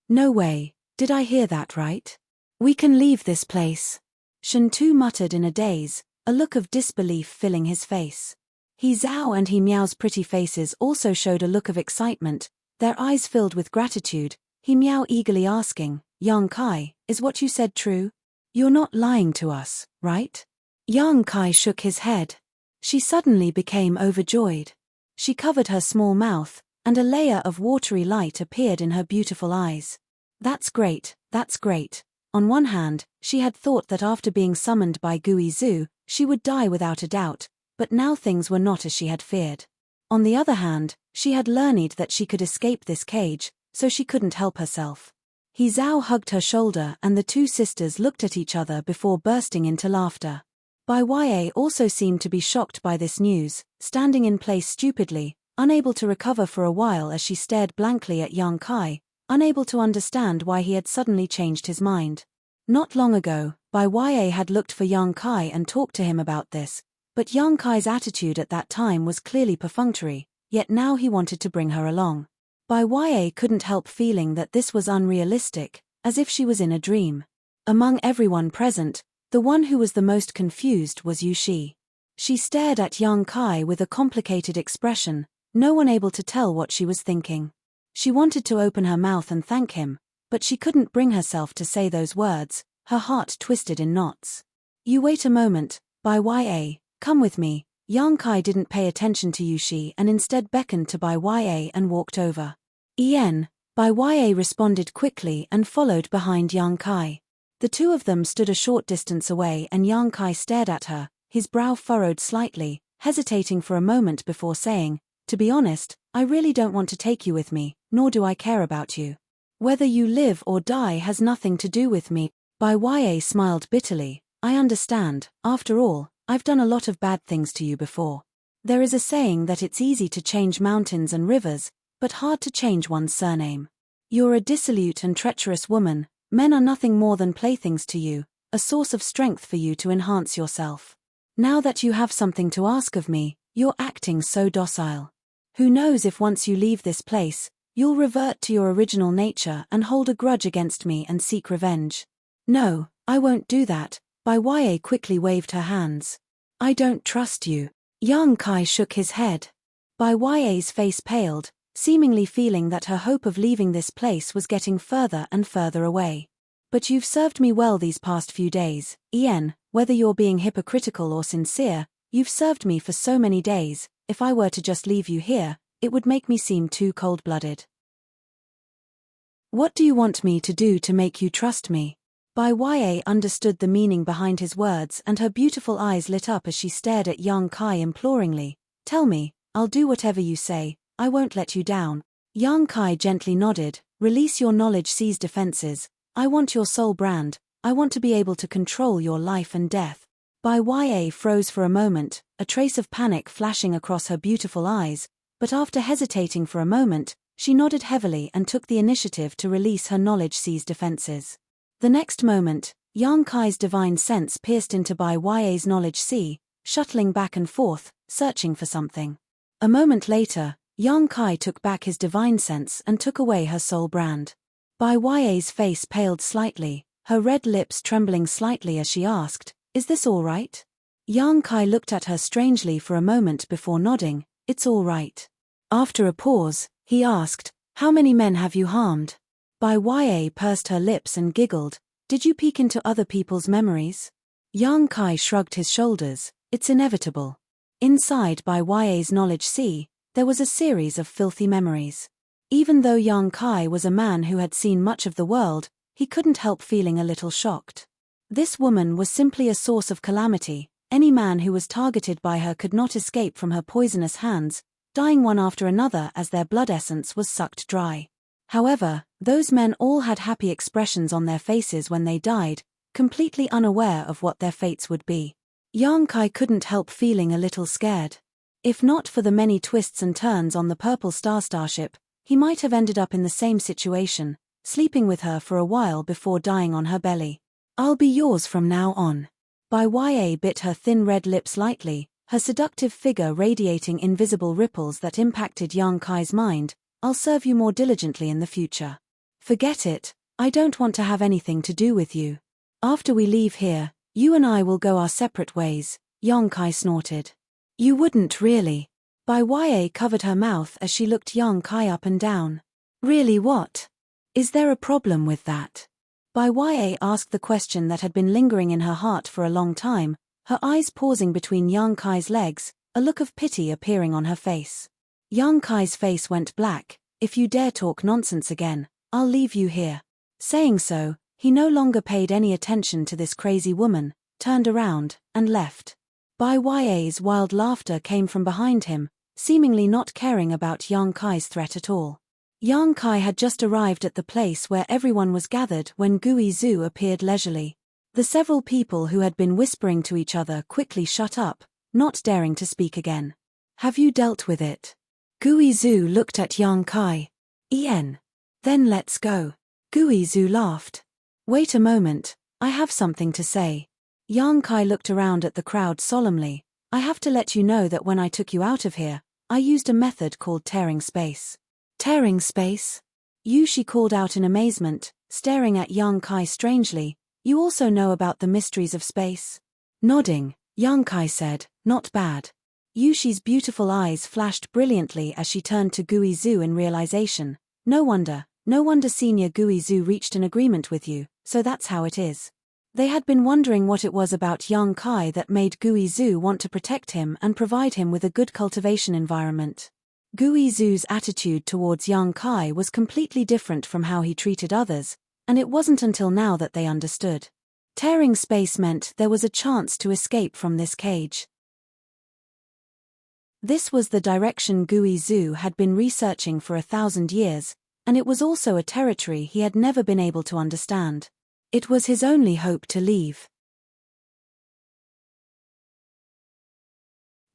"No way, did I hear that right? We can leave this place." Shen Tu muttered in a daze, a look of disbelief filling his face. He Zhao and He Miao's pretty faces also showed a look of excitement, their eyes filled with gratitude, He Miao eagerly asking, "Yang Kai, is what you said true? You're not lying to us, right?" Yang Kai shook his head. She suddenly became overjoyed. She covered her small mouth, and a layer of watery light appeared in her beautiful eyes. That's great, that's great. On one hand, she had thought that after being summoned by Guizhu, she would die without a doubt, but now things were not as she had feared. On the other hand, she had learned that she could escape this cage, so she couldn't help herself. He Zhao hugged her shoulder and the two sisters looked at each other before bursting into laughter. Bai Ya also seemed to be shocked by this news, standing in place stupidly, unable to recover for a while as she stared blankly at Yang Kai, unable to understand why he had suddenly changed his mind. Not long ago, Bai Ya had looked for Yang Kai and talked to him about this, but Yang Kai's attitude at that time was clearly perfunctory, yet now he wanted to bring her along. Bai Ya couldn't help feeling that this was unrealistic, as if she was in a dream. Among everyone present, the one who was the most confused was Yu Shi. She stared at Yang Kai with a complicated expression, no one able to tell what she was thinking. She wanted to open her mouth and thank him, but she couldn't bring herself to say those words, her heart twisted in knots. You wait a moment, Bai Ya, come with me. Yang Kai didn't pay attention to Yu Shi and instead beckoned to Bai Ya and walked over. Bai Ya responded quickly and followed behind Yang Kai. The two of them stood a short distance away and Yang Kai stared at her, his brow furrowed slightly, hesitating for a moment before saying, to be honest, I really don't want to take you with me, nor do I care about you. Whether you live or die has nothing to do with me. Bai Ya smiled bitterly. I understand, after all, I've done a lot of bad things to you before. There is a saying that it's easy to change mountains and rivers, but hard to change one's surname. You're a dissolute and treacherous woman, men are nothing more than playthings to you, a source of strength for you to enhance yourself. Now that you have something to ask of me, you're acting so docile. Who knows if once you leave this place, you'll revert to your original nature and hold a grudge against me and seek revenge. No, I won't do that. Bai Ya quickly waved her hands. I don't trust you. Yang Kai shook his head. Bai Ya's face paled, seemingly feeling that her hope of leaving this place was getting further and further away. But you've served me well these past few days, whether you're being hypocritical or sincere, you've served me for so many days. If I were to just leave you here, it would make me seem too cold-blooded. What do you want me to do to make you trust me? Bai Ya understood the meaning behind his words and her beautiful eyes lit up as she stared at Yang Kai imploringly. Tell me, I'll do whatever you say, I won't let you down. Yang Kai gently nodded. Release your knowledge C's defenses. I want your soul brand. I want to be able to control your life and death. Bai Ya froze for a moment, a trace of panic flashing across her beautiful eyes, but after hesitating for a moment, she nodded heavily and took the initiative to release her knowledge C's defenses. The next moment, Yang Kai's divine sense pierced into Bai Ya's knowledge C, shuttling back and forth, searching for something. A moment later, Yang Kai took back his divine sense and took away her soul brand. Bai Ya's face paled slightly, her red lips trembling slightly as she asked, Is this all right? Yang Kai looked at her strangely for a moment before nodding, It's all right. After a pause, he asked, How many men have you harmed? Bai Ya pursed her lips and giggled, Did you peek into other people's memories? Yang Kai shrugged his shoulders, It's inevitable. Inside Bai Ya's knowledge C, there was a series of filthy memories. Even though Yang Kai was a man who had seen much of the world, he couldn't help feeling a little shocked. This woman was simply a source of calamity. Any man who was targeted by her could not escape from her poisonous hands, dying one after another as their blood essence was sucked dry. However, those men all had happy expressions on their faces when they died, completely unaware of what their fates would be. Yang Kai couldn't help feeling a little scared. If not for the many twists and turns on the Purple Star starship, he might have ended up in the same situation, sleeping with her for a while before dying on her belly. I'll be yours from now on. Bai Ya bit her thin red lips lightly, her seductive figure radiating invisible ripples that impacted Yang Kai's mind. I'll serve you more diligently in the future. Forget it, I don't want to have anything to do with you. After we leave here, you and I will go our separate ways, Yang Kai snorted. You wouldn't really. Bai Ya covered her mouth as she looked Yang Kai up and down. Really what? Is there a problem with that? Bai Ya asked the question that had been lingering in her heart for a long time, her eyes pausing between Yang Kai's legs, a look of pity appearing on her face. Yang Kai's face went black. If you dare talk nonsense again, I'll leave you here. Saying so, he no longer paid any attention to this crazy woman, turned around, and left. Ya's wild laughter came from behind him, seemingly not caring about Yang Kai's threat at all. Yang Kai had just arrived at the place where everyone was gathered when Gui Zhu appeared leisurely. The several people who had been whispering to each other quickly shut up, not daring to speak again. Have you dealt with it? Gui Zhu looked at Yang Kai. Then let's go. Gui Zhu laughed. Wait a moment, I have something to say. Yang Kai looked around at the crowd solemnly. I have to let you know that when I took you out of here, I used a method called tearing space. Tearing space? She called out in amazement, staring at Yang Kai strangely. You also know about the mysteries of space? Nodding, Yang Kai said, not bad. Yushi's beautiful eyes flashed brilliantly as she turned to Gui Zhu in realization. No wonder Senior Gui Zhu reached an agreement with you, so that's how it is. They had been wondering what it was about Yang Kai that made Gui Zhu want to protect him and provide him with a good cultivation environment. Gui Zhu's attitude towards Yang Kai was completely different from how he treated others, and it wasn't until now that they understood. Tearing space meant there was a chance to escape from this cage. This was the direction Gui Zhu had been researching for 1,000 years, and it was also a territory he had never been able to understand. It was his only hope to leave.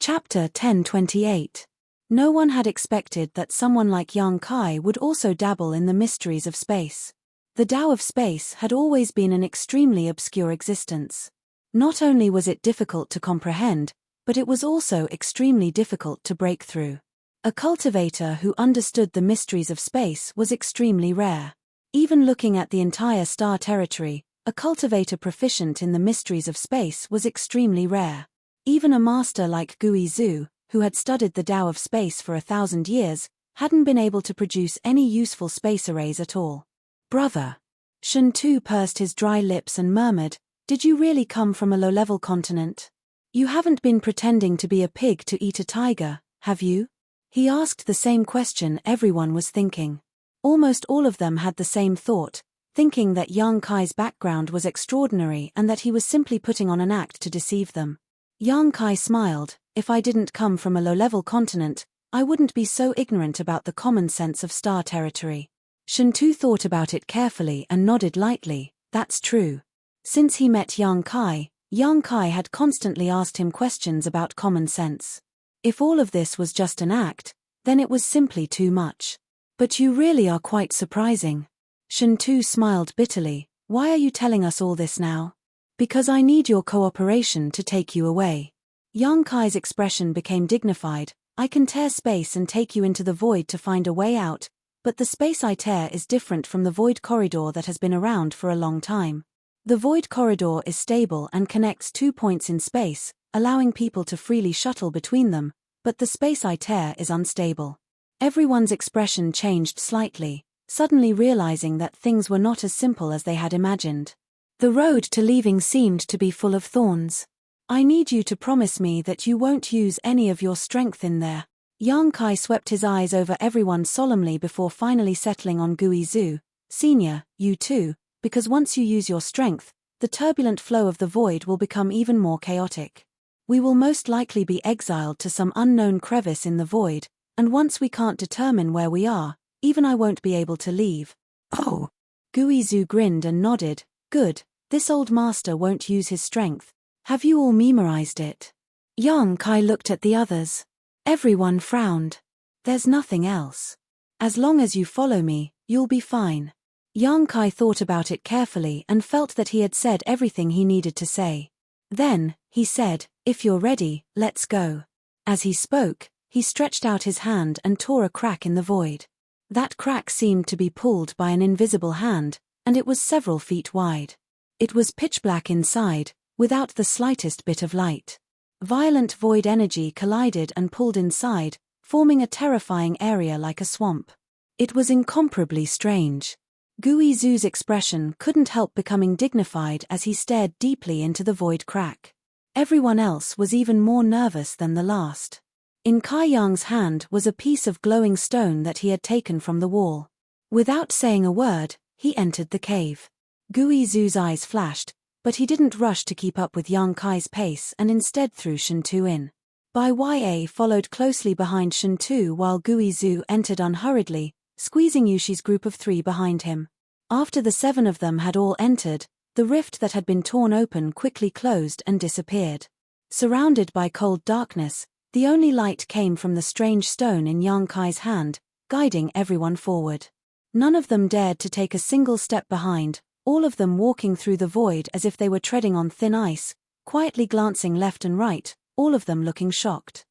Chapter 1028. No one had expected that someone like Yang Kai would also dabble in the mysteries of space. The Tao of space had always been an extremely obscure existence. Not only was it difficult to comprehend, but it was also extremely difficult to break through. A cultivator who understood the mysteries of space was extremely rare. Even looking at the entire star territory, a cultivator proficient in the mysteries of space was extremely rare. Even a master like Gui Zhu, who had studied the Tao of space for 1,000 years, hadn't been able to produce any useful space arrays at all. Brother. Shen Tu pursed his dry lips and murmured, did you really come from a low-level continent? You haven't been pretending to be a pig to eat a tiger, have you? He asked the same question everyone was thinking. Almost all of them had the same thought, thinking that Yang Kai's background was extraordinary and that he was simply putting on an act to deceive them. Yang Kai smiled. If I didn't come from a low-level continent, I wouldn't be so ignorant about the common sense of star territory. Shen Tu thought about it carefully and nodded lightly. That's true. Since he met Yang Kai had constantly asked him questions about common sense. If all of this was just an act, then it was simply too much. But you really are quite surprising. Shen Tu smiled bitterly. Why are you telling us all this now? Because I need your cooperation to take you away. Yang Kai's expression became dignified. I can tear space and take you into the void to find a way out, but the space I tear is different from the void corridor that has been around for a long time. The void corridor is stable and connects 2 points in space, allowing people to freely shuttle between them, but the space I tear is unstable. Everyone's expression changed slightly, suddenly realizing that things were not as simple as they had imagined. The road to leaving seemed to be full of thorns. I need you to promise me that you won't use any of your strength in there. Yang Kai swept his eyes over everyone solemnly before finally settling on Gui Zhu. Senior, you too, because once you use your strength, the turbulent flow of the void will become even more chaotic. We will most likely be exiled to some unknown crevice in the void, and once we can't determine where we are, even I won't be able to leave. Oh. Gui Zhu grinned and nodded. Good, this old master won't use his strength. Have you all memorized it? Yang Kai looked at the others. Everyone frowned. There's nothing else. As long as you follow me, you'll be fine. Yang Kai thought about it carefully and felt that he had said everything he needed to say. Then, he said, if you're ready, let's go. As he spoke, he stretched out his hand and tore a crack in the void. That crack seemed to be pulled by an invisible hand, and it was several feet wide. It was pitch black inside, without the slightest bit of light. Violent void energy collided and pulled inside, forming a terrifying area like a swamp. It was incomparably strange. Gui Zhu's expression couldn't help becoming dignified as he stared deeply into the void crack. Everyone else was even more nervous than the last. In Kai Yang's hand was a piece of glowing stone that he had taken from the wall. Without saying a word, he entered the cave. Gui Zhu's eyes flashed, but he didn't rush to keep up with Yang Kai's pace and instead threw Shen Tu in. Bai Ya followed closely behind Shen Tu while Gui Zhu entered unhurriedly, squeezing Yushi's group of 3 behind him. After the 7 of them had all entered, the rift that had been torn open quickly closed and disappeared. Surrounded by cold darkness, the only light came from the strange stone in Yang Kai's hand, guiding everyone forward. None of them dared to take a single step behind, all of them walking through the void as if they were treading on thin ice, quietly glancing left and right, all of them looking shocked.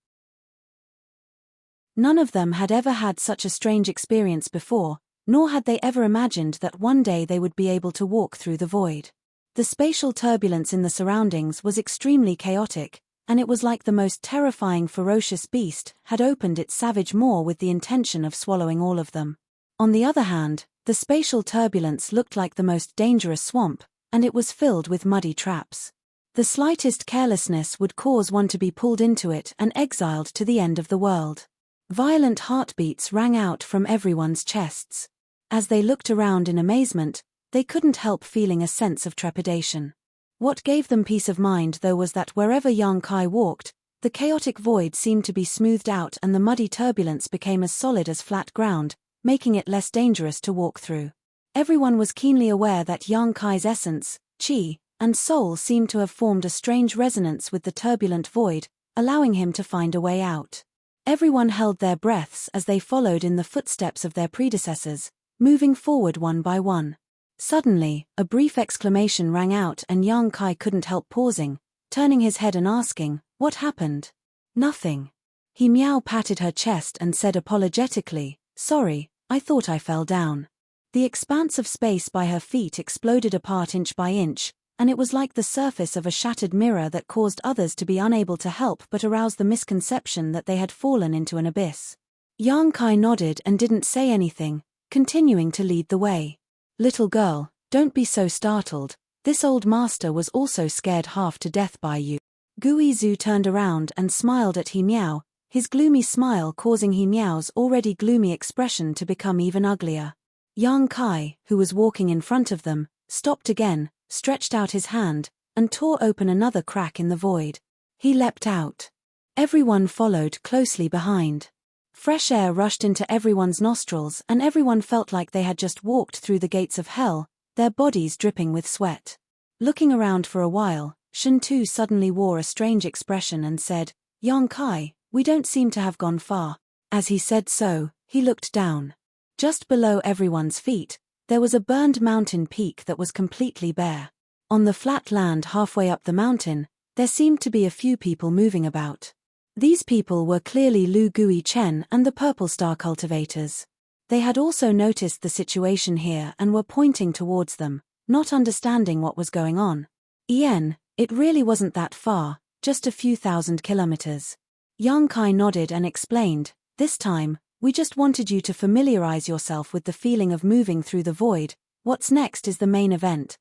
None of them had ever had such a strange experience before, nor had they ever imagined that one day they would be able to walk through the void. The spatial turbulence in the surroundings was extremely chaotic, and it was like the most terrifying ferocious beast had opened its savage maw with the intention of swallowing all of them. On the other hand, the spatial turbulence looked like the most dangerous swamp, and it was filled with muddy traps. The slightest carelessness would cause one to be pulled into it and exiled to the end of the world. Violent heartbeats rang out from everyone's chests. As they looked around in amazement, they couldn't help feeling a sense of trepidation. What gave them peace of mind though was that wherever Yang Kai walked, the chaotic void seemed to be smoothed out and the muddy turbulence became as solid as flat ground, making it less dangerous to walk through. Everyone was keenly aware that Yang Kai's essence, qi, and soul seemed to have formed a strange resonance with the turbulent void, allowing him to find a way out. Everyone held their breaths as they followed in the footsteps of their predecessors, moving forward one by one. Suddenly, a brief exclamation rang out and Yang Kai couldn't help pausing, turning his head and asking, "What happened?" "Nothing." He Miao patted her chest and said apologetically, "Sorry, I thought I fell down." The expanse of space by her feet exploded apart inch by inch, and it was like the surface of a shattered mirror that caused others to be unable to help but arouse the misconception that they had fallen into an abyss. Yang Kai nodded and didn't say anything, continuing to lead the way. "Little girl, don't be so startled, this old master was also scared half to death by you." Gui Zhu turned around and smiled at He Miao, his gloomy smile causing He Miao's already gloomy expression to become even uglier. Yang Kai, who was walking in front of them, stopped again, stretched out his hand, and tore open another crack in the void. He leapt out. Everyone followed closely behind. Fresh air rushed into everyone's nostrils and everyone felt like they had just walked through the gates of hell, their bodies dripping with sweat. Looking around for a while, Shen Tu suddenly wore a strange expression and said, "Yang Kai, we don't seem to have gone far." As he said so, he looked down. Just below everyone's feet, there was a burned mountain peak that was completely bare. On the flat land halfway up the mountain, there seemed to be a few people moving about. These people were clearly Lu Gui Chen and the Purple Star cultivators. They had also noticed the situation here and were pointing towards them, not understanding what was going on. "Yen, it really wasn't that far, just a few thousand kilometers." Yang Kai nodded and explained, "This time, we just wanted you to familiarize yourself with the feeling of moving through the void. What's next is the main event."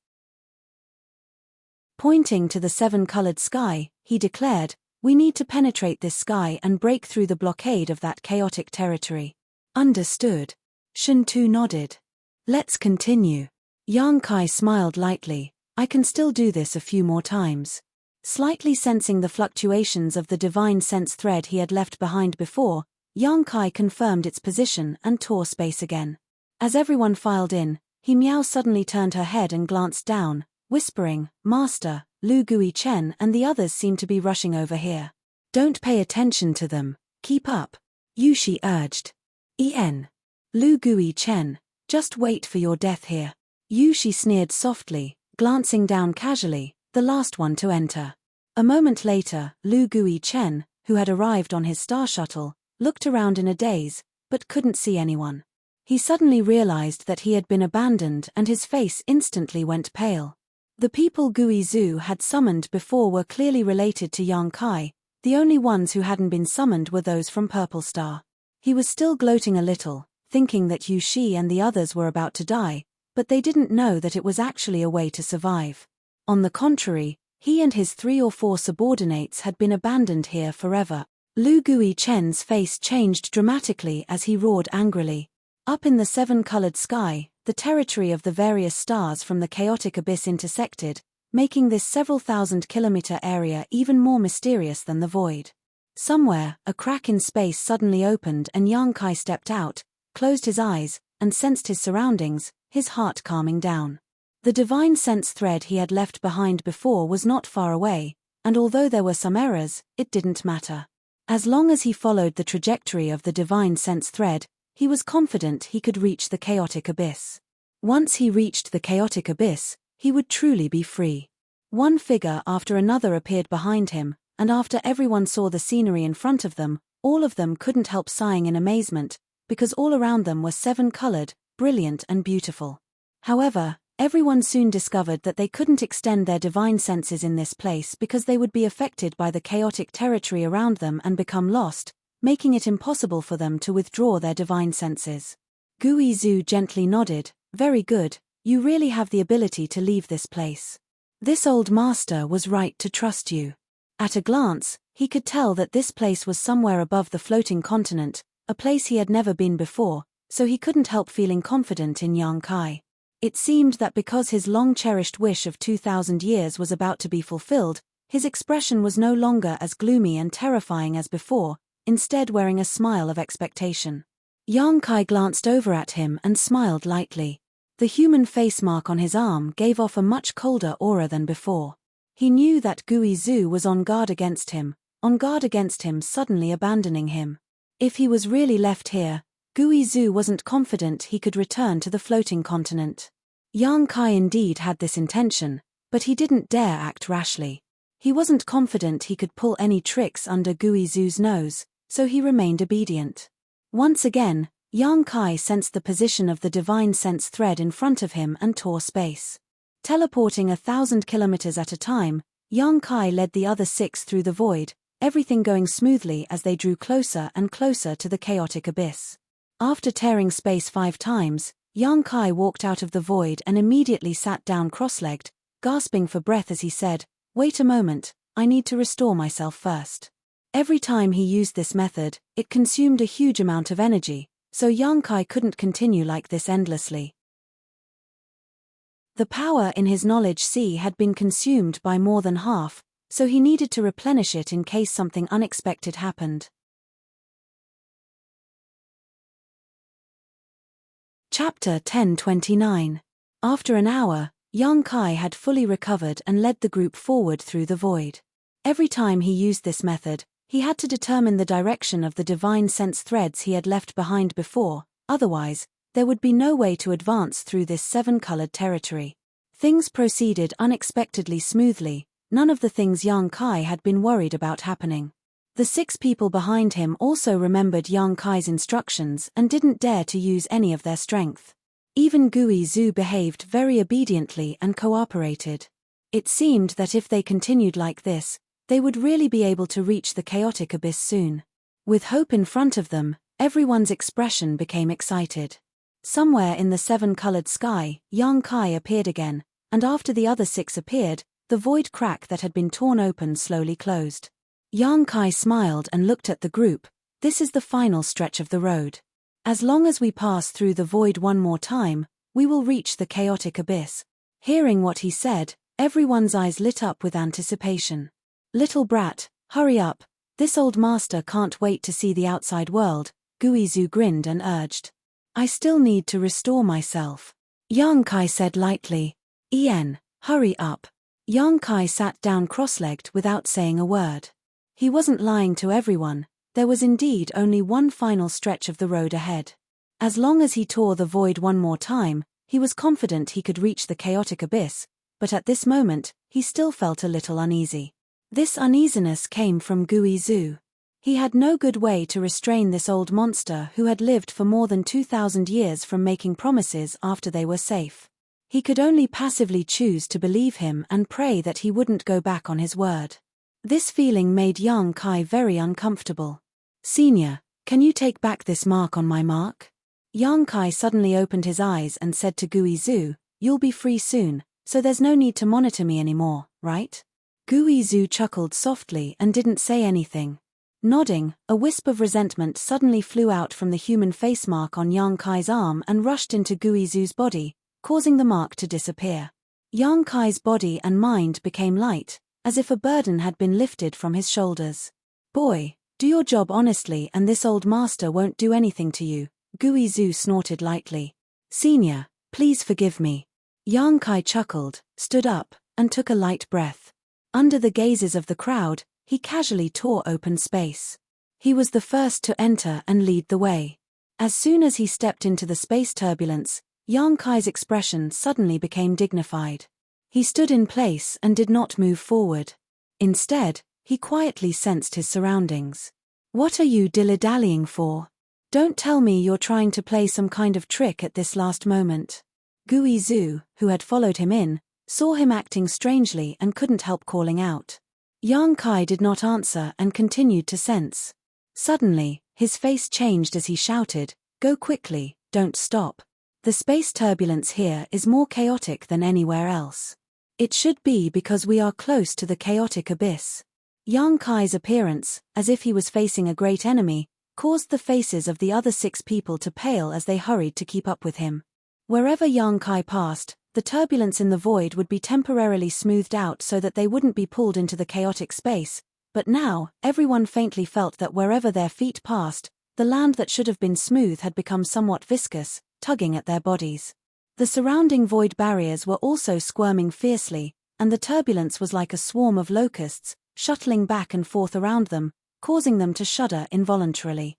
Pointing to the 7-colored sky, he declared, "We need to penetrate this sky and break through the blockade of that chaotic territory." "Understood." Shen Tu nodded. "Let's continue." Yang Kai smiled lightly, "I can still do this a few more times." Slightly sensing the fluctuations of the divine sense thread he had left behind before, Yang Kai confirmed its position and tore space again. As everyone filed in, He Miao suddenly turned her head and glanced down, whispering, "Master, Lu Gui Chen and the others seem to be rushing over here." "Don't pay attention to them, keep up," Yushi urged. Lu Gui Chen, just wait for your death here." Yushi sneered softly, glancing down casually, the last one to enter. A moment later, Lu Gui Chen, who had arrived on his star shuttle, looked around in a daze, but couldn't see anyone. He suddenly realized that he had been abandoned and his face instantly went pale. The people Gui Zhu had summoned before were clearly related to Yang Kai, the only ones who hadn't been summoned were those from Purple Star. He was still gloating a little, thinking that Yu Shi and the others were about to die, but they didn't know that it was actually a way to survive. On the contrary, he and his 3 or 4 subordinates had been abandoned here forever. Lu Gui Chen's face changed dramatically as he roared angrily. Up in the seven-colored sky, the territory of the various stars from the chaotic abyss intersected, making this several thousand-kilometer area even more mysterious than the void. Somewhere, a crack in space suddenly opened and Yang Kai stepped out, closed his eyes, and sensed his surroundings, his heart calming down. The divine sense thread he had left behind before was not far away, and although there were some errors, it didn't matter. As long as he followed the trajectory of the divine sense thread, he was confident he could reach the chaotic abyss. Once he reached the chaotic abyss, he would truly be free. One figure after another appeared behind him, and after everyone saw the scenery in front of them, all of them couldn't help sighing in amazement, because all around them were seven-colored, brilliant and beautiful. However, everyone soon discovered that they couldn't extend their divine senses in this place because they would be affected by the chaotic territory around them and become lost, making it impossible for them to withdraw their divine senses. Gui Zhu gently nodded. Very good, you really have the ability to leave this place. This old master was right to trust you. At a glance, he could tell that this place was somewhere above the floating continent, a place he had never been before, so he couldn't help feeling confident in Yang Kai. It seemed that because his long-cherished wish of 2,000 years was about to be fulfilled, his expression was no longer as gloomy and terrifying as before, instead wearing a smile of expectation. Yang Kai glanced over at him and smiled lightly. The human face mark on his arm gave off a much colder aura than before. He knew that Gui Zhu was on guard against him suddenly abandoning him. If he was really left here, Gui Zhu wasn't confident he could return to the floating continent. Yang Kai indeed had this intention, but he didn't dare act rashly. He wasn't confident he could pull any tricks under Gui Zhu's nose, so he remained obedient. Once again, Yang Kai sensed the position of the divine sense thread in front of him and tore space. Teleporting 1,000 kilometers at a time, Yang Kai led the other 6 through the void, everything going smoothly as they drew closer and closer to the chaotic abyss. After tearing space 5 times, Yang Kai walked out of the void and immediately sat down cross-legged, gasping for breath as he said, "Wait a moment, I need to restore myself first." Every time he used this method, it consumed a huge amount of energy, so Yang Kai couldn't continue like this endlessly. The power in his knowledge sea had been consumed by more than half, so he needed to replenish it in case something unexpected happened. Chapter 1029. After an hour, Yang Kai had fully recovered and led the group forward through the void. Every time he used this method, he had to determine the direction of the divine sense threads he had left behind before, otherwise, there would be no way to advance through this seven-colored territory. Things proceeded unexpectedly smoothly, none of the things Yang Kai had been worried about happening. The 6 people behind him also remembered Yang Kai's instructions and didn't dare to use any of their strength. Even Gui Zhu behaved very obediently and cooperated. It seemed that if they continued like this, they would really be able to reach the chaotic abyss soon. With hope in front of them, everyone's expression became excited. Somewhere in the seven-colored sky, Yang Kai appeared again, and after the other 6 appeared, the void crack that had been torn open slowly closed. Yang Kai smiled and looked at the group. This is the final stretch of the road. As long as we pass through the void one more time, we will reach the chaotic abyss. Hearing what he said, everyone's eyes lit up with anticipation. Little brat, hurry up, this old master can't wait to see the outside world, Gui Zhu grinned and urged. I still need to restore myself. Yang Kai said lightly. Ian, hurry up. Yang Kai sat down cross-legged without saying a word. He wasn't lying to everyone, there was indeed only one final stretch of the road ahead. As long as he tore the void one more time, he was confident he could reach the chaotic abyss, but at this moment, he still felt a little uneasy. This uneasiness came from Gui Zhu. He had no good way to restrain this old monster who had lived for more than 2,000 years from making promises after they were safe. He could only passively choose to believe him and pray that he wouldn't go back on his word. This feeling made Yang Kai very uncomfortable. Senior, can you take back this mark on my mark? Yang Kai suddenly opened his eyes and said to Gui Zhu, you'll be free soon, so there's no need to monitor me anymore, right? Gui Zhu chuckled softly and didn't say anything. Nodding, a wisp of resentment suddenly flew out from the human face mark on Yang Kai's arm and rushed into Guizu's body, causing the mark to disappear. Yang Kai's body and mind became light, as if a burden had been lifted from his shoulders. Boy, do your job honestly and this old master won't do anything to you, Guizu snorted lightly. Senior, please forgive me. Yang Kai chuckled, stood up, and took a light breath. Under the gazes of the crowd, he casually tore open space. He was the first to enter and lead the way. As soon as he stepped into the space turbulence, Yang Kai's expression suddenly became dignified. He stood in place and did not move forward. Instead, he quietly sensed his surroundings. What are you dilly-dallying for? Don't tell me you're trying to play some kind of trick at this last moment. Guizu, who had followed him in, saw him acting strangely and couldn't help calling out. Yang Kai did not answer and continued to sense. Suddenly, his face changed as he shouted, "Go quickly, don't stop. The space turbulence here is more chaotic than anywhere else. It should be because we are close to the chaotic abyss." Yang Kai's appearance, as if he was facing a great enemy, caused the faces of the other 6 people to pale as they hurried to keep up with him. Wherever Yang Kai passed, the turbulence in the void would be temporarily smoothed out so that they wouldn't be pulled into the chaotic space, but now, everyone faintly felt that wherever their feet passed, the land that should have been smooth had become somewhat viscous, tugging at their bodies. The surrounding void barriers were also squirming fiercely, and the turbulence was like a swarm of locusts, shuttling back and forth around them, causing them to shudder involuntarily.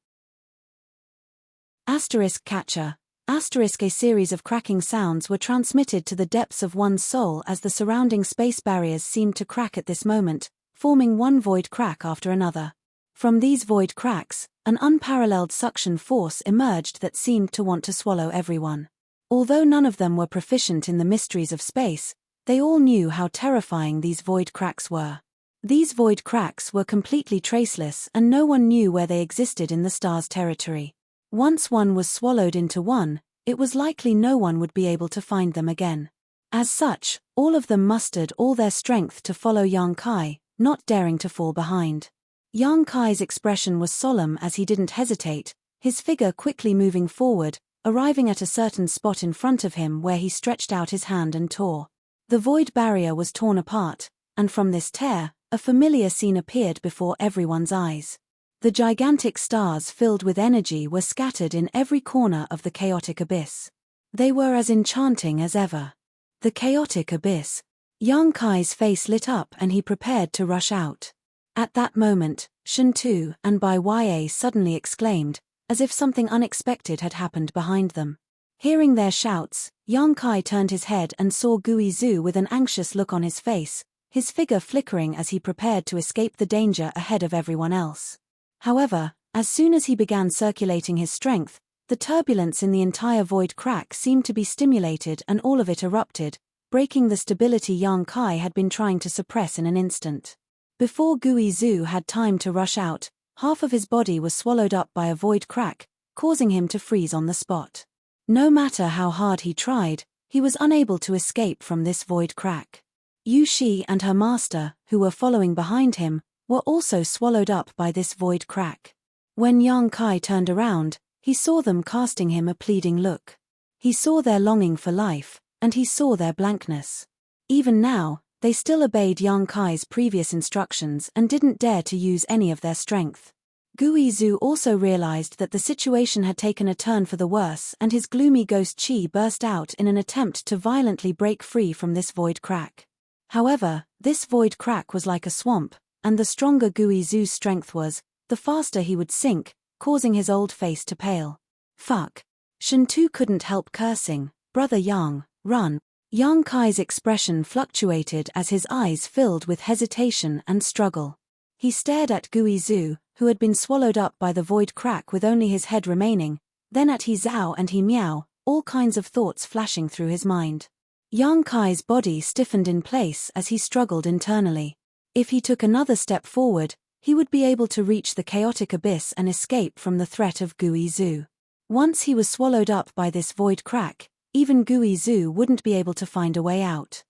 Catcher. A series of cracking sounds were transmitted to the depths of one's soul as the surrounding space barriers seemed to crack at this moment, forming one void crack after another. From these void cracks, an unparalleled suction force emerged that seemed to want to swallow everyone. Although none of them were proficient in the mysteries of space, they all knew how terrifying these void cracks were. These void cracks were completely traceless and no one knew where they existed in the star's territory. Once one was swallowed into one, it was likely no one would be able to find them again. As such, all of them mustered all their strength to follow Yang Kai, not daring to fall behind. Yang Kai's expression was solemn as he didn't hesitate, his figure quickly moving forward, arriving at a certain spot in front of him where he stretched out his hand and tore. The void barrier was torn apart, and from this tear, a familiar scene appeared before everyone's eyes. The gigantic stars filled with energy were scattered in every corner of the chaotic abyss. They were as enchanting as ever. The chaotic abyss. Yang Kai's face lit up and he prepared to rush out. At that moment, Shen-Tu and Bai Ya suddenly exclaimed, as if something unexpected had happened behind them. Hearing their shouts, Yang Kai turned his head and saw Guizu with an anxious look on his face, his figure flickering as he prepared to escape the danger ahead of everyone else. However, as soon as he began circulating his strength, the turbulence in the entire void crack seemed to be stimulated and all of it erupted, breaking the stability Yang Kai had been trying to suppress in an instant. Before Guizu had time to rush out, half of his body was swallowed up by a void crack, causing him to freeze on the spot. No matter how hard he tried, he was unable to escape from this void crack. Yu Shi and her master, who were following behind him, were also swallowed up by this void crack. When Yang Kai turned around, he saw them casting him a pleading look. He saw their longing for life, and he saw their blankness. Even now, they still obeyed Yang Kai's previous instructions and didn't dare to use any of their strength. Guizu also realized that the situation had taken a turn for the worse and his gloomy ghost chi burst out in an attempt to violently break free from this void crack. However, this void crack was like a swamp, and the stronger Guizu's strength was, the faster he would sink, causing his old face to pale. Fuck. Shen-Tu couldn't help cursing, "Brother Yang, run." Yang Kai's expression fluctuated as his eyes filled with hesitation and struggle. He stared at Guizu, who had been swallowed up by the void crack with only his head remaining, then at He Zhao and He Miao, all kinds of thoughts flashing through his mind. Yang Kai's body stiffened in place as he struggled internally. If he took another step forward, he would be able to reach the chaotic abyss and escape from the threat of Guizu. Once he was swallowed up by this void crack, even Guizu wouldn't be able to find a way out.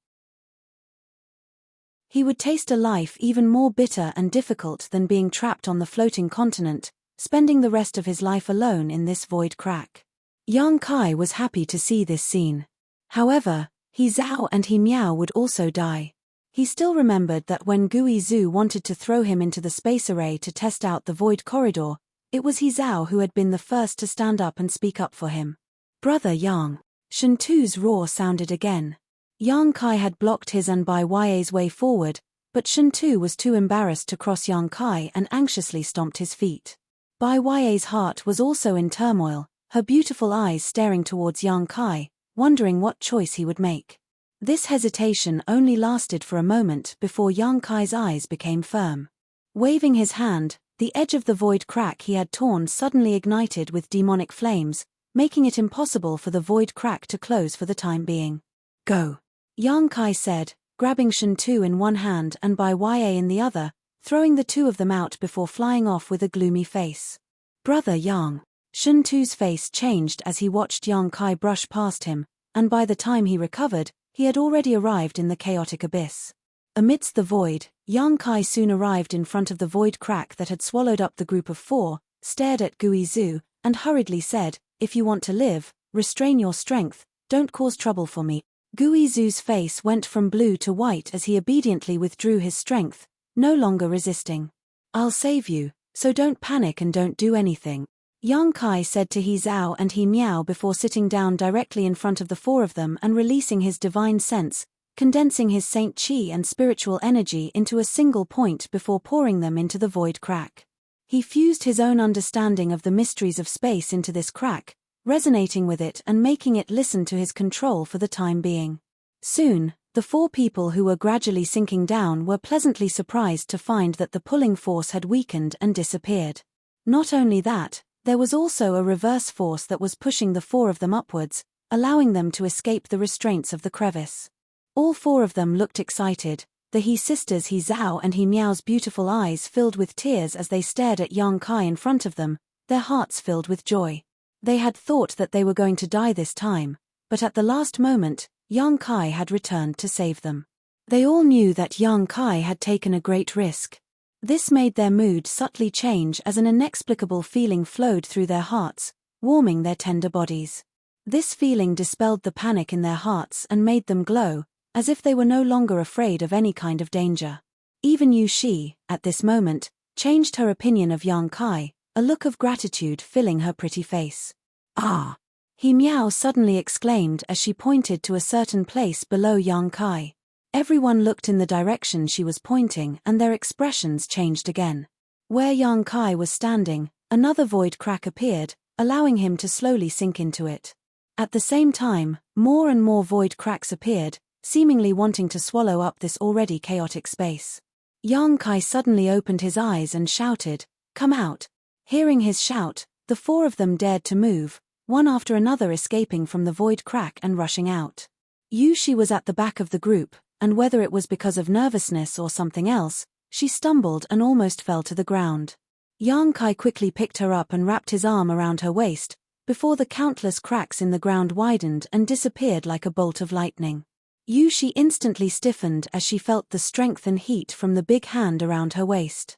He would taste a life even more bitter and difficult than being trapped on the floating continent, spending the rest of his life alone in this void crack. Yang Kai was happy to see this scene. However, He Zhao and He Miao would also die. He still remembered that when Gui Zhu wanted to throw him into the space array to test out the void corridor, it was He Zhao who had been the first to stand up and speak up for him. Brother Yang. Shen Tu's roar sounded again. Yang Kai had blocked his and Bai Ya's way forward, but Shen Tu was too embarrassed to cross Yang Kai and anxiously stomped his feet. Bai Ya's heart was also in turmoil, her beautiful eyes staring towards Yang Kai, wondering what choice he would make. This hesitation only lasted for a moment before Yang Kai's eyes became firm. Waving his hand, the edge of the void crack he had torn suddenly ignited with demonic flames, making it impossible for the void crack to close for the time being. Go! Yang Kai said, grabbing Shen Tu in one hand and Bai Ya in the other, throwing the two of them out before flying off with a gloomy face. Brother Yang. Shen Tu's face changed as he watched Yang Kai brush past him, and by the time he recovered, he had already arrived in the chaotic abyss. Amidst the void, Yang Kai soon arrived in front of the void crack that had swallowed up the group of four, stared at Gui Zhu, and hurriedly said, "If you want to live, restrain your strength, don't cause trouble for me." Gui Zhu's face went from blue to white as he obediently withdrew his strength, no longer resisting. "I'll save you, so don't panic and don't do anything," Yang Kai said to He Zhao and He Miao before sitting down directly in front of the four of them and releasing his divine sense, condensing his Saint Qi and spiritual energy into a single point before pouring them into the void crack. He fused his own understanding of the mysteries of space into this crack, resonating with it and making it listen to his control for the time being. Soon, the four people who were gradually sinking down were pleasantly surprised to find that the pulling force had weakened and disappeared. Not only that, there was also a reverse force that was pushing the four of them upwards, allowing them to escape the restraints of the crevice. All four of them looked excited, the He sisters He Zhao and He Miao's beautiful eyes filled with tears as they stared at Yang Kai in front of them, their hearts filled with joy. They had thought that they were going to die this time, but at the last moment, Yang Kai had returned to save them. They all knew that Yang Kai had taken a great risk. This made their mood subtly change as an inexplicable feeling flowed through their hearts, warming their tender bodies. This feeling dispelled the panic in their hearts and made them glow, as if they were no longer afraid of any kind of danger. Even Yu Shi, at this moment, changed her opinion of Yang Kai, a look of gratitude filling her pretty face. "Ah!" He Miao suddenly exclaimed as she pointed to a certain place below Yang Kai. Everyone looked in the direction she was pointing and their expressions changed again. Where Yang Kai was standing, another void crack appeared, allowing him to slowly sink into it. At the same time, more and more void cracks appeared, seemingly wanting to swallow up this already chaotic space. Yang Kai suddenly opened his eyes and shouted, "Come out!" Hearing his shout, the four of them dared to move, one after another escaping from the void crack and rushing out. Yu Shi was at the back of the group, and whether it was because of nervousness or something else, she stumbled and almost fell to the ground. Yang Kai quickly picked her up and wrapped his arm around her waist, before the countless cracks in the ground widened and disappeared like a bolt of lightning. Yu Shi instantly stiffened as she felt the strength and heat from the big hand around her waist.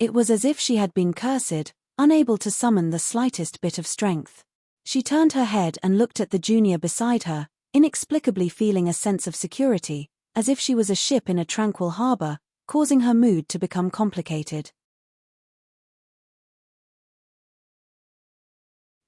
It was as if she had been cursed, unable to summon the slightest bit of strength. She turned her head and looked at the junior beside her, inexplicably feeling a sense of security, as if she was a ship in a tranquil harbor, causing her mood to become complicated.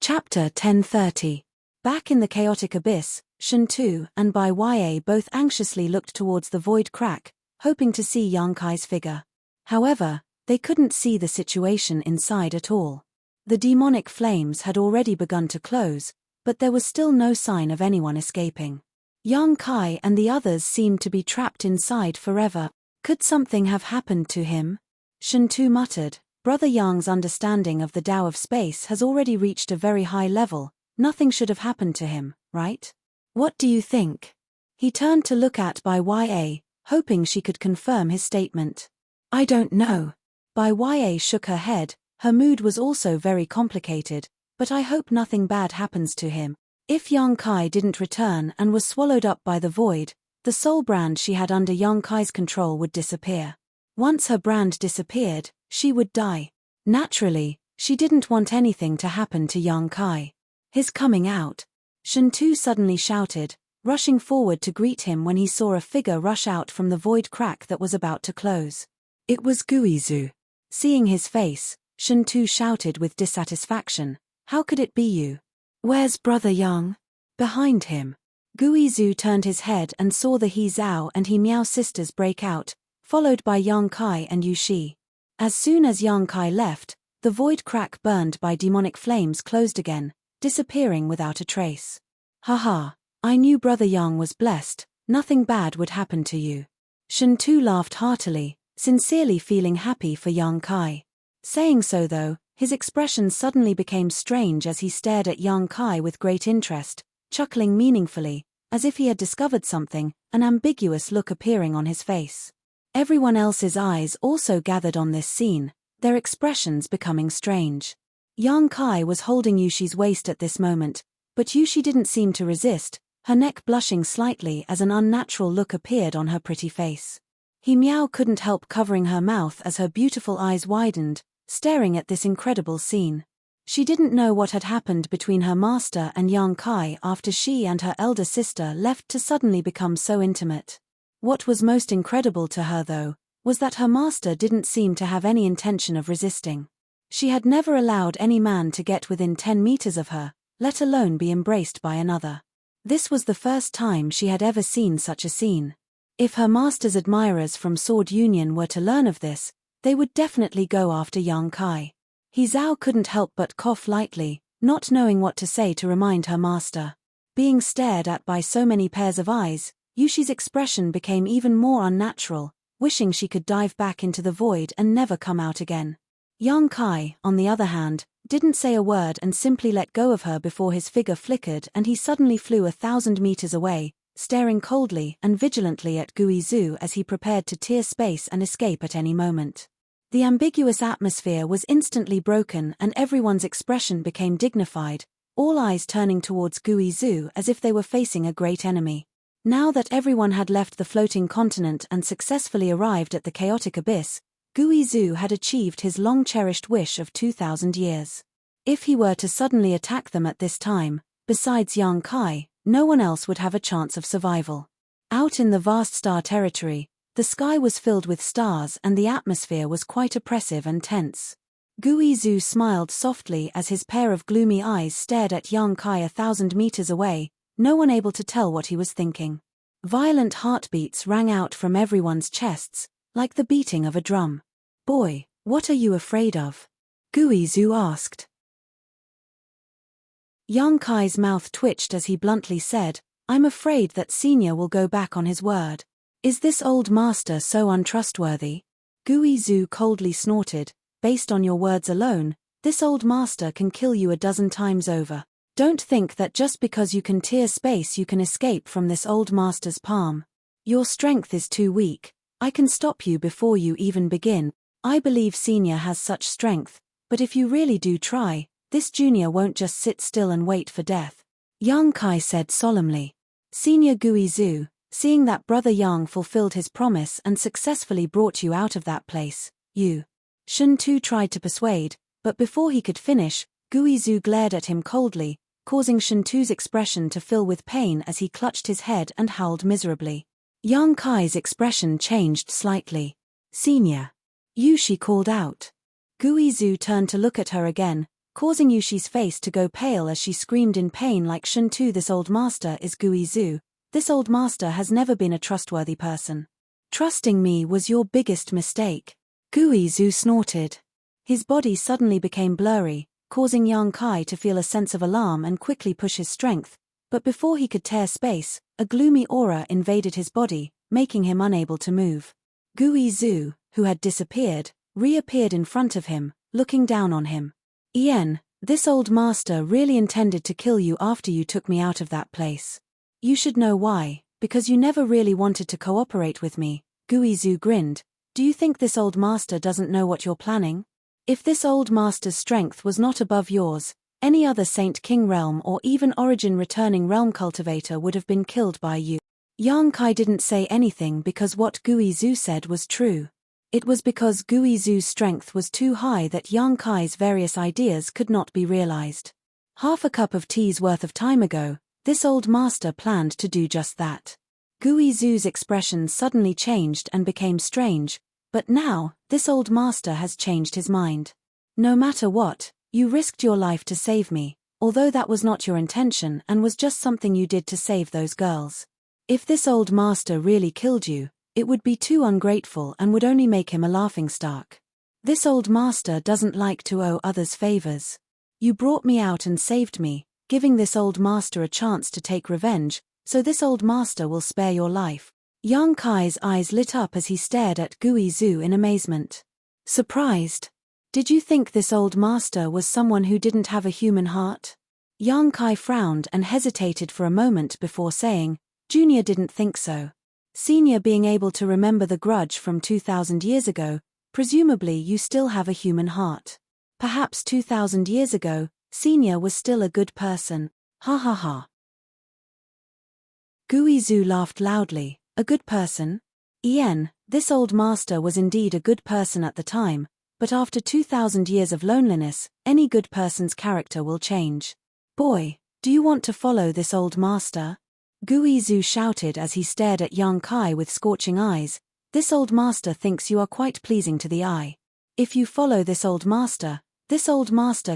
Chapter 1030. Back in the chaotic abyss, Shen Tu and Bai Ya both anxiously looked towards the void crack, hoping to see Yang Kai's figure. However, they couldn't see the situation inside at all. The demonic flames had already begun to close, but there was still no sign of anyone escaping. Yang Kai and the others seemed to be trapped inside forever. Could something have happened to him? Shen Tu muttered, "Brother Yang's understanding of the Tao of space has already reached a very high level, nothing should have happened to him, right? What do you think?" He turned to look at Bai Ya, hoping she could confirm his statement. "I don't know." Bai Ya shook her head, her mood was also very complicated, "but I hope nothing bad happens to him." If Yang Kai didn't return and was swallowed up by the void, The soul brand she had under Yang Kai's control would disappear. Once her brand disappeared, she would die. Naturally, she didn't want anything to happen to Yang Kai. His coming out. Shen Tu suddenly shouted, rushing forward to greet him when he saw a figure rush out from the void crack that was about to close. It was Guizhu. Seeing his face, Shen Tu shouted with dissatisfaction, "How could it be you? Where's Brother Yang?" Behind him. Guizhu turned his head and saw the He Zhao and He Miao sisters break out, followed by Yang Kai and Yu Shi. As soon as Yang Kai left, the void crack burned by demonic flames closed again, disappearing without a trace. "Haha, I knew Brother Yang was blessed, nothing bad would happen to you." Shen Tu laughed heartily, sincerely feeling happy for Yang Kai. Saying so though, his expression suddenly became strange as he stared at Yang Kai with great interest, chuckling meaningfully, as if he had discovered something, an ambiguous look appearing on his face. Everyone else's eyes also gathered on this scene, their expressions becoming strange. Yang Kai was holding Yushi's waist at this moment, but Yushi didn't seem to resist, her neck blushing slightly as an unnatural look appeared on her pretty face. He Miao couldn't help covering her mouth as her beautiful eyes widened, staring at this incredible scene. She didn't know what had happened between her master and Yang Kai after she and her elder sister left to suddenly become so intimate. What was most incredible to her though, was that her master didn't seem to have any intention of resisting. She had never allowed any man to get within 10 meters of her, let alone be embraced by another. This was the first time she had ever seen such a scene. If her master's admirers from Sword Union were to learn of this, they would definitely go after Yang Kai. He Zhao couldn't help but cough lightly, not knowing what to say to remind her master. Being stared at by so many pairs of eyes, Yushi's expression became even more unnatural, wishing she could dive back into the void and never come out again. Yang Kai, on the other hand, didn't say a word and simply let go of her before his figure flickered and he suddenly flew 1,000 meters away, staring coldly and vigilantly at Guizhu as he prepared to tear space and escape at any moment. The ambiguous atmosphere was instantly broken and everyone's expression became dignified, all eyes turning towards Guizhu as if they were facing a great enemy. Now that everyone had left the floating continent and successfully arrived at the chaotic abyss, Guizhu had achieved his long-cherished wish of 2,000 years. If he were to suddenly attack them at this time, besides Yang Kai, no one else would have a chance of survival. Out in the vast star territory, the sky was filled with stars and the atmosphere was quite oppressive and tense. Guizhu smiled softly as his pair of gloomy eyes stared at Yang Kai 1,000 meters away, no one able to tell what he was thinking. Violent heartbeats rang out from everyone's chests, like the beating of a drum. "Boy, what are you afraid of?" Guizhu asked. Yang Kai's mouth twitched as he bluntly said, "I'm afraid that Senior will go back on his word. Is this old master so untrustworthy?" Guizhu coldly snorted, "Based on your words alone, this old master can kill you a dozen times over. Don't think that just because you can tear space you can escape from this old master's palm. Your strength is too weak. I can stop you before you even begin. I believe Senior has such strength, but if you really do try, this junior won't just sit still and wait for death," Yang Kai said solemnly. "Senior Guizhu, seeing that Brother Yang fulfilled his promise and successfully brought you out of that place, you..." Shen Tu tried to persuade, but before he could finish, Guizhu glared at him coldly, causing Shen Tu's expression to fill with pain as he clutched his head and howled miserably. Yang Kai's expression changed slightly. "Senior." Yushi called out. Guizhu turned to look at her again, causing Yushi's face to go pale as she screamed in pain like Shen Tu. "This old master is Guizhu. This old master has never been a trustworthy person. Trusting me was your biggest mistake." Guizhu snorted. His body suddenly became blurry, causing Yang Kai to feel a sense of alarm and quickly push his strength, but before he could tear space, a gloomy aura invaded his body, making him unable to move. Guizhu, who had disappeared, reappeared in front of him, looking down on him. "Ian, this old master really intended to kill you after you took me out of that place. You should know why, because you never really wanted to cooperate with me." Guizhu grinned. "Do you think this old master doesn't know what you're planning? If this old master's strength was not above yours, any other Saint King realm or even origin returning realm cultivator would have been killed by you." Yang Kai didn't say anything because what Gui Zhu said was true. It was because Gui Zhu's strength was too high that Yang Kai's various ideas could not be realized. Half a cup of tea's worth of time ago, this old master planned to do just that. Gui Zhu's expression suddenly changed and became strange, but now, this old master has changed his mind. No matter what, you risked your life to save me, although that was not your intention and was just something you did to save those girls. If this old master really killed you, it would be too ungrateful and would only make him a laughingstock. This old master doesn't like to owe others favors. You brought me out and saved me, giving this old master a chance to take revenge, so this old master will spare your life. Yang Kai's eyes lit up as he stared at Gui Zhu in amazement. Surprised. Did you think this old master was someone who didn't have a human heart? Yang Kai frowned and hesitated for a moment before saying, Junior didn't think so. Senior being able to remember the grudge from 2,000 years ago, presumably you still have a human heart. Perhaps 2,000 years ago, Senior was still a good person. Ha ha ha. Gui Zhu laughed loudly. A good person? This old master was indeed a good person at the time, but after 2,000 years of loneliness, any good person's character will change. Boy, do you want to follow this old master? Gui Zhu shouted as he stared at Yang Kai with scorching eyes. This old master thinks you are quite pleasing to the eye. If you follow this old master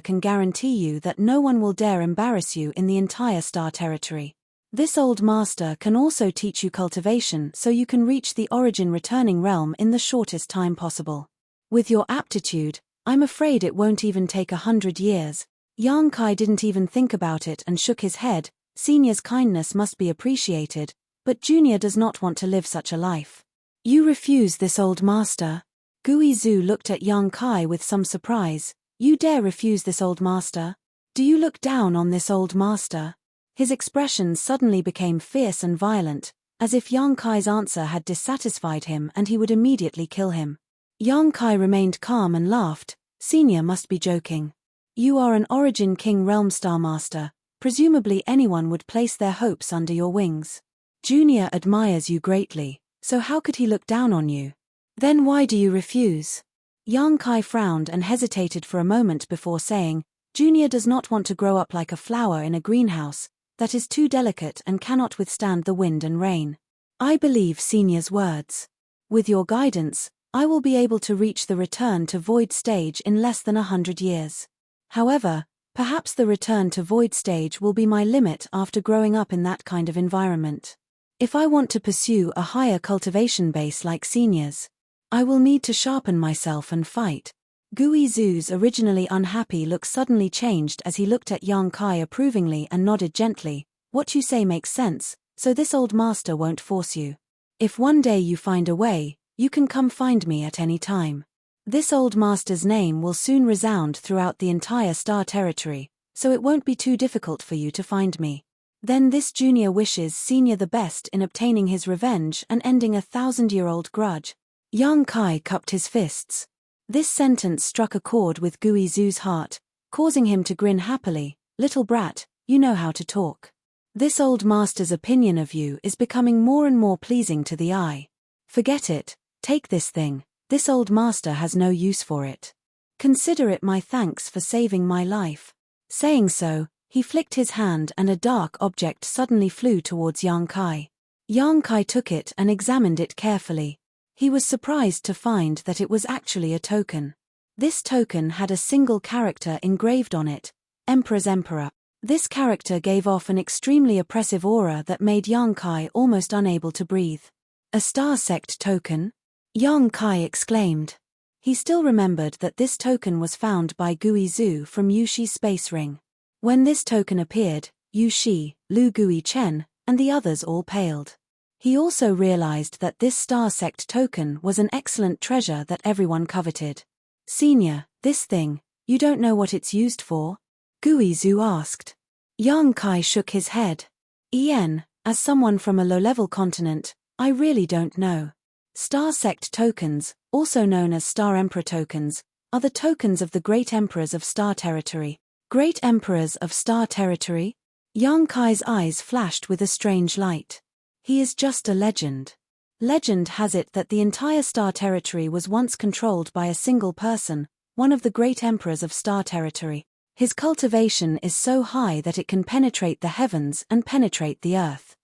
can guarantee you that no one will dare embarrass you in the entire Star Territory. This old master can also teach you cultivation so you can reach the origin returning realm in the shortest time possible. With your aptitude, I'm afraid it won't even take 100 years. Yang Kai didn't even think about it and shook his head. Senior's kindness must be appreciated, but Junior does not want to live such a life. You refuse this old master? Gui Zhu looked at Yang Kai with some surprise. You dare refuse this old master? Do you look down on this old master? His expression suddenly became fierce and violent, as if Yang Kai's answer had dissatisfied him and he would immediately kill him. Yang Kai remained calm and laughed. Senior must be joking. You are an Origin King Realm Star Master. Presumably anyone would place their hopes under your wings. Junior admires you greatly, so how could he look down on you? Then why do you refuse? Yang Kai frowned and hesitated for a moment before saying, Junior does not want to grow up like a flower in a greenhouse that is too delicate and cannot withstand the wind and rain. I believe Senior's words. With your guidance, I will be able to reach the return to void stage in less than 100 years. However, perhaps the return to void stage will be my limit after growing up in that kind of environment. If I want to pursue a higher cultivation base like Senior's, I will need to sharpen myself and fight. Gui Zhu's originally unhappy look suddenly changed as he looked at Yang Kai approvingly and nodded gently. What you say makes sense, so this old master won't force you. If one day you find a way, you can come find me at any time. This old master's name will soon resound throughout the entire Star Territory, so it won't be too difficult for you to find me. Then this Junior wishes Senior the best in obtaining his revenge and ending a 1,000-year-old grudge. Yang Kai cupped his fists. This sentence struck a chord with Gui Zhu's heart, causing him to grin happily. Little brat, you know how to talk. This old master's opinion of you is becoming more and more pleasing to the eye. Forget it, take this thing. This old master has no use for it. Consider it my thanks for saving my life. Saying so, he flicked his hand and a dark object suddenly flew towards Yang Kai. Yang Kai took it and examined it carefully. He was surprised to find that it was actually a token. This token had a single character engraved on it, Emperor's Emperor. This character gave off an extremely oppressive aura that made Yang Kai almost unable to breathe. A star sect token? Yang Kai exclaimed. He still remembered that this token was found by Gui Zhu from Yushi's space ring. When this token appeared, Yushi, Lu Gui Chen, and the others all paled. He also realized that this star sect token was an excellent treasure that everyone coveted. Senior, this thing, you don't know what it's used for? Gui Zhu asked. Yang Kai shook his head. As someone from a low-level continent, I really don't know. Star sect tokens, also known as Star Emperor tokens, are the tokens of the Great Emperors of Star Territory. Great Emperors of Star Territory? Yang Kai's eyes flashed with a strange light. He is just a legend. Legend has it that the entire star territory was once controlled by a single person, one of the great emperors of star territory. His cultivation is so high that it can penetrate the heavens and penetrate the earth.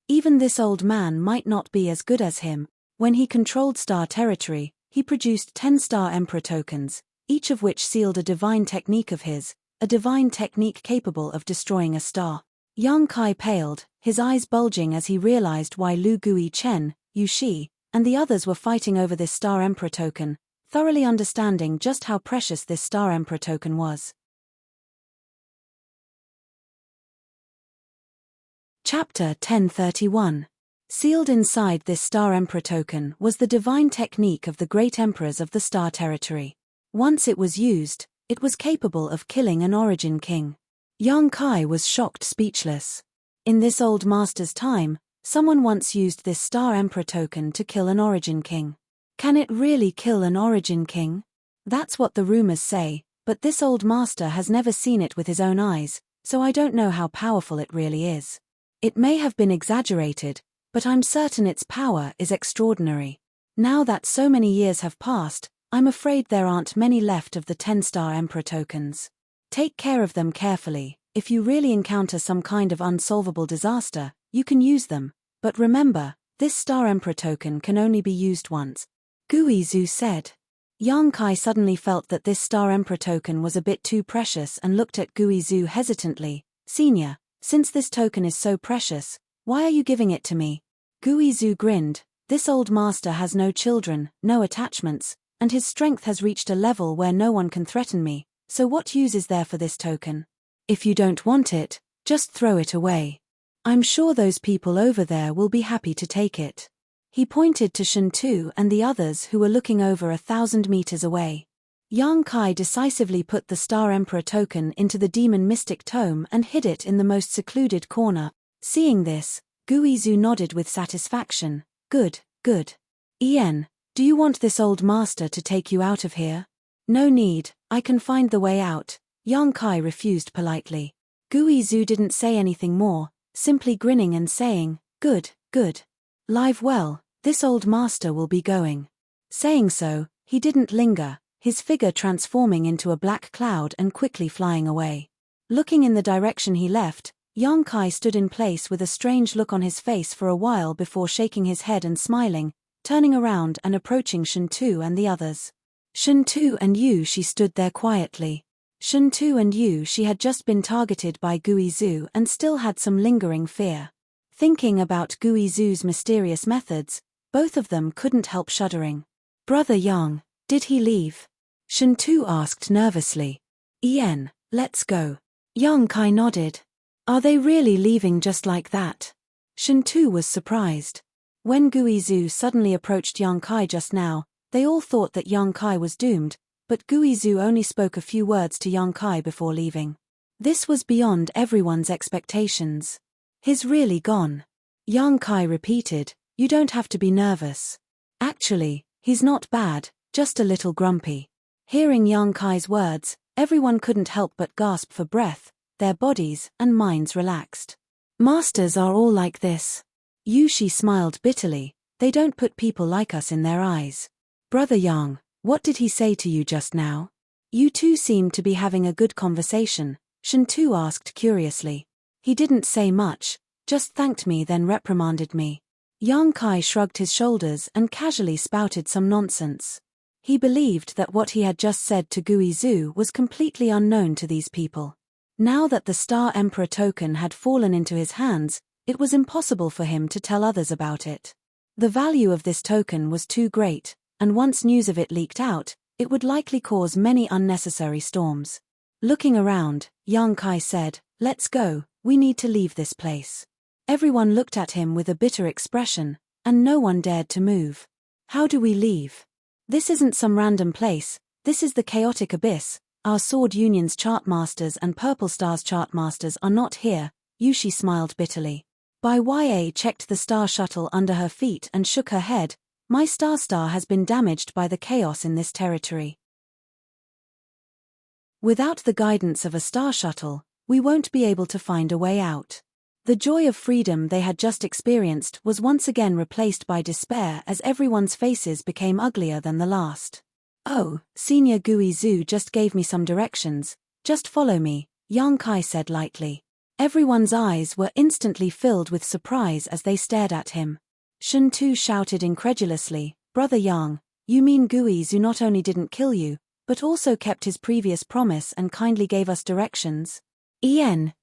Even this old man might not be as good as him. When he controlled star territory, he produced 10 star emperor tokens, each of which sealed a divine technique of his, a divine technique capable of destroying a star. Yang Kai paled, his eyes bulging as he realized why Lu Gui Chen, Yu Shi, and the others were fighting over this star emperor token, thoroughly understanding just how precious this star emperor token was. Chapter 1031. Sealed inside this star emperor token was the divine technique of the great emperors of the star territory. Once it was used, it was capable of killing an origin king. Yang Kai was shocked speechless. In this old master's time, someone once used this star emperor token to kill an origin king. Can it really kill an origin king? That's what the rumors say, but this old master has never seen it with his own eyes, so I don't know how powerful it really is. It may have been exaggerated, but I'm certain its power is extraordinary. Now that so many years have passed, I'm afraid there aren't many left of the 10-star Emperor tokens. Take care of them carefully. If you really encounter some kind of unsolvable disaster, you can use them, but remember, this Star Emperor token can only be used once. Gui Zhu said. Yang Kai suddenly felt that this Star Emperor token was a bit too precious and looked at Gui Zhu hesitantly. Senior, since this token is so precious, why are you giving it to me? Gui Zhu grinned. This old master has no children, no attachments, and his strength has reached a level where no one can threaten me, so what use is there for this token? If you don't want it, just throw it away. I'm sure those people over there will be happy to take it. He pointed to Shen Tu and the others who were looking over 1,000 meters away. Yang Kai decisively put the Star Emperor token into the Demon Mystic Tome and hid it in the most secluded corner. Seeing this, Gui Zhu nodded with satisfaction. Good, good. Ian, do you want this old master to take you out of here? No need, I can find the way out. Yang Kai refused politely. Gui Zhu didn't say anything more, simply grinning and saying, good, good. Live well, this old master will be going. Saying so, he didn't linger, his figure transforming into a black cloud and quickly flying away. Looking in the direction he left, Yang Kai stood in place with a strange look on his face for a while before shaking his head and smiling, turning around and approaching Shen Tu and the others. Shen Tu and Yu Shi stood there quietly. Shen Tu and Yu Shi had just been targeted by Gui Zhu and still had some lingering fear. Thinking about Gui Zhu's mysterious methods, both of them couldn't help shuddering. Brother Yang, did he leave? Shen Tu asked nervously. Ian, let's go. Yang Kai nodded. Are they really leaving just like that? Shen Tu was surprised. When Gui Zhu suddenly approached Yang Kai just now, they all thought that Yang Kai was doomed, but Gui Zhu only spoke a few words to Yang Kai before leaving. This was beyond everyone's expectations. He's really gone. Yang Kai repeated, you don't have to be nervous. Actually, he's not bad, just a little grumpy. Hearing Yang Kai's words, everyone couldn't help but gasp for breath, their bodies and minds relaxed. Masters are all like this. Yu Shi smiled bitterly, they don't put people like us in their eyes. Brother Yang, what did he say to you just now? You two seemed to be having a good conversation, Shen Tu asked curiously. He didn't say much, just thanked me then reprimanded me. Yang Kai shrugged his shoulders and casually spouted some nonsense. He believed that what he had just said to Gui Zhu was completely unknown to these people. Now that the Star Emperor token had fallen into his hands, it was impossible for him to tell others about it. The value of this token was too great, and once news of it leaked out, it would likely cause many unnecessary storms. Looking around, Yang Kai said, let's go, we need to leave this place. Everyone looked at him with a bitter expression, and no one dared to move. How do we leave? This isn't some random place, this is the chaotic abyss. Our Sword Union's chartmasters and Purple Star's chartmasters are not here, Yu Shi smiled bitterly. Ya checked the star shuttle under her feet and shook her head. My star has been damaged by the chaos in this territory. Without the guidance of a star shuttle, we won't be able to find a way out. The joy of freedom they had just experienced was once again replaced by despair as everyone's faces became uglier than the last. "Oh, Senior Gui Zhu just gave me some directions. Just follow me," Yang Kai said lightly. Everyone's eyes were instantly filled with surprise as they stared at him. Shen Tu shouted incredulously, "Brother Yang, you mean Gui Zhu not only didn't kill you, but also kept his previous promise and kindly gave us directions?" Yang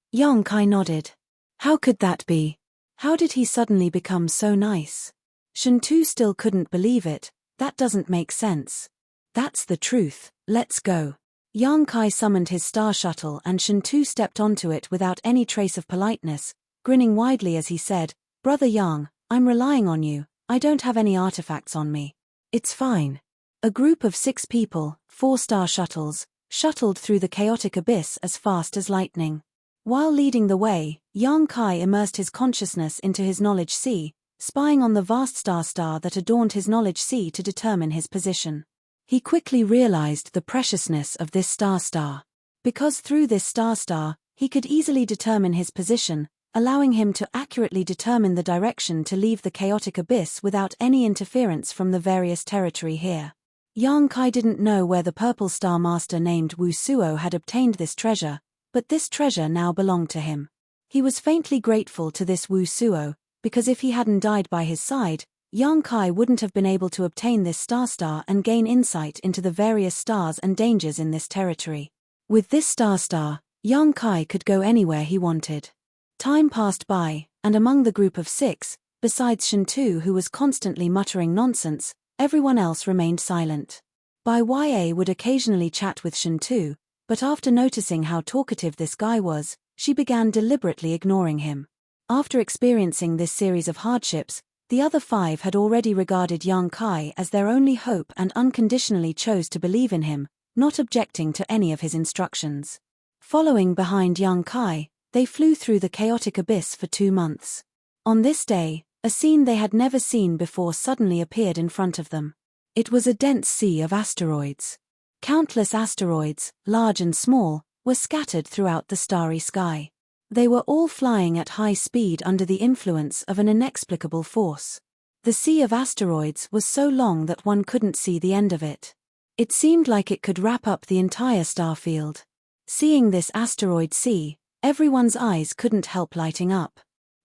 Kai nodded. "How could that be? How did he suddenly become so nice?" Shen Tu still couldn't believe it. "That doesn't make sense." "That's the truth, let's go." Yang Kai summoned his star shuttle and Shen Tu stepped onto it without any trace of politeness, grinning widely as he said, "Brother Yang, I'm relying on you, I don't have any artifacts on me." "It's fine." A group of 6 people, 4 star shuttles, shuttled through the chaotic abyss as fast as lightning. While leading the way, Yang Kai immersed his consciousness into his knowledge sea, spying on the vast star that adorned his knowledge sea to determine his position. He quickly realized the preciousness of this star, because through this star, he could easily determine his position, allowing him to accurately determine the direction to leave the chaotic abyss without any interference from the various territory here. Yang Kai didn't know where the purple star master named Wu Suo had obtained this treasure, but this treasure now belonged to him. He was faintly grateful to this Wu Suo, because if he hadn't died by his side, Yang Kai wouldn't have been able to obtain this star and gain insight into the various stars and dangers in this territory. With this star, Yang Kai could go anywhere he wanted. Time passed by, and among the group of 6, besides Shen Tu who was constantly muttering nonsense, everyone else remained silent. Bai Ya would occasionally chat with Shen Tu, but after noticing how talkative this guy was, she began deliberately ignoring him. After experiencing this series of hardships, the other 5 had already regarded Yang Kai as their only hope and unconditionally chose to believe in him, not objecting to any of his instructions. Following behind Yang Kai, they flew through the chaotic abyss for 2 months. On this day, a scene they had never seen before suddenly appeared in front of them. It was a dense sea of asteroids. Countless asteroids, large and small, were scattered throughout the starry sky. They were all flying at high speed under the influence of an inexplicable force. The sea of asteroids was so long that one couldn't see the end of it. It seemed like it could wrap up the entire star field. Seeing this asteroid sea, everyone's eyes couldn't help lighting up.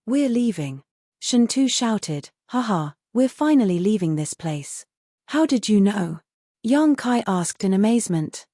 "We're leaving," Shen Tu shouted. "Haha, we're finally leaving this place." "How did you know?" Yang Kai asked in amazement.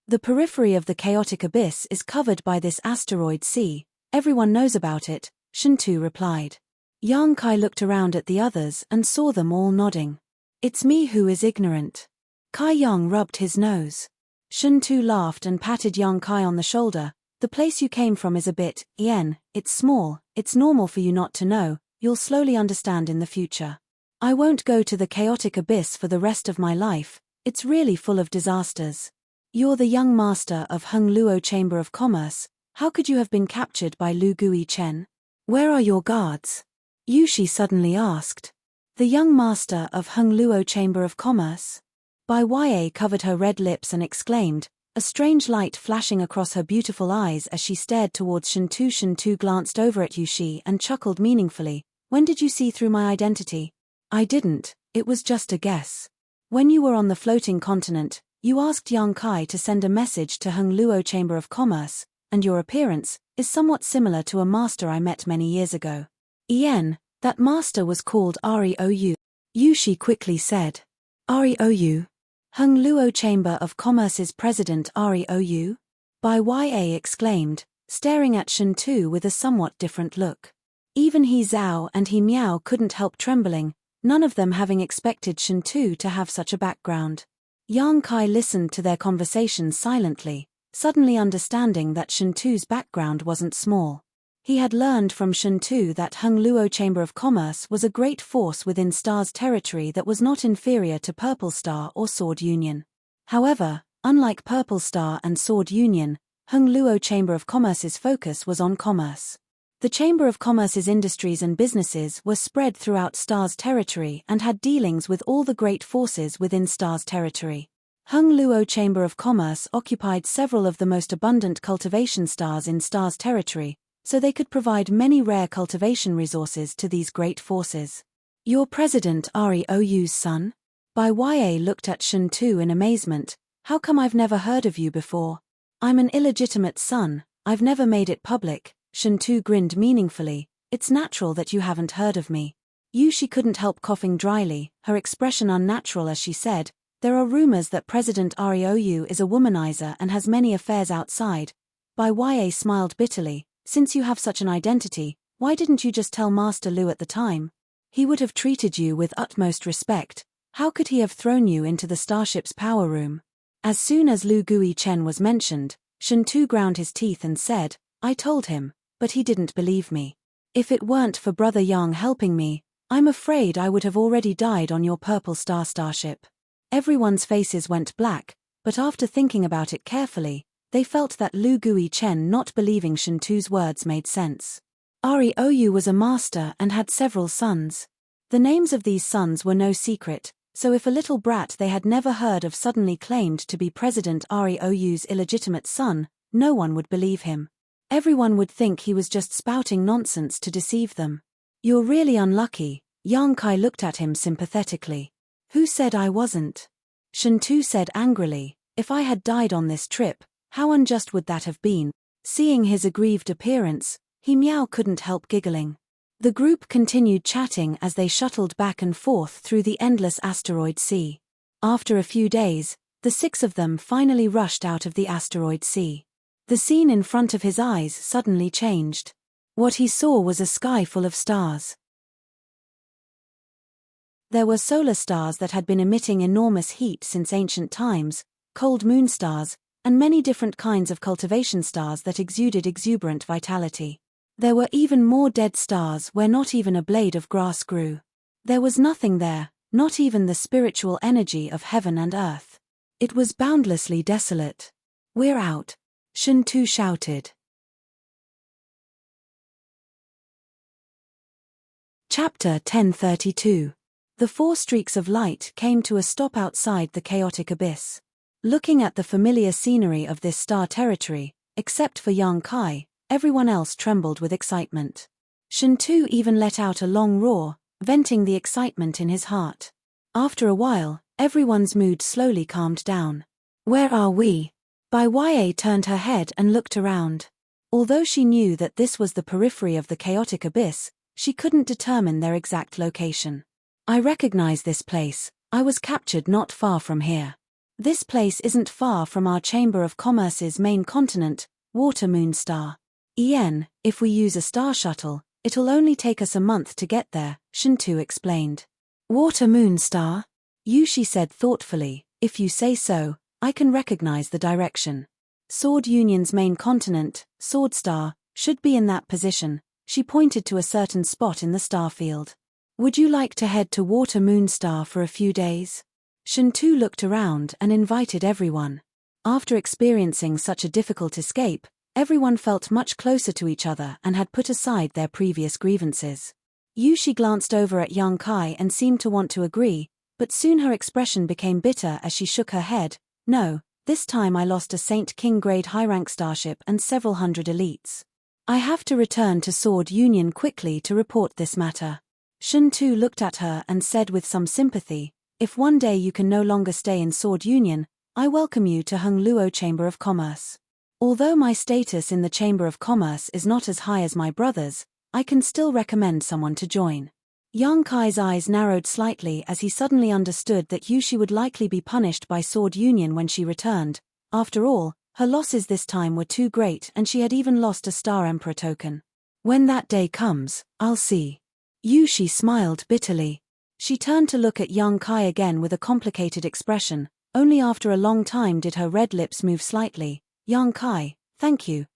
"The periphery of the chaotic abyss is covered by this asteroid sea. Everyone knows about it," Shen Tu replied. Yang Kai looked around at the others and saw them all nodding. "It's me who is ignorant." Kai Yang rubbed his nose. Shen Tu laughed and patted Yang Kai on the shoulder. "The place you came from is a bit, it's small, it's normal for you not to know, you'll slowly understand in the future. I won't go to the chaotic abyss for the rest of my life, it's really full of disasters. You're the young master of Heng Luo Chamber of Commerce, how could you have been captured by Lu Gui Chen? Where are your guards?" Yushi suddenly asked. "The young master of Heng Luo Chamber of Commerce?" Bai Ya covered her red lips and exclaimed, a strange light flashing across her beautiful eyes as she stared towards Shen Tu. Shen Tu glanced over at Yushi and chuckled meaningfully. "When did you see through my identity?" "I didn't, it was just a guess. When you were on the floating continent, you asked Yang Kai to send a message to Heng Luo Chamber of Commerce, and your appearance is somewhat similar to a master I met many years ago." That master was called Rou. Yushi quickly said. "Rou? Heng Luo Chamber of Commerce's president Rou?" Bai Ya exclaimed, staring at Shen Tu with a somewhat different look. Even He Zhao and He Miao couldn't help trembling, none of them having expected Shen Tu to have such a background. Yang Kai listened to their conversation silently, suddenly understanding that Shen Tu's background wasn't small. He had learned from Shen Tu that Heng Luo Chamber of Commerce was a great force within Star's territory that was not inferior to Purple Star or Sword Union. However, unlike Purple Star and Sword Union, Heng Luo Chamber of Commerce's focus was on commerce. The Chamber of Commerce's industries and businesses were spread throughout Star's territory and had dealings with all the great forces within Star's territory. Heng Luo Chamber of Commerce occupied several of the most abundant cultivation stars in Star's territory, so they could provide many rare cultivation resources to these great forces. You're President Ryou's son? Bai Ya looked at Shuntu in amazement. How come I've never heard of you before? I'm an illegitimate son, I've never made it public. Shuntu grinned meaningfully. It's natural that you haven't heard of me. She couldn't help coughing dryly, her expression unnatural as she said, there are rumors that President Ryou is a womanizer and has many affairs outside. Bai Ya smiled bitterly. Since you have such an identity, why didn't you just tell Master Lu at the time? He would have treated you with utmost respect. How could he have thrown you into the starship's power room? As soon as Lu Guichen was mentioned, Shuntu ground his teeth and said, I told him, but he didn't believe me. If it weren't for Brother Yang helping me, I'm afraid I would have already died on your Purple Star starship. Everyone's faces went black, but after thinking about it carefully, they felt that Lu Guichen not believing Shuntu's words made sense. Ryou was a master and had several sons. The names of these sons were no secret, so if a little brat they had never heard of suddenly claimed to be President Ryou's illegitimate son, no one would believe him. Everyone would think he was just spouting nonsense to deceive them. You're really unlucky, Yang Kai looked at him sympathetically. Who said I wasn't? Shuntu said angrily, if I had died on this trip, how unjust would that have been? Seeing his aggrieved appearance, He Miao couldn't help giggling. The group continued chatting as they shuttled back and forth through the endless asteroid sea. After a few days, the 6 of them finally rushed out of the asteroid sea. The scene in front of his eyes suddenly changed. What he saw was a sky full of stars. There were solar stars that had been emitting enormous heat since ancient times, cold moon stars, and many different kinds of cultivation stars that exuded exuberant vitality. There were even more dead stars where not even a blade of grass grew. There was nothing there, not even the spiritual energy of heaven and earth. It was boundlessly desolate. We're out, Shuntu shouted. Chapter 1032. The 4 streaks of light came to a stop outside the chaotic abyss. Looking at the familiar scenery of this star territory, except for Yang Kai, everyone else trembled with excitement. Shuntu even let out a long roar, venting the excitement in his heart. After a while, everyone's mood slowly calmed down. Where are we? Bai Ya turned her head and looked around. Although she knew that this was the periphery of the chaotic abyss, she couldn't determine their exact location. I recognize this place, I was captured not far from here. This place isn't far from our Chamber of Commerce's main continent, Water Moon Star. If we use a star shuttle, it'll only take us a month to get there, Shuntu explained. Water Moon Star? She said thoughtfully, if you say so, I can recognize the direction. Sword Union's main continent, Sword Star, should be in that position. She pointed to a certain spot in the star field. Would you like to head to Water Moon Star for a few days? Shuntu looked around and invited everyone. After experiencing such a difficult escape, everyone felt much closer to each other and had put aside their previous grievances. She glanced over at Yang Kai and seemed to want to agree, but soon her expression became bitter as she shook her head. No, this time I lost a Saint King grade high-rank starship and several hundred elites. I have to return to Sword Union quickly to report this matter. Shuntu looked at her and said with some sympathy, if one day you can no longer stay in Sword Union, I welcome you to Hung Luo Chamber of Commerce. Although my status in the Chamber of Commerce is not as high as my brother's, I can still recommend someone to join. Yang Kai's eyes narrowed slightly as he suddenly understood that she would likely be punished by Sword Union when she returned. After all, her losses this time were too great and she had even lost a Star Emperor token. When that day comes, I'll see. She smiled bitterly. She turned to look at Yang Kai again with a complicated expression. Only after a long time did her red lips move slightly. Yang Kai, thank you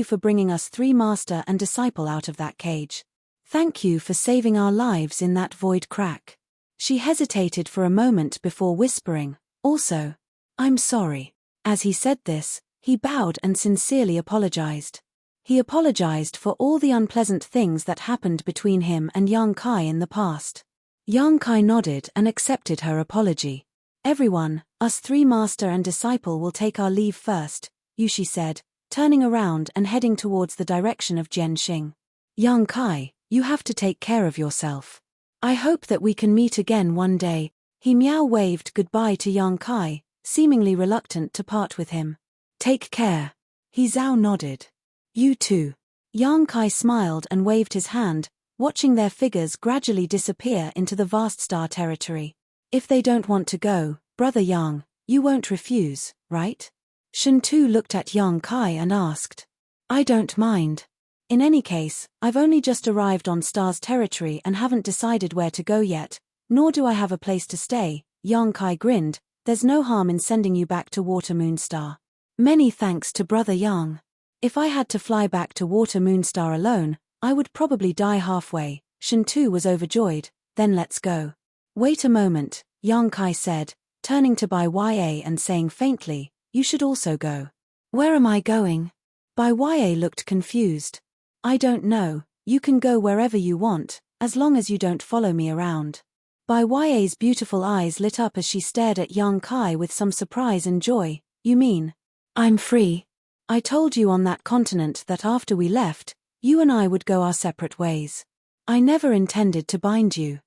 for bringing us 3 master and disciple out of that cage. Thank you for saving our lives in that void crack. She hesitated for a moment before whispering, also, I'm sorry. As he said this, he bowed and sincerely apologized. He apologized for all the unpleasant things that happened between him and Yang Kai in the past. Yang Kai nodded and accepted her apology. Everyone, us 3 master and disciple will take our leave first, she said, turning around and heading towards the direction of Jianxing. Young Kai, you have to take care of yourself. I hope that we can meet again one day. He waved goodbye to Young Kai, seemingly reluctant to part with him. Take care. He nodded. You too. Young Kai smiled and waved his hand, watching their figures gradually disappear into the vast star territory. If they don't want to go, Brother Yang, you won't refuse, right? Shen Tu looked at Young Kai and asked. I don't mind. In any case, I've only just arrived on Star's territory and haven't decided where to go yet, nor do I have a place to stay. Young Kai grinned. There's no harm in sending you back to Water Moon Star. Many thanks to Brother Yang. If I had to fly back to Water Moon Star alone, I would probably die halfway. Shen Tu was overjoyed. Then let's go. Wait a moment, Yang Kai said, turning to Bai Ya and saying faintly, you should also go. Where am I going? Bai Ya looked confused. I don't know, you can go wherever you want, as long as you don't follow me around. Bai Ya's beautiful eyes lit up as she stared at Young Kai with some surprise and joy. You mean? I'm free. I told you on that continent that after we left, you and I would go our separate ways. I never intended to bind you.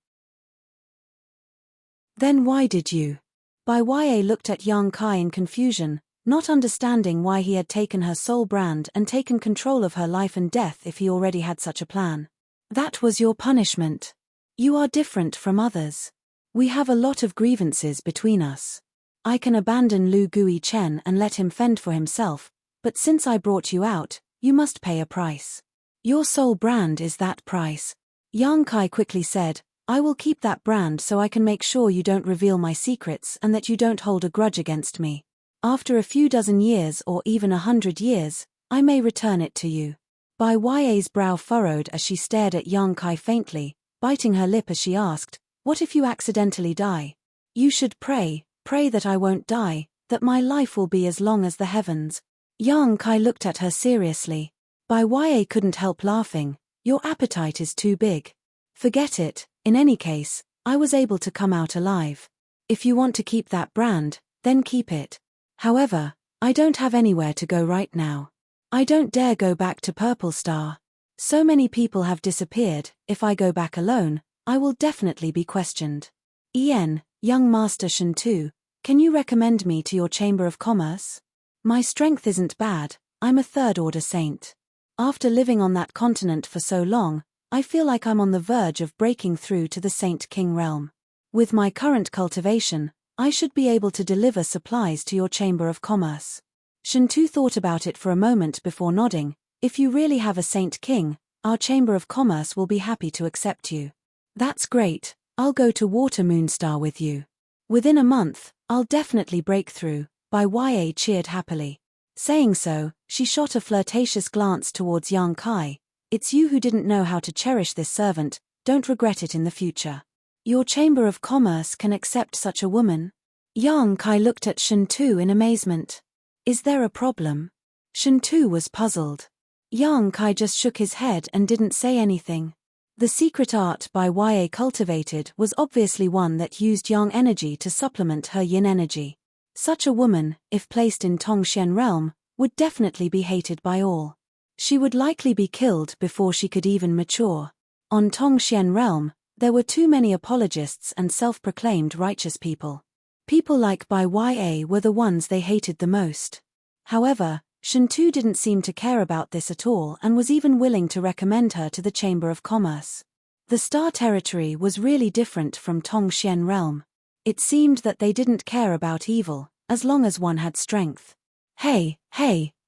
Then why did you? Bai Ya looked at Young Kai in confusion, not understanding why he had taken her soul brand and taken control of her life and death if he already had such a plan. That was your punishment. You are different from others. We have a lot of grievances between us. I can abandon Lu Gui Chen and let him fend for himself, but since I brought you out, you must pay a price. Your soul brand is that price. Yang Kai quickly said, I will keep that brand so I can make sure you don't reveal my secrets and that you don't hold a grudge against me. After a few dozen years or even 100 years, I may return it to you. Bai Ya's brow furrowed as she stared at Yang Kai faintly, biting her lip as she asked, what if you accidentally die? You should pray that I won't die, that my life will be as long as the heavens. Yang Kai looked at her seriously. Bai Ya couldn't help laughing. Your appetite is too big. Forget it, in any case, I was able to come out alive. If you want to keep that brand, then keep it. However, I don't have anywhere to go right now. I don't dare go back to Purple Star. So many people have disappeared, if I go back alone, I will definitely be questioned. Young Master Shen Tu, can you recommend me to your Chamber of Commerce? My strength isn't bad, I'm a third-order saint. After living on that continent for so long, I feel like I'm on the verge of breaking through to the Saint King realm. With my current cultivation, I should be able to deliver supplies to your Chamber of Commerce. Shen Tu thought about it for a moment before nodding. If you really have a Saint King, our Chamber of Commerce will be happy to accept you. That's great, I'll go to Water Moon Star with you. Within a month, I'll definitely break through. Bai Ya cheered happily. Saying so, she shot a flirtatious glance towards Yang Kai. It's you who didn't know how to cherish this servant, don't regret it in the future. Your Chamber of Commerce can accept such a woman? Yang Kai looked at Shen Tu in amazement. Is there a problem? Shen Tu was puzzled. Yang Kai just shook his head and didn't say anything. The secret art Bai Ya cultivated was obviously one that used yang energy to supplement her yin energy. Such a woman, if placed in Tongxian realm, would definitely be hated by all. She would likely be killed before she could even mature. On Tongxian realm, there were too many apologists and self-proclaimed righteous people. People like Bai Ya were the ones they hated the most. However, Shen Tu didn't seem to care about this at all and was even willing to recommend her to the Chamber of Commerce. The Star Territory was really different from Tongxian realm. It seemed that they didn't care about evil, as long as one had strength. Hey,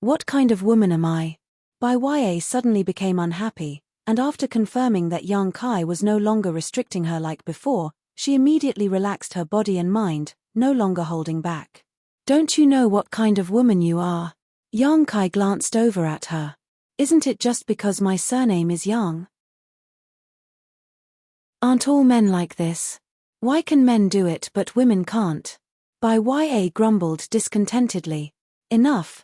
what kind of woman am I? Bai Ya suddenly became unhappy, and after confirming that Yang Kai was no longer restricting her like before, she immediately relaxed her body and mind, no longer holding back. Don't you know what kind of woman you are? Yang Kai glanced over at her. Isn't it just because my surname is Yang? Aren't all men like this? Why can men do it but women can't? Bai Ya grumbled discontentedly. Enough,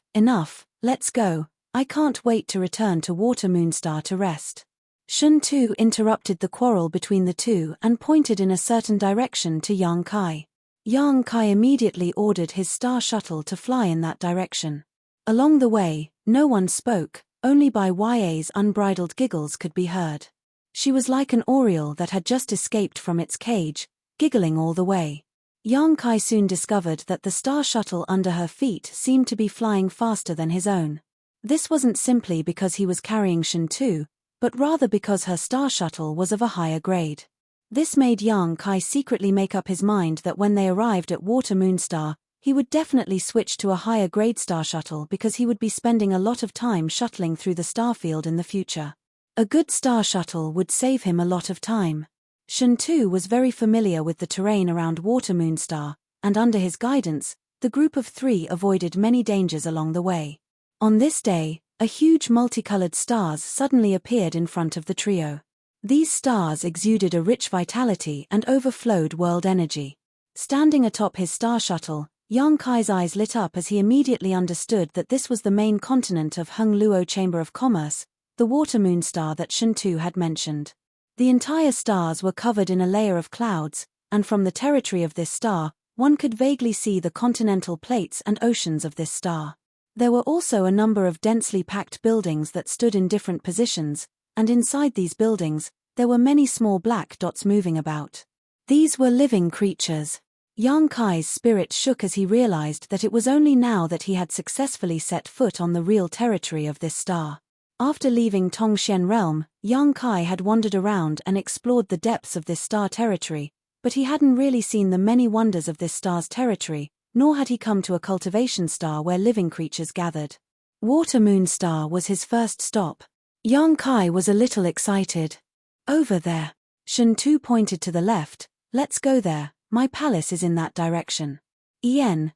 let's go. I can't wait to return to Water Moon Star to rest. Shen Tu interrupted the quarrel between the two and pointed in a certain direction to Yang Kai. Yang Kai immediately ordered his star shuttle to fly in that direction. Along the way, no one spoke, only Bai Ya's unbridled giggles could be heard. She was like an oriole that had just escaped from its cage, giggling all the way. Yang Kai soon discovered that the star shuttle under her feet seemed to be flying faster than his own. This wasn't simply because he was carrying Shen Tu, but rather because her star shuttle was of a higher grade. This made Yang Kai secretly make up his mind that when they arrived at Water Moonstar, he would definitely switch to a higher grade star shuttle because he would be spending a lot of time shuttling through the starfield in the future. A good star shuttle would save him a lot of time. Shen Tu was very familiar with the terrain around Water Moonstar, and under his guidance, the group of 3 avoided many dangers along the way. On this day, a huge multicolored stars suddenly appeared in front of the trio. These stars exuded a rich vitality and overflowed world energy. Standing atop his star shuttle, Yang Kai's eyes lit up as he immediately understood that this was the main continent of Hung Luo Chamber of Commerce, the Water Moonstar that Shen Tu had mentioned. The entire stars were covered in a layer of clouds, and from the territory of this star, one could vaguely see the continental plates and oceans of this star. There were also a number of densely packed buildings that stood in different positions, and inside these buildings, there were many small black dots moving about. These were living creatures. Yang Kai's spirit shook as he realized that it was only now that he had successfully set foot on the real territory of this star. After leaving Tongxian Realm, Yang Kai had wandered around and explored the depths of this star territory, but he hadn't really seen the many wonders of this star's territory, nor had he come to a cultivation star where living creatures gathered. Water Moonstar was his first stop. Yang Kai was a little excited. Over there. Shen Tu pointed to the left. Let's go there, my palace is in that direction. Yang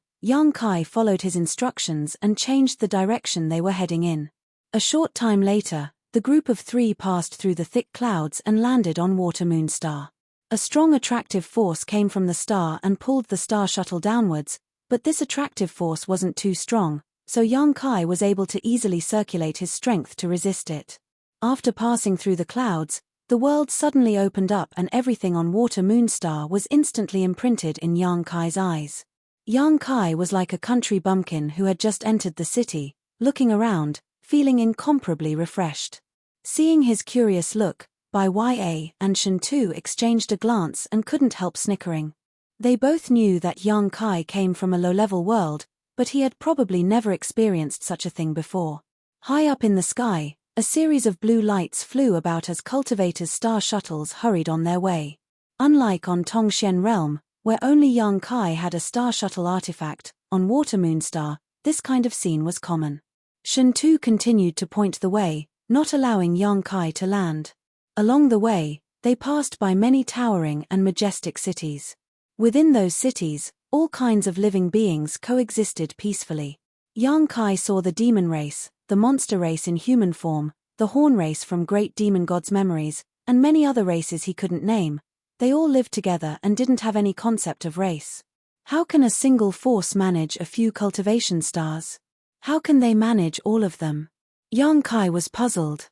Kai followed his instructions and changed the direction they were heading in. A short time later, the group of 3 passed through the thick clouds and landed on Water Moonstar. A strong attractive force came from the star and pulled the star shuttle downwards, but this attractive force wasn't too strong, so Yang Kai was able to easily circulate his strength to resist it. After passing through the clouds, the world suddenly opened up and everything on Water Moonstar was instantly imprinted in Yang Kai's eyes. Yang Kai was like a country bumpkin who had just entered the city, looking around, feeling incomparably refreshed. Seeing his curious look, Bai Ya and Shen Tu exchanged a glance and couldn't help snickering. They both knew that Yang Kai came from a low-level world, but he had probably never experienced such a thing before. High up in the sky, a series of blue lights flew about as cultivators' star shuttles hurried on their way. Unlike on Tongxian Realm, where only Yang Kai had a star shuttle artifact, on Water Moonstar, this kind of scene was common. Shen Tu continued to point the way, not allowing Yang Kai to land. Along the way, they passed by many towering and majestic cities. Within those cities, all kinds of living beings coexisted peacefully. Yang Kai saw the demon race, the monster race in human form, the horn race from great demon gods' memories, and many other races he couldn't name. They all lived together and didn't have any concept of race. How can a single force manage a few cultivation stars? How can they manage all of them? Yang Kai was puzzled.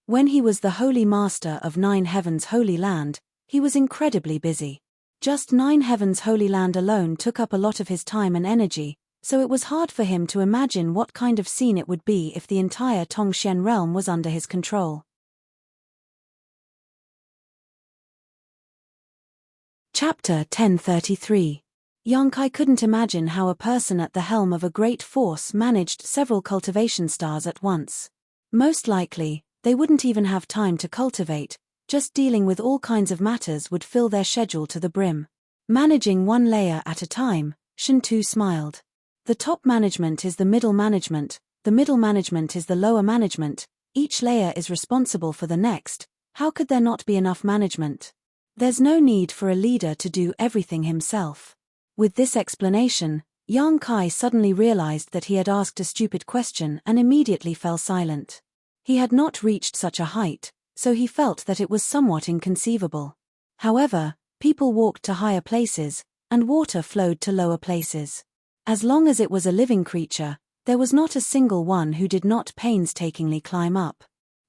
When he was the Holy Master of 9 Heavens Holy Land, he was incredibly busy. Just 9 Heavens Holy Land alone took up a lot of his time and energy, so it was hard for him to imagine what kind of scene it would be if the entire Tongxian realm was under his control. Chapter 1033. Yang Kai couldn't imagine how a person at the helm of a great force managed several cultivation stars at once. Most likely, they wouldn't even have time to cultivate, just dealing with all kinds of matters would fill their schedule to the brim. Managing one layer at a time, Shen Tu smiled. The top management is the middle management is the lower management, each layer is responsible for the next. How could there not be enough management? There's no need for a leader to do everything himself. With this explanation, Yang Kai suddenly realized that he had asked a stupid question and immediately fell silent. He had not reached such a height, so he felt that it was somewhat inconceivable. However, people walked to higher places, and water flowed to lower places. As long as it was a living creature, there was not a single one who did not painstakingly climb up.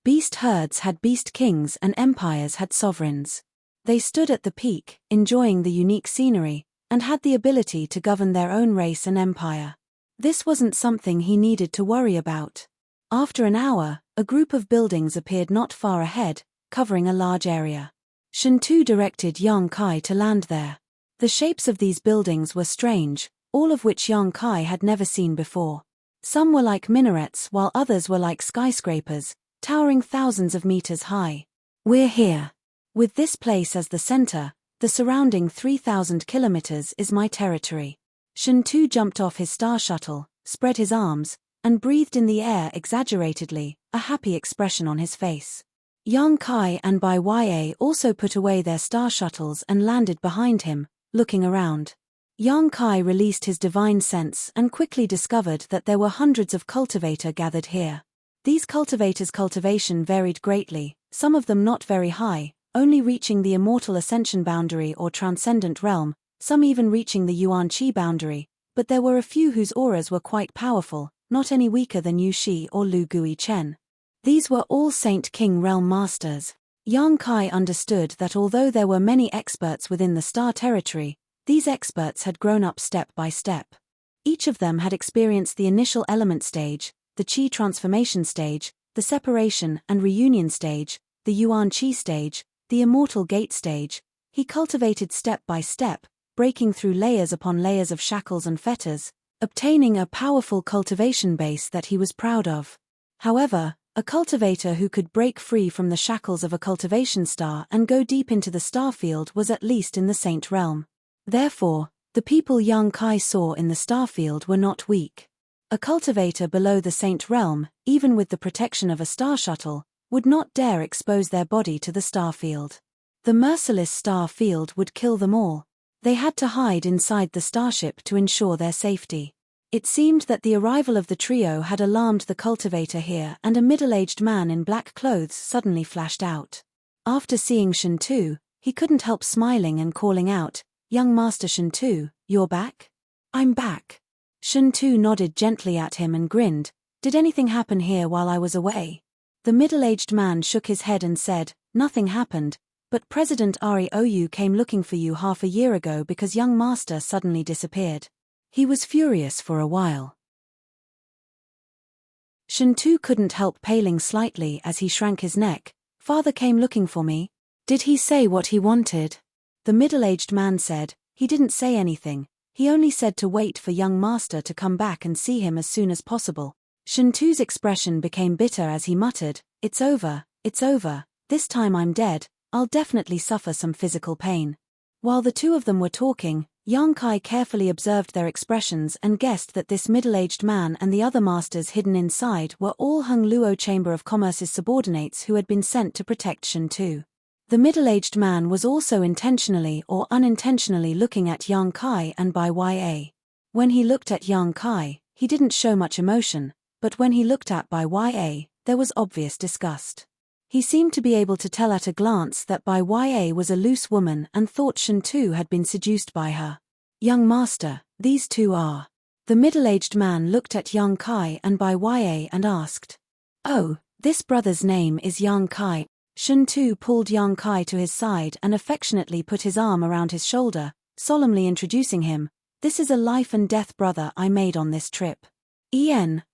Beast herds had beast kings and empires had sovereigns. They stood at the peak, enjoying the unique scenery, and had the ability to govern their own race and empire. This wasn't something he needed to worry about. After an hour, a group of buildings appeared not far ahead, covering a large area. Shintu directed Yang Kai to land there. The shapes of these buildings were strange, all of which Yang Kai had never seen before. Some were like minarets while others were like skyscrapers, towering thousands of meters high. We're here. With this place as the center, the surrounding 3,000 kilometers is my territory. Shintu jumped off his star shuttle, spread his arms, and breathed in the air exaggeratedly, a happy expression on his face. Yang Kai and Bai Ya also put away their star shuttles and landed behind him, looking around. Yang Kai released his divine sense and quickly discovered that there were hundreds of cultivator gathered here. These cultivators' cultivation varied greatly, some of them not very high, only reaching the immortal ascension boundary or transcendent realm, some even reaching the Yuan Qi boundary, but there were a few whose auras were quite powerful, not any weaker than Yu Shi or Lu Gui Chen. These were all Saint King realm masters. Yang Kai understood that although there were many experts within the star territory, these experts had grown up step by step. Each of them had experienced the initial element stage, the Qi transformation stage, the separation and reunion stage, the Yuan Qi stage, the immortal gate stage. He cultivated step by step, breaking through layers upon layers of shackles and fetters, obtaining a powerful cultivation base that he was proud of. However, a cultivator who could break free from the shackles of a cultivation star and go deep into the star field was at least in the saint realm. Therefore, the people Yang Kai saw in the star field were not weak. A cultivator below the saint realm, even with the protection of a star shuttle, would not dare expose their body to the star field. The merciless star field would kill them all. They had to hide inside the starship to ensure their safety. It seemed that the arrival of the trio had alarmed the cultivator here, and a middle-aged man in black clothes suddenly flashed out. After seeing Shintu, he couldn't help smiling and calling out, "Young Master Shintu, you're back?" "I'm back." Shintu nodded gently at him and grinned. "Did anything happen here while I was away?" The middle-aged man shook his head and said, "Nothing happened, but President Rou came looking for you half a year ago because young master suddenly disappeared. He was furious for a while." Shintu couldn't help paling slightly as he shrank his neck. "Father came looking for me. Did he say what he wanted?" The middle-aged man said, "He didn't say anything. He only said to wait for young master to come back and see him as soon as possible." Shintu's expression became bitter as he muttered, it's over, this time I'm dead, I'll definitely suffer some physical pain." While the two of them were talking, Yang Kai carefully observed their expressions and guessed that this middle-aged man and the other masters hidden inside were all Hung Luo Chamber of Commerce's subordinates who had been sent to protect Shintu. The middle-aged man was also intentionally or unintentionally looking at Yang Kai and Bai Ya. When he looked at Yang Kai, he didn't show much emotion, but when he looked at Bai Ya, there was obvious disgust. He seemed to be able to tell at a glance that Bai Ya was a loose woman and thought Shintu had been seduced by her. "Young master, these two are..." The middle-aged man looked at Yang Kai and Bai Ya and asked, "Oh, this brother's name is Yang Kai." Shintu pulled Yang Kai to his side and affectionately put his arm around his shoulder, solemnly introducing him, "This is a life-and-death brother I made on this trip.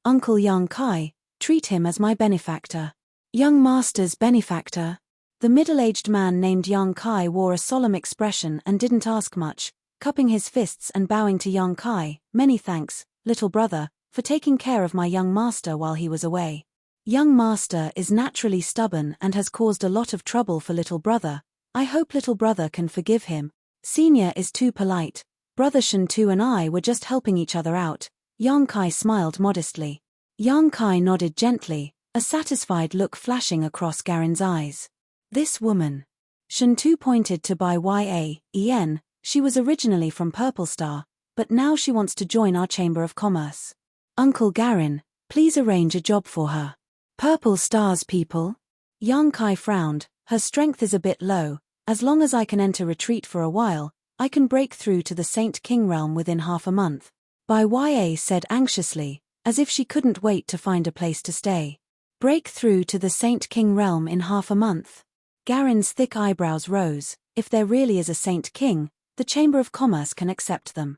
Uncle Yang Kai, treat him as my benefactor." "Young master's benefactor?" The middle-aged man named Yang Kai wore a solemn expression and didn't ask much, cupping his fists and bowing to Yang Kai. "Many thanks, little brother, for taking care of my young master while he was away. Young master is naturally stubborn and has caused a lot of trouble for little brother. I hope little brother can forgive him. Senior is too polite. Brother Shintu and I were just helping each other out." Yang Kai smiled modestly. Yang Kai nodded gently, a satisfied look flashing across Garen's eyes. "This woman." Shintu pointed to Bai Ya. "She was originally from Purple Star, but now she wants to join our Chamber of Commerce. Uncle Garen, please arrange a job for her." "Purple Star's people?" Yang Kai frowned. "Her strength is a bit low. As long as I can enter retreat for a while, I can break through to the Saint King realm within half a month." Bai Ya said anxiously, as if she couldn't wait to find a place to stay. "Break through to the Saint King realm in half a month?" Garen's thick eyebrows rose. "If there really is a Saint King, the Chamber of Commerce can accept them."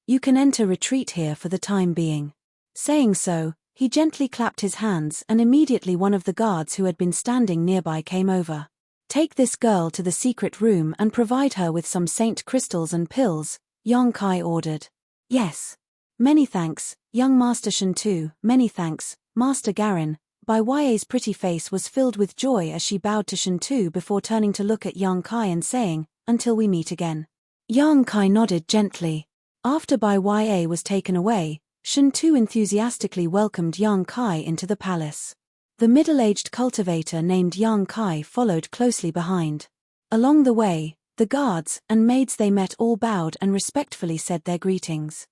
You can enter retreat here for the time being. Saying so, he gently clapped his hands and immediately one of the guards who had been standing nearby came over. Take this girl to the secret room and provide her with some saint crystals and pills, Yong Kai ordered. Yes. Many thanks, young Master Shintu, many thanks, Master Garin. Bai Ya's pretty face was filled with joy as she bowed to Shintu before turning to look at Yong Kai and saying, until we meet again. Yong Kai nodded gently. After Bai Ya was taken away, Shintu enthusiastically welcomed Yong Kai into the palace. The middle-aged cultivator named Yong Kai followed closely behind. Along the way, the guards and maids they met all bowed and respectfully said their greetings.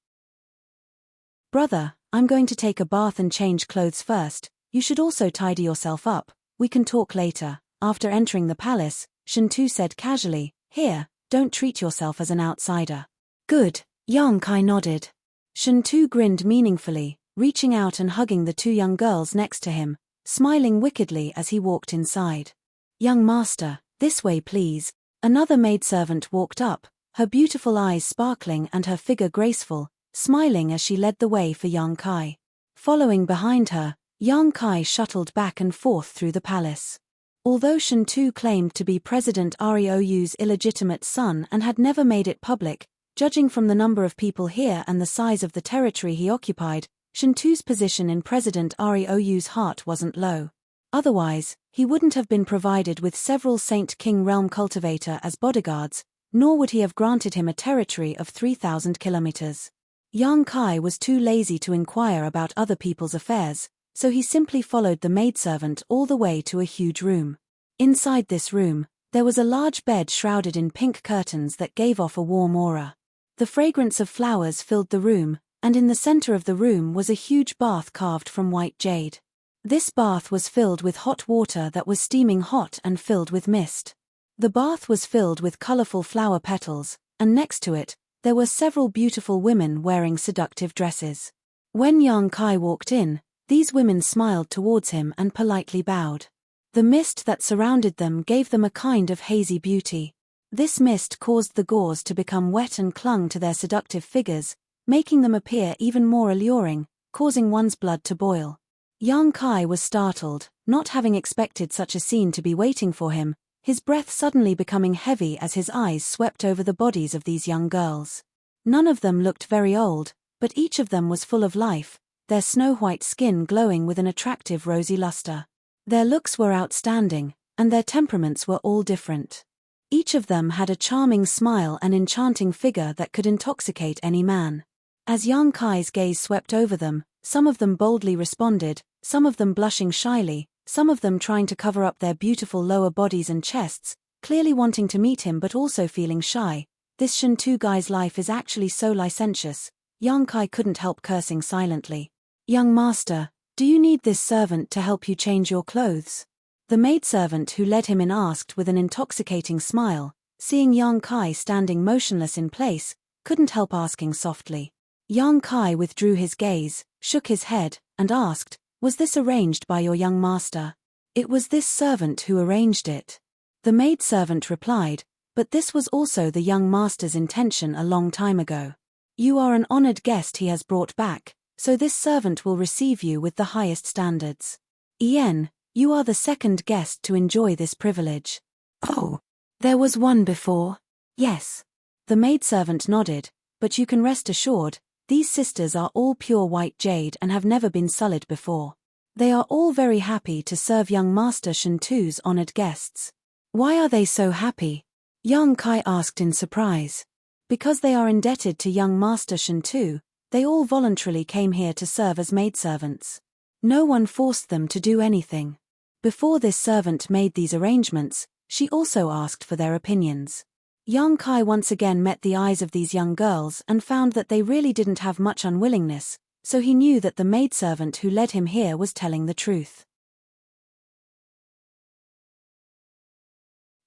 Brother, I'm going to take a bath and change clothes first. You should also tidy yourself up. We can talk later. After entering the palace, Shintu said casually, Here, don't treat yourself as an outsider. Good, Yong Kai nodded. Shintu grinned meaningfully, reaching out and hugging the two young girls next to him, smiling wickedly as he walked inside. Young master, this way please. Another maidservant walked up, her beautiful eyes sparkling and her figure graceful, smiling as she led the way for Yong Kai. Following behind her, Yong Kai shuttled back and forth through the palace. Although Shintu claimed to be President Ryou's illegitimate son and had never made it public, judging from the number of people here and the size of the territory he occupied, Shintu's position in President Ryou's heart wasn't low. Otherwise, he wouldn't have been provided with several Saint King Realm cultivator as bodyguards, nor would he have granted him a territory of 3,000 kilometers. Yong Kai was too lazy to inquire about other people's affairs, so he simply followed the maidservant all the way to a huge room. Inside this room, there was a large bed shrouded in pink curtains that gave off a warm aura. The fragrance of flowers filled the room, and in the center of the room was a huge bath carved from white jade. This bath was filled with hot water that was steaming hot and filled with mist. The bath was filled with colorful flower petals, and next to it, there were several beautiful women wearing seductive dresses. When Yong Kai walked in, these women smiled towards him and politely bowed. The mist that surrounded them gave them a kind of hazy beauty. This mist caused the gauze to become wet and clung to their seductive figures, making them appear even more alluring, causing one's blood to boil. Yong Kai was startled, not having expected such a scene to be waiting for him, his breath suddenly becoming heavy as his eyes swept over the bodies of these young girls. None of them looked very old, but each of them was full of life, their snow-white skin glowing with an attractive rosy luster. Their looks were outstanding, and their temperaments were all different. Each of them had a charming smile and enchanting figure that could intoxicate any man. As Yong Kai's gaze swept over them, some of them boldly responded, some of them blushing shyly, some of them trying to cover up their beautiful lower bodies and chests, clearly wanting to meet him but also feeling shy. This Shintu guy's life is actually so licentious. Yong Kai couldn't help cursing silently. Young master, do you need this servant to help you change your clothes? The maidservant who led him in asked with an intoxicating smile, seeing Yong Kai standing motionless in place, couldn't help asking softly. Yong Kai withdrew his gaze, shook his head, and asked, Was this arranged by your young master? It was this servant who arranged it. The maidservant replied, But this was also the young master's intention a long time ago. You are an honored guest he has brought back, so this servant will receive you with the highest standards. Ien, you are the second guest to enjoy this privilege. Oh, there was one before? Yes. The maidservant nodded, but you can rest assured, these sisters are all pure white jade and have never been sullied before. They are all very happy to serve young Master Shintu's honored guests. Why are they so happy? Yong Kai asked in surprise. Because they are indebted to young Master Shintu, they all voluntarily came here to serve as maidservants. No one forced them to do anything. Before this servant made these arrangements, she also asked for their opinions. Yong Kai once again met the eyes of these young girls and found that they really didn't have much unwillingness, so he knew that the maidservant who led him here was telling the truth.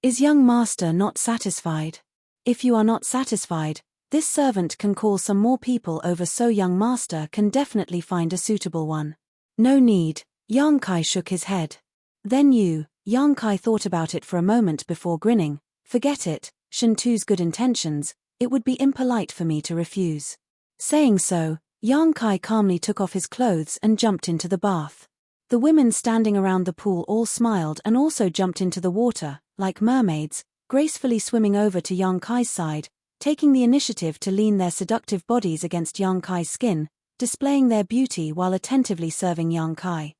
Is young master not satisfied? If you are not satisfied, this servant can call some more people over so young master can definitely find a suitable one. No need, Yong Kai shook his head. Then Yong Kai thought about it for a moment before grinning. Forget it, Shintu's good intentions, it would be impolite for me to refuse. Saying so, Yang Kai calmly took off his clothes and jumped into the bath. The women standing around the pool all smiled and also jumped into the water, like mermaids, gracefully swimming over to Yang Kai's side, taking the initiative to lean their seductive bodies against Yang Kai's skin, displaying their beauty while attentively serving Yang Kai.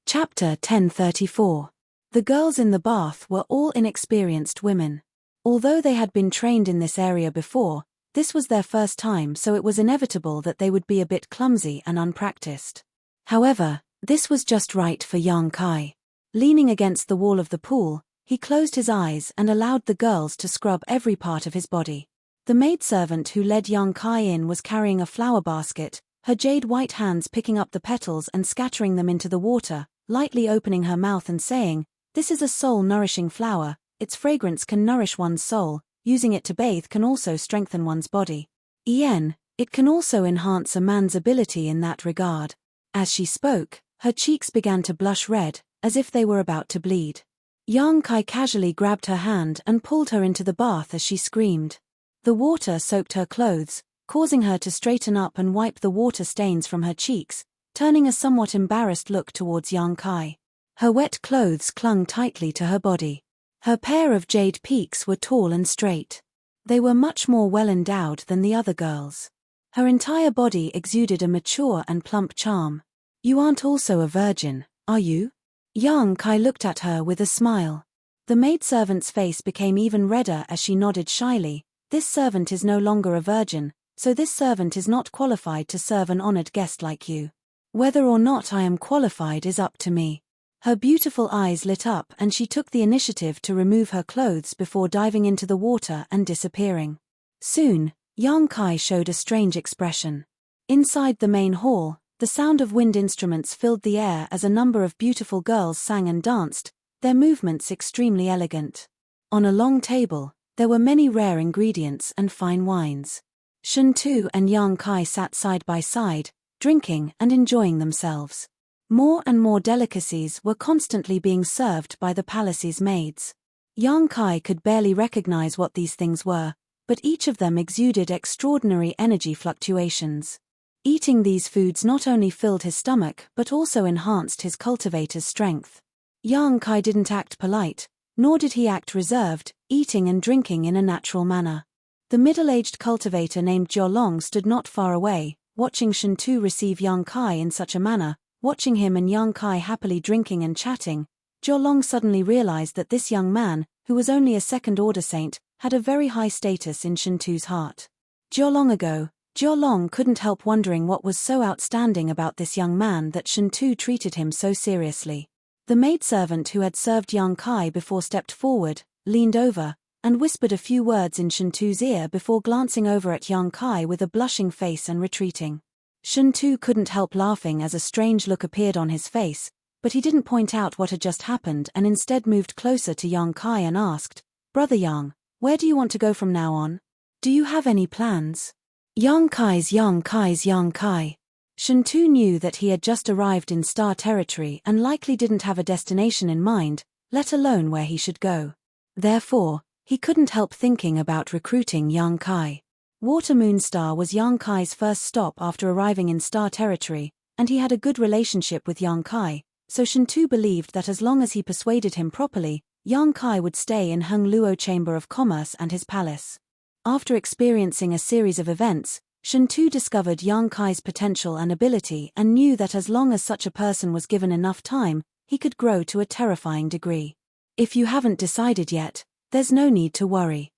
Chapter 1034. The girls in the bath were all inexperienced women. Although they had been trained in this area before, this was their first time, so it was inevitable that they would be a bit clumsy and unpracticed. However, this was just right for Yang Kai. Leaning against the wall of the pool, he closed his eyes and allowed the girls to scrub every part of his body. The maidservant who led Yang Kai in was carrying a flower basket, her jade white hands picking up the petals and scattering them into the water, lightly opening her mouth and saying, "This is a soul-nourishing flower, its fragrance can nourish one's soul, using it to bathe can also strengthen one's body. It can also enhance a man's ability in that regard." As she spoke, her cheeks began to blush red, as if they were about to bleed. Yang Kai casually grabbed her hand and pulled her into the bath as she screamed. The water soaked her clothes, causing her to straighten up and wipe the water stains from her cheeks, turning a somewhat embarrassed look towards Yang Kai. Her wet clothes clung tightly to her body. Her pair of jade peaks were tall and straight. They were much more well-endowed than the other girls. Her entire body exuded a mature and plump charm. "You aren't also a virgin, are you?" Yang Kai looked at her with a smile. The maidservant's face became even redder as she nodded shyly. "This servant is no longer a virgin, so this servant is not qualified to serve an honored guest like you. Whether or not I am qualified is up to me." Her beautiful eyes lit up and she took the initiative to remove her clothes before diving into the water and disappearing. Soon, Yang Kai showed a strange expression. Inside the main hall, the sound of wind instruments filled the air as a number of beautiful girls sang and danced, their movements extremely elegant. On a long table, there were many rare ingredients and fine wines. Shuntu and Yang Kai sat side by side, drinking and enjoying themselves. More and more delicacies were constantly being served by the palace's maids. Yang Kai could barely recognize what these things were, but each of them exuded extraordinary energy fluctuations. Eating these foods not only filled his stomach but also enhanced his cultivator's strength. Yang Kai didn't act polite, nor did he act reserved, eating and drinking in a natural manner. The middle-aged cultivator named Jiolong stood not far away, watching Shuntu receive Yang Kai in such a manner. Watching him and Yang Kai happily drinking and chatting, Jiolong suddenly realized that this young man, who was only a second-order saint, had a very high status in Shuntu's heart. Jiolong couldn't help wondering what was so outstanding about this young man that Shuntu treated him so seriously. The maidservant who had served Yang Kai before stepped forward, leaned over, and whispered a few words in Shuntu's ear before glancing over at Yang Kai with a blushing face and retreating. Shuntu couldn't help laughing as a strange look appeared on his face, but he didn't point out what had just happened and instead moved closer to Yang Kai and asked, "Brother Yang, where do you want to go from now on? Do you have any plans?" Yang Kai. Shuntu knew that he had just arrived in Star Territory and likely didn't have a destination in mind, let alone where he should go. Therefore, he couldn't help thinking about recruiting Yang Kai. Water Moonstar was Yang Kai's first stop after arriving in Star Territory, and he had a good relationship with Yang Kai, so Shuntu believed that as long as he persuaded him properly, Yang Kai would stay in Heng Luo Chamber of Commerce and his palace. After experiencing a series of events, Shuntu discovered Yang Kai's potential and ability and knew that as long as such a person was given enough time, he could grow to a terrifying degree. If you haven't decided yet, there's no need to worry.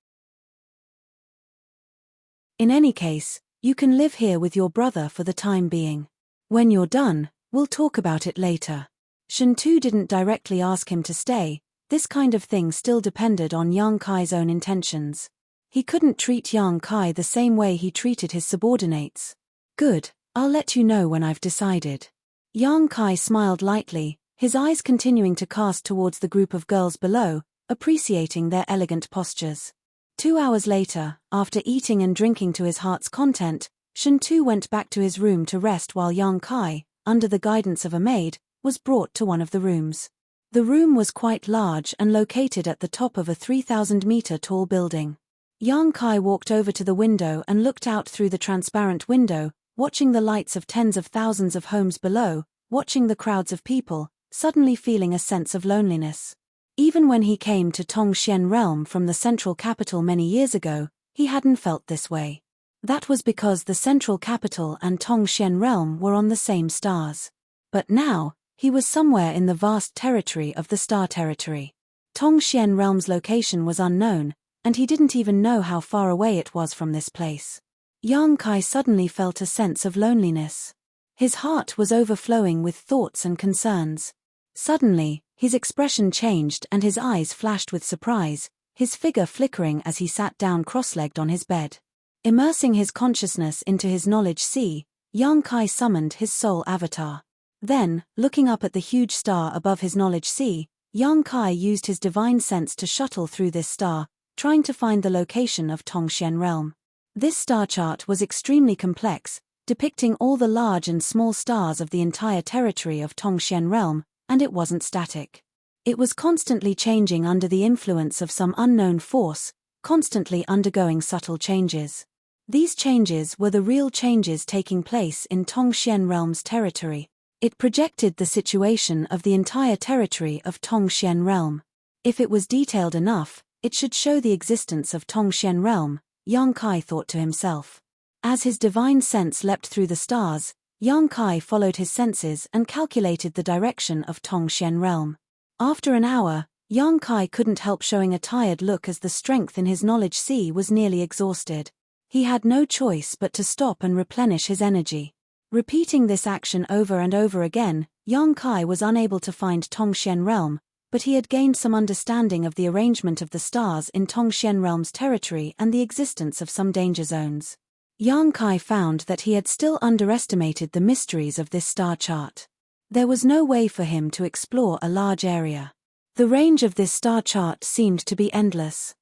In any case, you can live here with your brother for the time being. When you're done, we'll talk about it later. Shuntu didn't directly ask him to stay, this kind of thing still depended on Yang Kai's own intentions. He couldn't treat Yang Kai the same way he treated his subordinates. "Good, I'll let you know when I've decided." Yang Kai smiled lightly, his eyes continuing to cast towards the group of girls below, appreciating their elegant postures. 2 hours later, after eating and drinking to his heart's content, Shuntu went back to his room to rest while Yang Kai, under the guidance of a maid, was brought to one of the rooms. The room was quite large and located at the top of a 3,000-meter-tall building. Yang Kai walked over to the window and looked out through the transparent window, watching the lights of tens of thousands of homes below, watching the crowds of people, suddenly feeling a sense of loneliness. Even when he came to Tongxian Realm from the central capital many years ago, he hadn't felt this way. That was because the central capital and Tongxian Realm were on the same stars. But now, he was somewhere in the vast territory of the Star Territory. Tongxian Realm's location was unknown, and he didn't even know how far away it was from this place. Yang Kai suddenly felt a sense of loneliness. His heart was overflowing with thoughts and concerns. Suddenly, his expression changed and his eyes flashed with surprise, his figure flickering as he sat down cross-legged on his bed. Immersing his consciousness into his knowledge sea, Yang Kai summoned his soul avatar. Then, looking up at the huge star above his knowledge sea, Yang Kai used his divine sense to shuttle through this star, trying to find the location of Tongxian Realm. This star chart was extremely complex, depicting all the large and small stars of the entire territory of Tongxian Realm, and it wasn't static. It was constantly changing under the influence of some unknown force, constantly undergoing subtle changes. These changes were the real changes taking place in Tongxian Realm's territory. It projected the situation of the entire territory of Tongxian Realm. If it was detailed enough, it should show the existence of Tongxian Realm, Yang Kai thought to himself. As his divine sense leapt through the stars, Yang Kai followed his senses and calculated the direction of Tongxian Realm. After an hour, Yang Kai couldn't help showing a tired look as the strength in his knowledge sea was nearly exhausted. He had no choice but to stop and replenish his energy. Repeating this action over and over again, Yang Kai was unable to find Tongxian Realm, but he had gained some understanding of the arrangement of the stars in Tongxian Realm's territory and the existence of some danger zones. Yang Kai found that he had still underestimated the mysteries of this star chart. There was no way for him to explore a large area. The range of this star chart seemed to be endless.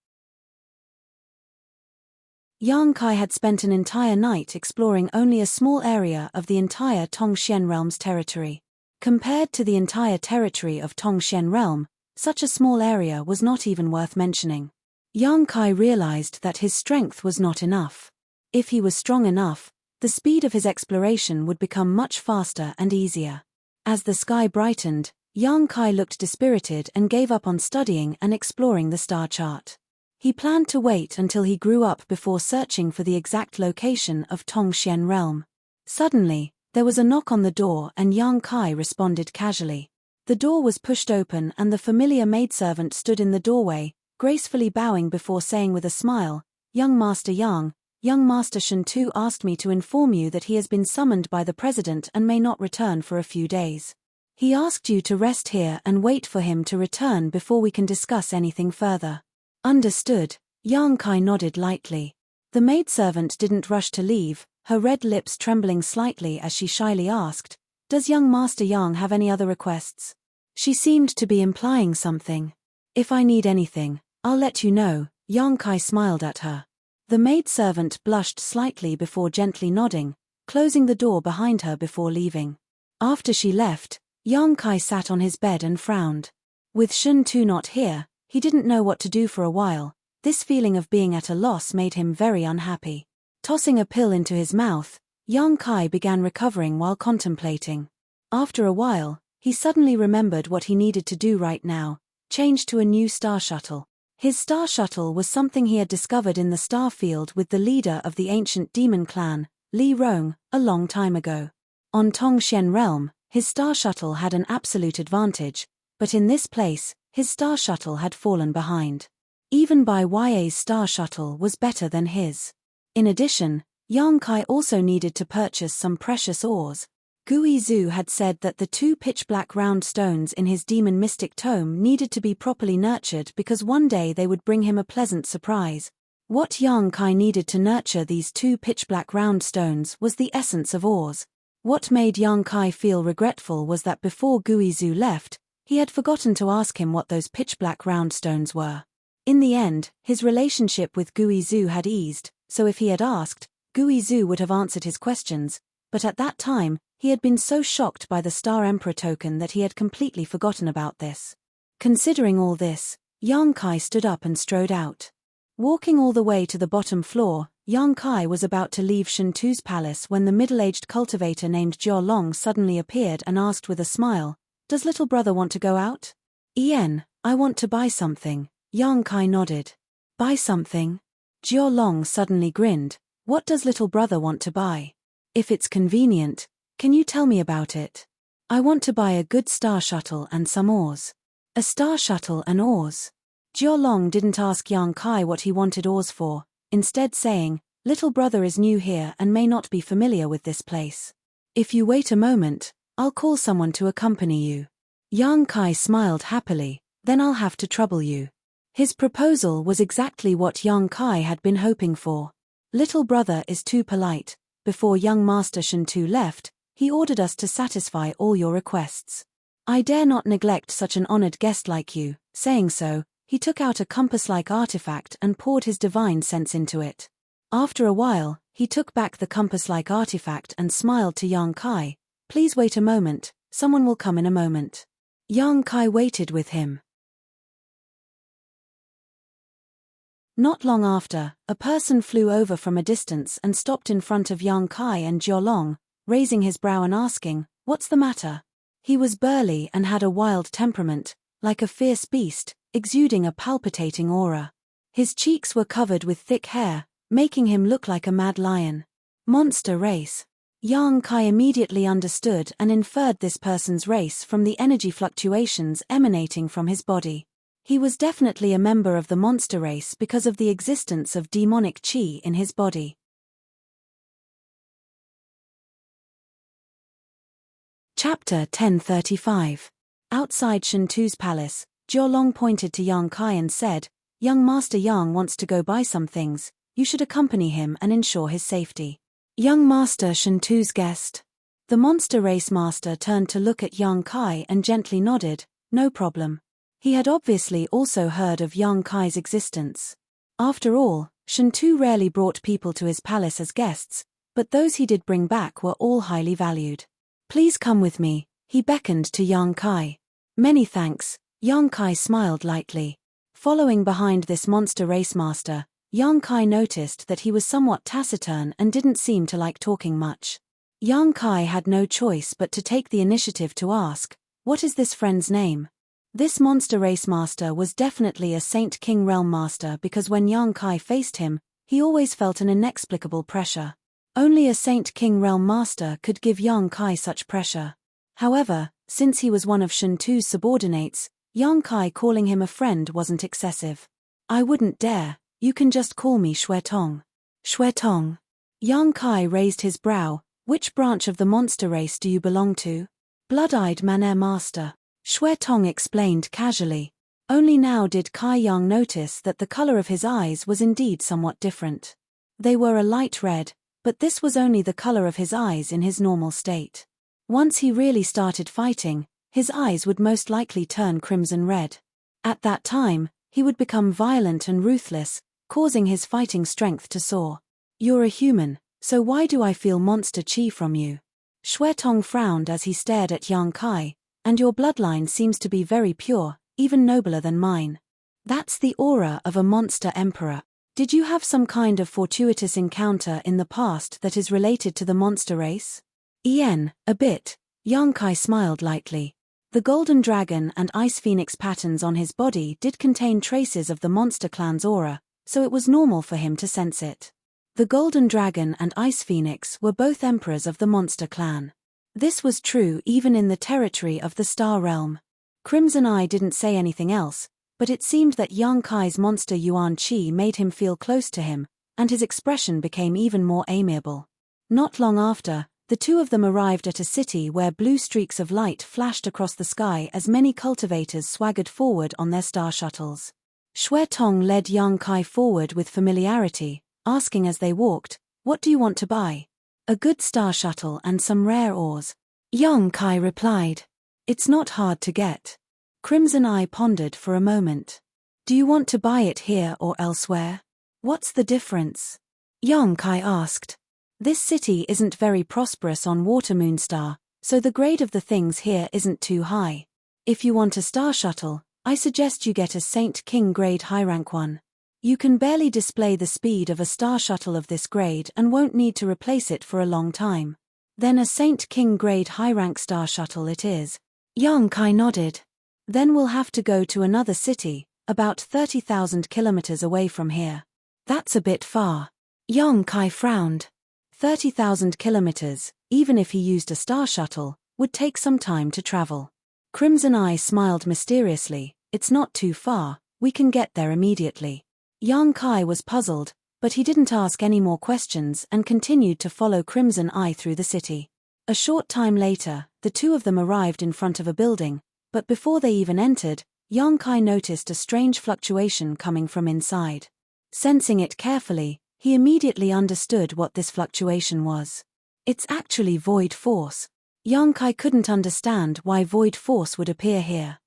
Yang Kai had spent an entire night exploring only a small area of the entire Tongxian Realm's territory. Compared to the entire territory of Tongxian Realm, such a small area was not even worth mentioning. Yang Kai realized that his strength was not enough. If he was strong enough, the speed of his exploration would become much faster and easier. As the sky brightened, Yang Kai looked dispirited and gave up on studying and exploring the star chart. He planned to wait until he grew up before searching for the exact location of Tongxian Realm. Suddenly, there was a knock on the door and Yang Kai responded casually. The door was pushed open and the familiar maidservant stood in the doorway, gracefully bowing before saying with a smile, "Young Master Yang, young Master Shen Tu asked me to inform you that he has been summoned by the president and may not return for a few days. He asked you to rest here and wait for him to return before we can discuss anything further." Understood, Yang Kai nodded lightly. The maidservant didn't rush to leave, her red lips trembling slightly as she shyly asked, "Does young Master Yang have any other requests?" She seemed to be implying something. "If I need anything, I'll let you know," Yang Kai smiled at her. The maidservant blushed slightly before gently nodding, closing the door behind her before leaving. After she left, Yang Kai sat on his bed and frowned. With Shen Tu not here, he didn't know what to do for a while. This feeling of being at a loss made him very unhappy. Tossing a pill into his mouth, Yang Kai began recovering while contemplating. After a while, he suddenly remembered what he needed to do right now: change to a new star shuttle. His star shuttle was something he had discovered in the star field with the leader of the ancient demon clan, Li Rong, a long time ago. On Tongxian Realm, his star shuttle had an absolute advantage, but in this place, his star shuttle had fallen behind. Even Bai Ya's star shuttle was better than his. In addition, Yang Kai also needed to purchase some precious ores. Gui Zhu had said that the 2 pitch-black round stones in his demon mystic tome needed to be properly nurtured because one day they would bring him a pleasant surprise. What Yang Kai needed to nurture these 2 pitch-black round stones was the essence of ores. What made Yang Kai feel regretful was that before Gui Zhu left, he had forgotten to ask him what those pitch-black round stones were. In the end, his relationship with Gui Zhu had eased, so if he had asked, Gui Zhu would have answered his questions, but at that time, He had been so shocked by the Star Emperor token that he had completely forgotten about this. Considering all this, Yang Kai stood up and strode out. Walking all the way to the bottom floor, Yang Kai was about to leave Shentu's palace when the middle-aged cultivator named Jiao Long suddenly appeared and asked with a smile, "Does little brother want to go out?" "Ian, I want to buy something," Yang Kai nodded. "Buy something?" Jiao Long suddenly grinned. "What does little brother want to buy? If it's convenient, can you tell me about it?" "I want to buy a good star shuttle and some oars." "A star shuttle and oars?" Jiao Long didn't ask Yang Kai what he wanted oars for, instead saying, "Little brother is new here and may not be familiar with this place. If you wait a moment, I'll call someone to accompany you." Yang Kai smiled happily. "Then I'll have to trouble you." His proposal was exactly what Yang Kai had been hoping for. "Little brother is too polite. Before young Master Shentu left, he ordered us to satisfy all your requests. I dare not neglect such an honored guest like you." Saying so, he took out a compass-like artifact and poured his divine sense into it. After a while, he took back the compass-like artifact and smiled to Yang Kai. "Please wait a moment, someone will come in a moment." Yang Kai waited with him. Not long after, a person flew over from a distance and stopped in front of Yang Kai and Jiao Long, raising his brow and asking, "What's the matter?" He was burly and had a wild temperament, like a fierce beast, exuding a palpitating aura. His cheeks were covered with thick hair, making him look like a mad lion. Monster race. Yang Kai immediately understood and inferred this person's race from the energy fluctuations emanating from his body. He was definitely a member of the monster race because of the existence of demonic qi in his body. Chapter 1035. Outside Shentu's palace, Jiao Long pointed to Yang Kai and said, "Young Master Yang wants to go buy some things. You should accompany him and ensure his safety." "Young Master Shentu's guest?" The monster race master turned to look at Yang Kai and gently nodded, "No problem." He had obviously also heard of Yang Kai's existence. After all, Shentu rarely brought people to his palace as guests, but those he did bring back were all highly valued. "Please come with me," he beckoned to Yang Kai. "Many thanks." Yang Kai smiled lightly. Following behind this monster race master, Yang Kai noticed that he was somewhat taciturn and didn't seem to like talking much. Yang Kai had no choice but to take the initiative to ask, "What is this friend's name?" This monster race master was definitely a Saint King Realm master because when Yang Kai faced him, he always felt an inexplicable pressure. Only a Saint King Realm master could give Yang Kai such pressure. However, since he was one of Shentu's subordinates, Yang Kai calling him a friend wasn't excessive. "I wouldn't dare, you can just call me Xue Tong." "Xue Tong." Yang Kai raised his brow. "Which branch of the monster race do you belong to?" "Blood-eyed Manair Master," Xue Tong explained casually. Only now did Kai Yang notice that the color of his eyes was indeed somewhat different. They were a light red, but this was only the color of his eyes in his normal state. Once he really started fighting, his eyes would most likely turn crimson red. At that time, he would become violent and ruthless, causing his fighting strength to soar. "You're a human, so why do I feel monster chi from you?" Xue Tong frowned as he stared at Yang Kai. "And your bloodline seems to be very pure, even nobler than mine." "That's the aura of a monster emperor. Did you have some kind of fortuitous encounter in the past that is related to the monster race?" "Ien, a bit." Yang Kai smiled lightly. The golden dragon and ice phoenix patterns on his body did contain traces of the monster clan's aura, so it was normal for him to sense it. The golden dragon and ice phoenix were both emperors of the monster clan. This was true even in the territory of the Star Realm. Crimson Eye didn't say anything else, but it seemed that Yang Kai's monster Yuan Qi made him feel close to him, and his expression became even more amiable. Not long after, the two of them arrived at a city where blue streaks of light flashed across the sky as many cultivators swaggered forward on their star shuttles. Xue Tong led Yang Kai forward with familiarity, asking as they walked, "What do you want to buy?" "A good star shuttle and some rare ores," Yang Kai replied. "It's not hard to get." Crimson Eye pondered for a moment. "Do you want to buy it here or elsewhere? What's the difference?" Yang Kai asked. This city isn't very prosperous on Water Moonstar, so the grade of the things here isn't too high. If you want a star shuttle, I suggest you get a Saint King grade high rank one. You can barely display the speed of a star shuttle of this grade and won't need to replace it for a long time. Then a Saint King grade high rank star shuttle it is. Yang Kai nodded. Then we'll have to go to another city, about 30,000 kilometers away from here. That's a bit far. Yang Kai frowned. 30,000 kilometers, even if he used a star shuttle, would take some time to travel. Crimson Eye smiled mysteriously. It's not too far, we can get there immediately. Yang Kai was puzzled, but he didn't ask any more questions and continued to follow Crimson Eye through the city. A short time later, the two of them arrived in front of a building, but before they even entered, Yang Kai noticed a strange fluctuation coming from inside. Sensing it carefully, he immediately understood what this fluctuation was. It's actually void force. Yang Kai couldn't understand why void force would appear here.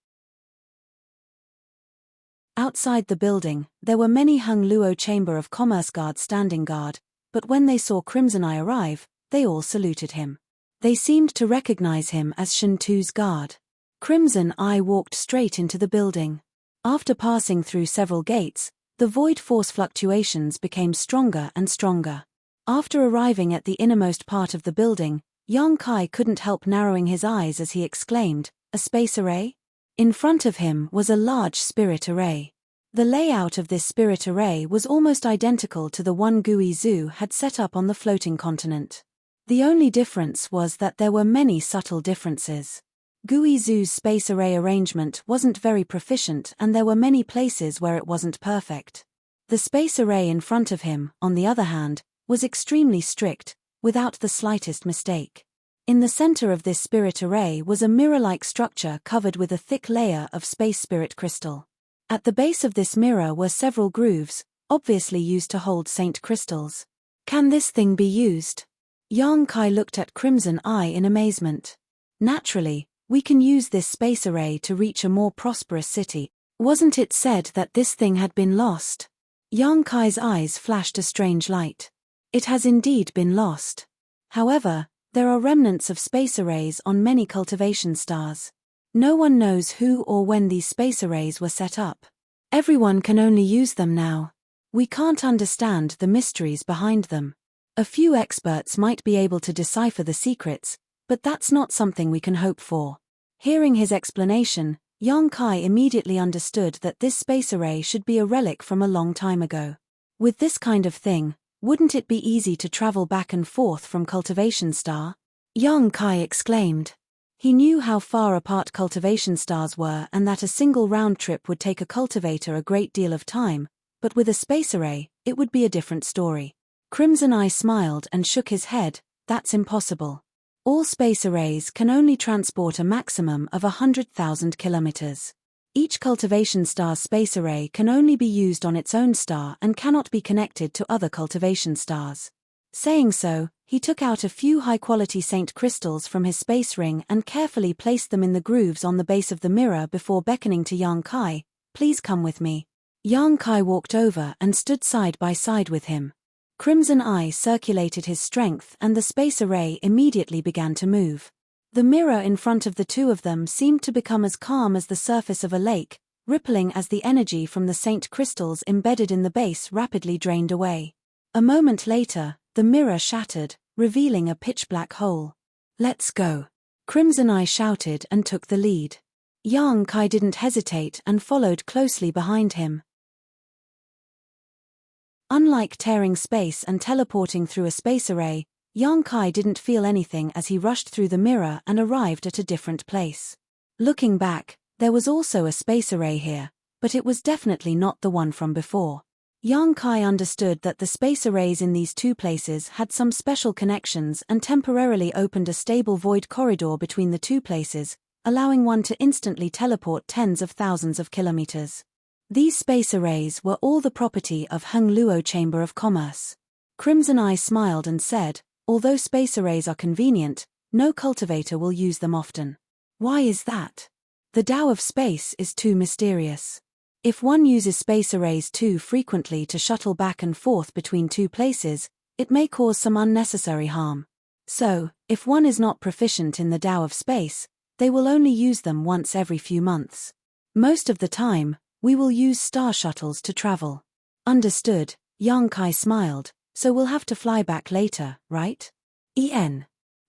Outside the building, there were many Hung Luo Chamber of Commerce guards standing guard, but when they saw Crimson Eye arrive, they all saluted him. They seemed to recognize him as Shen Tu's guard. Crimson Eye walked straight into the building. After passing through several gates, the void force fluctuations became stronger and stronger. After arriving at the innermost part of the building, Yang Kai couldn't help narrowing his eyes as he exclaimed, "A space array?" In front of him was a large spirit array. The layout of this spirit array was almost identical to the one Gui Zhu had set up on the floating continent. The only difference was that there were many subtle differences. Gui Zhu's space array arrangement wasn't very proficient and there were many places where it wasn't perfect. The space array in front of him, on the other hand, was extremely strict, without the slightest mistake. In the center of this spirit array was a mirror-like structure covered with a thick layer of space spirit crystal. At the base of this mirror were several grooves, obviously used to hold saint crystals. Can this thing be used? Yang Kai looked at Crimson Eye in amazement. Naturally, we can use this space array to reach a more prosperous city. Wasn't it said that this thing had been lost? Yang Kai's eyes flashed a strange light. It has indeed been lost. However, there are remnants of space arrays on many cultivation stars. No one knows who or when these space arrays were set up. Everyone can only use them now. We can't understand the mysteries behind them. A few experts might be able to decipher the secrets, but that's not something we can hope for. Hearing his explanation, Yang Kai immediately understood that this space array should be a relic from a long time ago. With this kind of thing, wouldn't it be easy to travel back and forth from Cultivation Star? Yang Kai exclaimed. He knew how far apart cultivation stars were and that a single round trip would take a cultivator a great deal of time, but with a space array, it would be a different story. Crimson Eye smiled and shook his head. That's impossible. All space arrays can only transport a maximum of 100,000 kilometers. Each cultivation star's space array can only be used on its own star and cannot be connected to other cultivation stars. Saying so, he took out a few high-quality saint crystals from his space ring and carefully placed them in the grooves on the base of the mirror before beckoning to Yang Kai, "Please come with me." Yang Kai walked over and stood side by side with him. Crimson Eye circulated his strength and the space array immediately began to move. The mirror in front of the two of them seemed to become as calm as the surface of a lake, rippling as the energy from the saint crystals embedded in the base rapidly drained away. A moment later, the mirror shattered, revealing a pitch-black hole. "Let's go!" Crimson Eye shouted and took the lead. Yang Kai didn't hesitate and followed closely behind him. Unlike tearing space and teleporting through a space array, Yang Kai didn't feel anything as he rushed through the mirror and arrived at a different place. Looking back, there was also a space array here, but it was definitely not the one from before. Yang Kai understood that the space arrays in these two places had some special connections and temporarily opened a stable void corridor between the two places, allowing one to instantly teleport tens of thousands of kilometers. These space arrays were all the property of Hung Luo Chamber of Commerce. Crimson Eye smiled and said, "Although space arrays are convenient, no cultivator will use them often." Why is that? The Tao of space is too mysterious. If one uses space arrays too frequently to shuttle back and forth between two places, it may cause some unnecessary harm. So, if one is not proficient in the Tao of space, they will only use them once every few months. Most of the time, we will use star shuttles to travel. Understood, Yang Kai smiled, so we'll have to fly back later, right?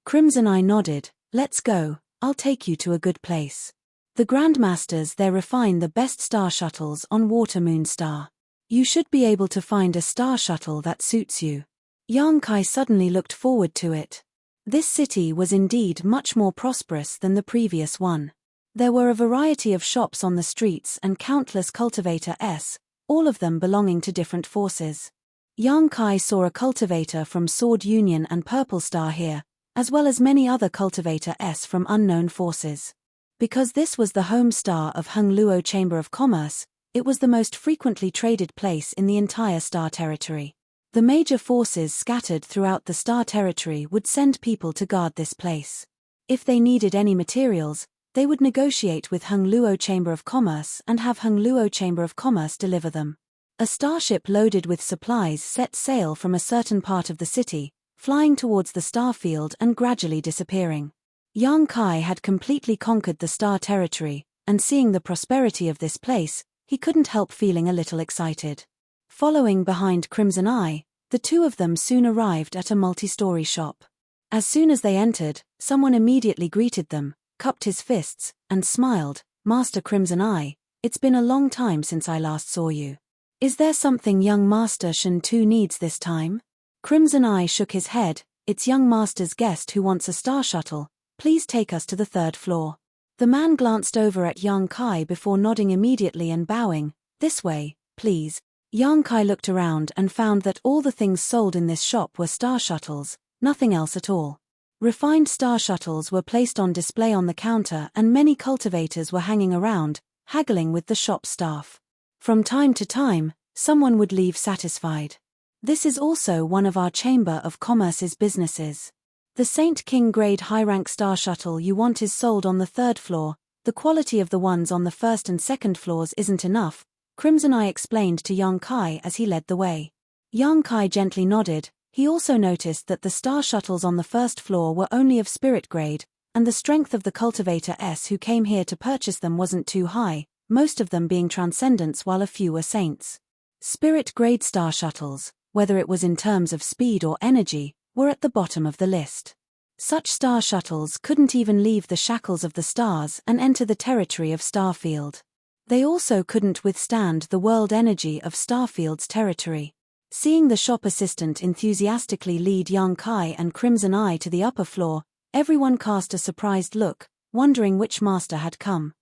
Crimson Eye nodded. Let's go, I'll take you to a good place. The Grandmasters there refine the best star shuttles on Water Moon Star. You should be able to find a star shuttle that suits you. Yang Kai suddenly looked forward to it. This city was indeed much more prosperous than the previous one. There were a variety of shops on the streets and countless cultivators, all of them belonging to different forces. Yang Kai saw a cultivator from Sword Union and Purple Star here, as well as many other cultivators from unknown forces. Because this was the home star of Hung Luo Chamber of Commerce, it was the most frequently traded place in the entire star territory. The major forces scattered throughout the star territory would send people to guard this place. If they needed any materials, they would negotiate with Hung Luo Chamber of Commerce and have Hung Luo Chamber of Commerce deliver them. A starship loaded with supplies set sail from a certain part of the city, flying towards the star field and gradually disappearing. Yang Kai had completely conquered the star territory, and seeing the prosperity of this place, he couldn't help feeling a little excited. Following behind Crimson Eye, the two of them soon arrived at a multi-story shop. As soon as they entered, someone immediately greeted them, cupped his fists, and smiled. Master Crimson Eye, it's been a long time since I last saw you. Is there something young Master Shen Tu needs this time? Crimson Eye shook his head. It's young Master's guest who wants a star shuttle. Please take us to the 3rd floor. The man glanced over at Yang Kai before nodding immediately and bowing. This way, please. Yang Kai looked around and found that all the things sold in this shop were star shuttles, nothing else at all. Refined star shuttles were placed on display on the counter and many cultivators were hanging around, haggling with the shop staff. From time to time, someone would leave satisfied. This is also one of our Chamber of Commerce's businesses. The Saint King grade high-rank star shuttle you want is sold on the 3rd floor. The quality of the ones on the 1st and 2nd floors isn't enough, Crimson Eye explained to Yang Kai as he led the way. Yang Kai gently nodded. He also noticed that the star shuttles on the 1st floor were only of spirit grade, and the strength of the cultivators who came here to purchase them wasn't too high, most of them being transcendents while a few were saints. Spirit grade star shuttles, whether it was in terms of speed or energy, were at the bottom of the list. Such star shuttles couldn't even leave the shackles of the stars and enter the territory of Starfield. They also couldn't withstand the world energy of Starfield's territory. Seeing the shop assistant enthusiastically lead Yang Kai and Crimson Eye to the upper floor, everyone cast a surprised look, wondering which master had come.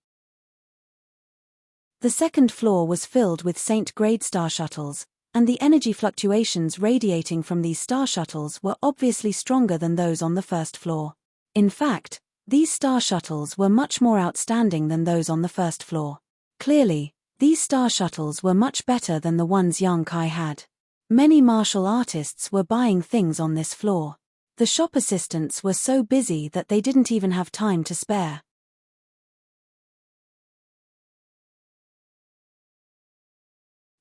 The 2nd floor was filled with Saint-grade star shuttles, and the energy fluctuations radiating from these star shuttles were obviously stronger than those on the 1st floor. In fact, these star shuttles were much more outstanding than those on the 1st floor. Clearly, these star shuttles were much better than the ones Yang Kai had. Many martial artists were buying things on this floor. The shop assistants were so busy that they didn't even have time to spare.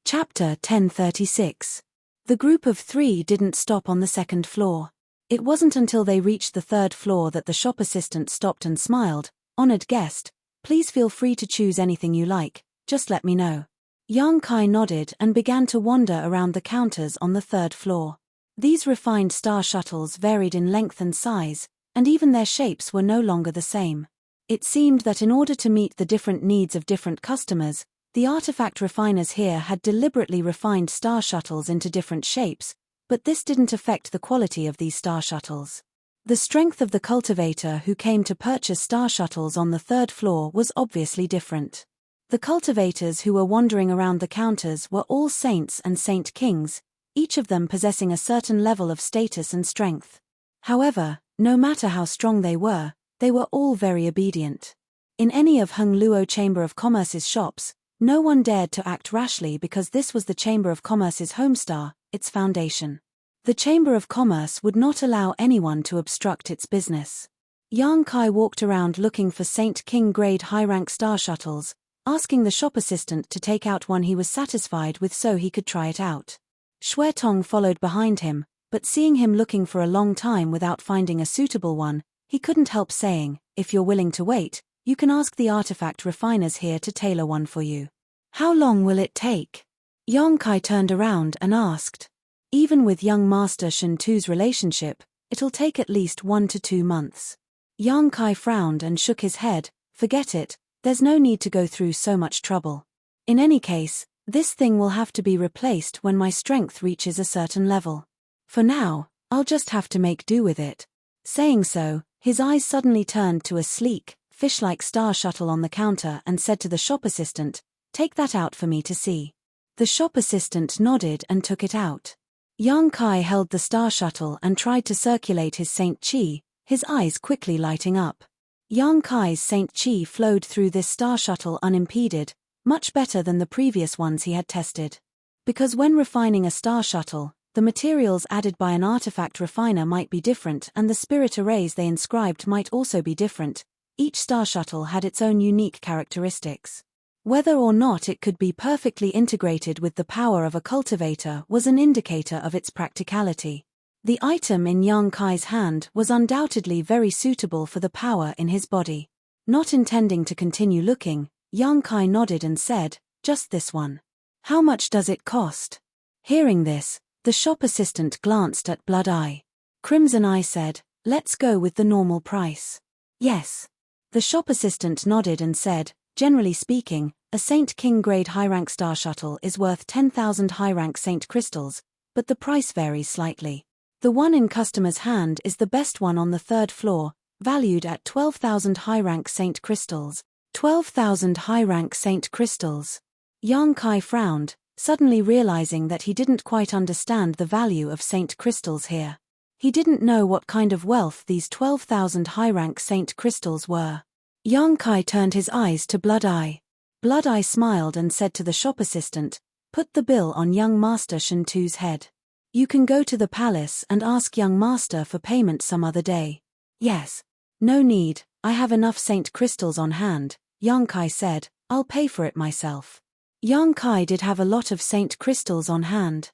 Chapter 1036. The group of 3 didn't stop on the 2nd floor. It wasn't until they reached the 3rd floor that the shop assistant stopped and smiled. Honored guest, please feel free to choose anything you like, just let me know. Yang Kai nodded and began to wander around the counters on the 3rd floor. These refined star shuttles varied in length and size, and even their shapes were no longer the same. It seemed that in order to meet the different needs of different customers, the artifact refiners here had deliberately refined star shuttles into different shapes, but this didn't affect the quality of these star shuttles. The strength of the cultivator who came to purchase star shuttles on the 3rd floor was obviously different. The cultivators who were wandering around the counters were all saints and saint kings, each of them possessing a certain level of status and strength. However, no matter how strong they were all very obedient. In any of Hung Luo Chamber of Commerce's shops, no one dared to act rashly because this was the Chamber of Commerce's homestar, its foundation. The Chamber of Commerce would not allow anyone to obstruct its business. Yang Kai walked around looking for Saint King grade high-rank star shuttles, asking the shop assistant to take out one he was satisfied with so he could try it out. Shui Tong followed behind him, but seeing him looking for a long time without finding a suitable one, he couldn't help saying, "If you're willing to wait, you can ask the artifact refiners here to tailor one for you." "How long will it take?" Yang Kai turned around and asked. Even with young Master Shen Tu's relationship, it'll take at least 1 to 2 months. Yang Kai frowned and shook his head. "Forget it, there's no need to go through so much trouble. In any case, this thing will have to be replaced when my strength reaches a certain level. For now, I'll just have to make do with it." Saying so, his eyes suddenly turned to a sleek, fish-like star shuttle on the counter and said to the shop assistant, "Take that out for me to see." The shop assistant nodded and took it out. Yang Kai held the star shuttle and tried to circulate his Saint Chi, his eyes quickly lighting up. Yang Kai's Saint Chi flowed through this star shuttle unimpeded, much better than the previous ones he had tested. Because when refining a star shuttle, the materials added by an artifact refiner might be different and the spirit arrays they inscribed might also be different. Each star shuttle had its own unique characteristics. Whether or not it could be perfectly integrated with the power of a cultivator was an indicator of its practicality. The item in Yang Kai's hand was undoubtedly very suitable for the power in his body. Not intending to continue looking, Yang Kai nodded and said, "Just this one. How much does it cost?" Hearing this, the shop assistant glanced at Blood Eye. Crimson Eye said, "Let's go with the normal price." "Yes." The shop assistant nodded and said, "Generally speaking, a Saint King grade high-rank star shuttle is worth 10,000 high-rank Saint crystals, but the price varies slightly. The one in customer's hand is the best one on the 3rd floor, valued at 12,000 high-rank Saint crystals." 12,000 high-rank Saint crystals. Yang Kai frowned, suddenly realizing that he didn't quite understand the value of Saint crystals here. He didn't know what kind of wealth these 12,000 high-rank Saint crystals were. Yang Kai turned his eyes to Blood Eye. Blood Eye smiled and said to the shop assistant, "Put the bill on young Master Shen Tu's head. You can go to the palace and ask young Master for payment some other day." "Yes. No need, I have enough Saint crystals on hand," Yang Kai said, "I'll pay for it myself." Yang Kai did have a lot of Saint crystals on hand.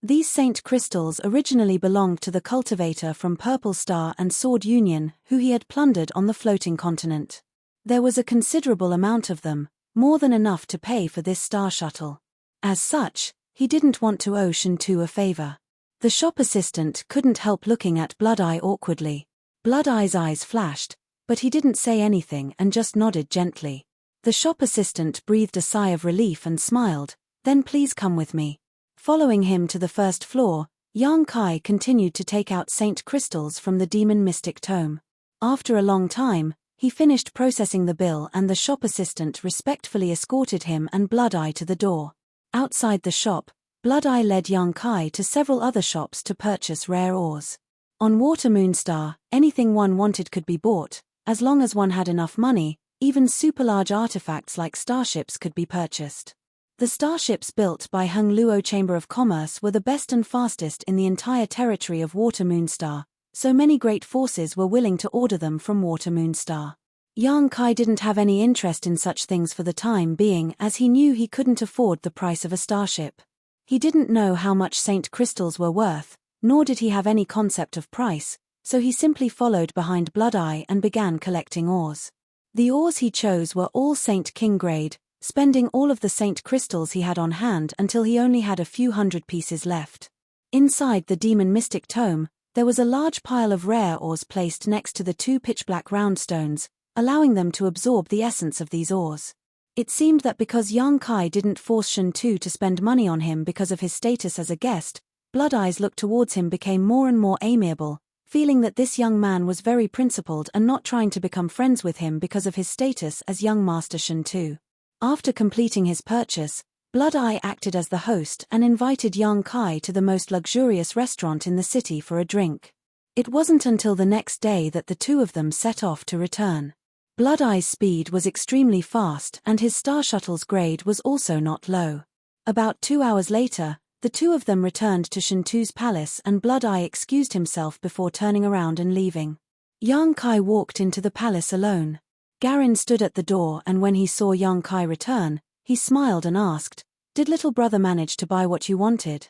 These Saint crystals originally belonged to the cultivator from Purple Star and Sword Union, who he had plundered on the floating continent. There was a considerable amount of them, more than enough to pay for this star shuttle. As such, he didn't want to owe Shen Tu a favor. The shop assistant couldn't help looking at Blood Eye awkwardly. Blood Eye's eyes flashed, but he didn't say anything and just nodded gently. The shop assistant breathed a sigh of relief and smiled, "Then please come with me." Following him to the 1st floor, Yang Kai continued to take out Saint crystals from the Demon Mystic Tome. After a long time, he finished processing the bill and the shop assistant respectfully escorted him and Blood Eye to the door. Outside the shop, Blood Eye led Yang Kai to several other shops to purchase rare ores. On Water Moonstar, anything one wanted could be bought, as long as one had enough money. Even super-large artifacts like starships could be purchased. The starships built by Hung Luo Chamber of Commerce were the best and fastest in the entire territory of Water Moonstar, so many great forces were willing to order them from Water Moonstar. Yang Kai didn't have any interest in such things for the time being as he knew he couldn't afford the price of a starship. He didn't know how much Saint crystals were worth, nor did he have any concept of price, so he simply followed behind Blood Eye and began collecting ores. The ores he chose were all Saint King grade, spending all of the Saint crystals he had on hand until he only had a few hundred pieces left. Inside the Demon Mystic Tome, there was a large pile of rare ores placed next to the 2 pitch-black round stones, allowing them to absorb the essence of these ores. It seemed that because Yang Kai didn't force Shen Tu to spend money on him because of his status as a guest, Blood Eye's look towards him became more and more amiable, feeling that this young man was very principled and not trying to become friends with him because of his status as young Master Shen Tu. After completing his purchase, Blood Eye acted as the host and invited Yang Kai to the most luxurious restaurant in the city for a drink. It wasn't until the next day that the two of them set off to return. Blood Eye's speed was extremely fast and his star shuttle's grade was also not low. About 2 hours later, the two of them returned to Shen Tu's palace and Blood Eye excused himself before turning around and leaving. Yang Kai walked into the palace alone. Garin stood at the door and when he saw Yang Kai return, he smiled and asked, "Did little brother manage to buy what you wanted?"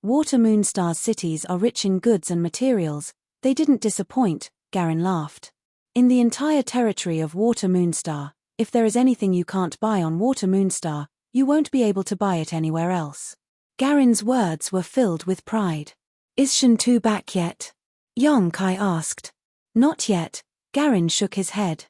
Water Moon Star's cities are rich in goods and materials, they didn't disappoint, Garin laughed. In the entire territory of Water Moon Star, if there is anything you can't buy on Water Moon Star, you won't be able to buy it anywhere else. Garin's words were filled with pride. Is Shantu back yet? Yang Kai asked. Not yet, Garin shook his head.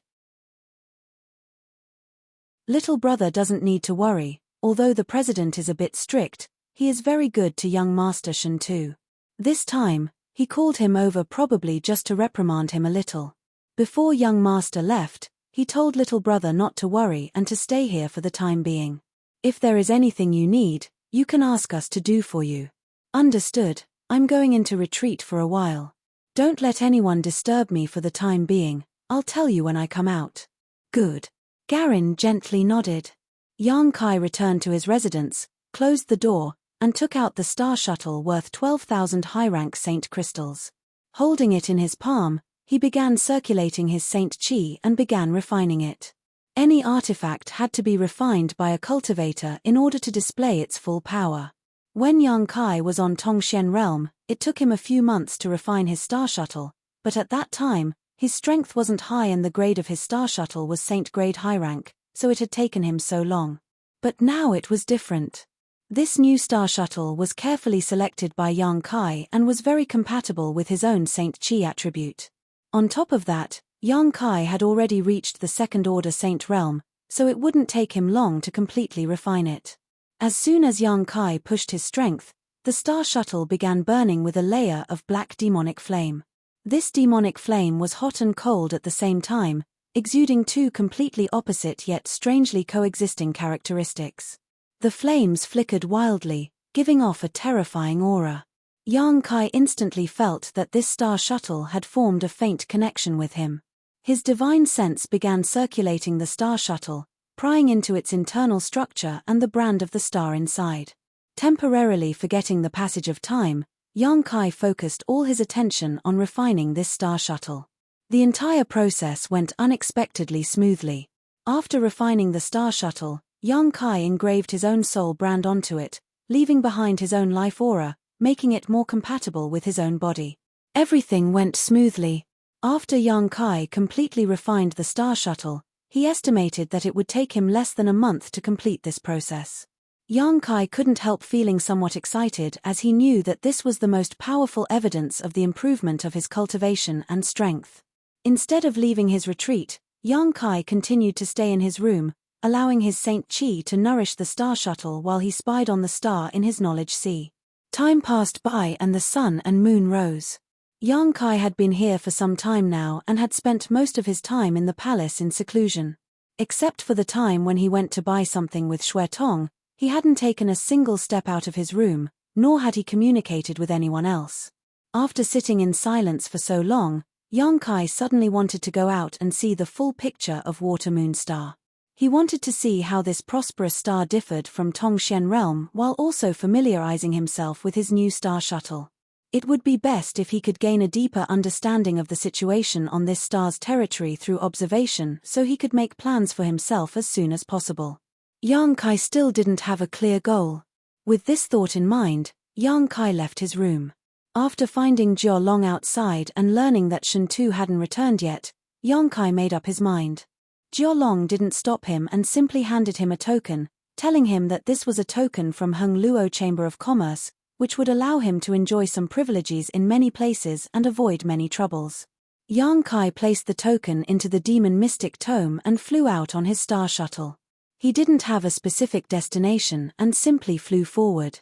Little brother doesn't need to worry, although the president is a bit strict, he is very good to young Master Shantu. This time, he called him over probably just to reprimand him a little. Before young master left, he told little brother not to worry and to stay here for the time being. If there is anything you need, you can ask us to do for you. Understood, I'm going into retreat for a while. Don't let anyone disturb me for the time being, I'll tell you when I come out. Good. Garin gently nodded. Yang Kai returned to his residence, closed the door, and took out the star shuttle worth 12,000 high-rank saint crystals. Holding it in his palm, he began circulating his saint chi and began refining it. Any artifact had to be refined by a cultivator in order to display its full power. When Yang Kai was on Tongxian realm, it took him a few months to refine his star shuttle, but at that time, his strength wasn't high and the grade of his star shuttle was saint grade high rank, so it had taken him so long. But now it was different. This new star shuttle was carefully selected by Yang Kai and was very compatible with his own saint chi attribute. On top of that, Yang Kai had already reached the second order saint realm, so it wouldn't take him long to completely refine it. As soon as Yang Kai pushed his strength, the star shuttle began burning with a layer of black demonic flame. This demonic flame was hot and cold at the same time, exuding two completely opposite yet strangely coexisting characteristics. The flames flickered wildly, giving off a terrifying aura. Yang Kai instantly felt that this star shuttle had formed a faint connection with him. His divine sense began circulating the star shuttle, prying into its internal structure and the brand of the star inside. Temporarily forgetting the passage of time, Yang Kai focused all his attention on refining this star shuttle. The entire process went unexpectedly smoothly. After refining the star shuttle, Yang Kai engraved his own soul brand onto it, leaving behind his own life aura, making it more compatible with his own body. Everything went smoothly. After Yang Kai completely refined the star shuttle, he estimated that it would take him less than a month to complete this process. Yang Kai couldn't help feeling somewhat excited as he knew that this was the most powerful evidence of the improvement of his cultivation and strength. Instead of leaving his retreat, Yang Kai continued to stay in his room, allowing his saint chi to nourish the star shuttle while he spied on the star in his knowledge sea. Time passed by and the sun and moon rose. Yang Kai had been here for some time now and had spent most of his time in the palace in seclusion. Except for the time when he went to buy something with Xue Tong, he hadn't taken a single step out of his room, nor had he communicated with anyone else. After sitting in silence for so long, Yang Kai suddenly wanted to go out and see the full picture of Water Moon Star. He wanted to see how this prosperous star differed from Tongxian realm while also familiarizing himself with his new star shuttle. It would be best if he could gain a deeper understanding of the situation on this star's territory through observation so he could make plans for himself as soon as possible. Yang Kai still didn't have a clear goal. With this thought in mind, Yang Kai left his room. After finding Jiao Long outside and learning that Shantu hadn't returned yet, Yang Kai made up his mind. Jiao Long didn't stop him and simply handed him a token, telling him that this was a token from Heng Luo Chamber of Commerce, which would allow him to enjoy some privileges in many places and avoid many troubles. Yang Kai placed the token into the demon mystic tome and flew out on his star shuttle. He didn't have a specific destination and simply flew forward.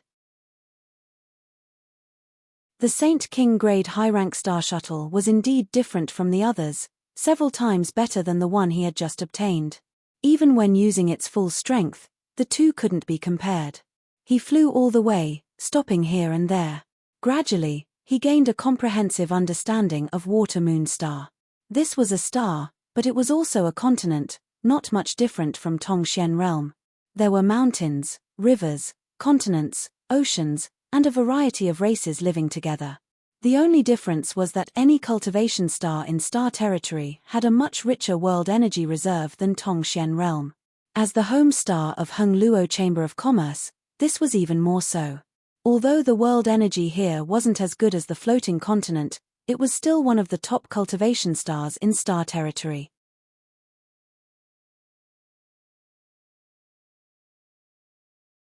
The Saint King grade high-rank star shuttle was indeed different from the others, several times better than the one he had just obtained. Even when using its full strength, the two couldn't be compared. He flew all the way, stopping here and there. Gradually, he gained a comprehensive understanding of Water Moon Star. This was a star, but it was also a continent, not much different from Tongxian realm. There were mountains, rivers, continents, oceans, and a variety of races living together. The only difference was that any cultivation star in star territory had a much richer world energy reserve than Tongxian realm. As the home star of Heng Luo Chamber of Commerce, this was even more so. Although the world energy here wasn't as good as the floating continent, it was still one of the top cultivation stars in star territory.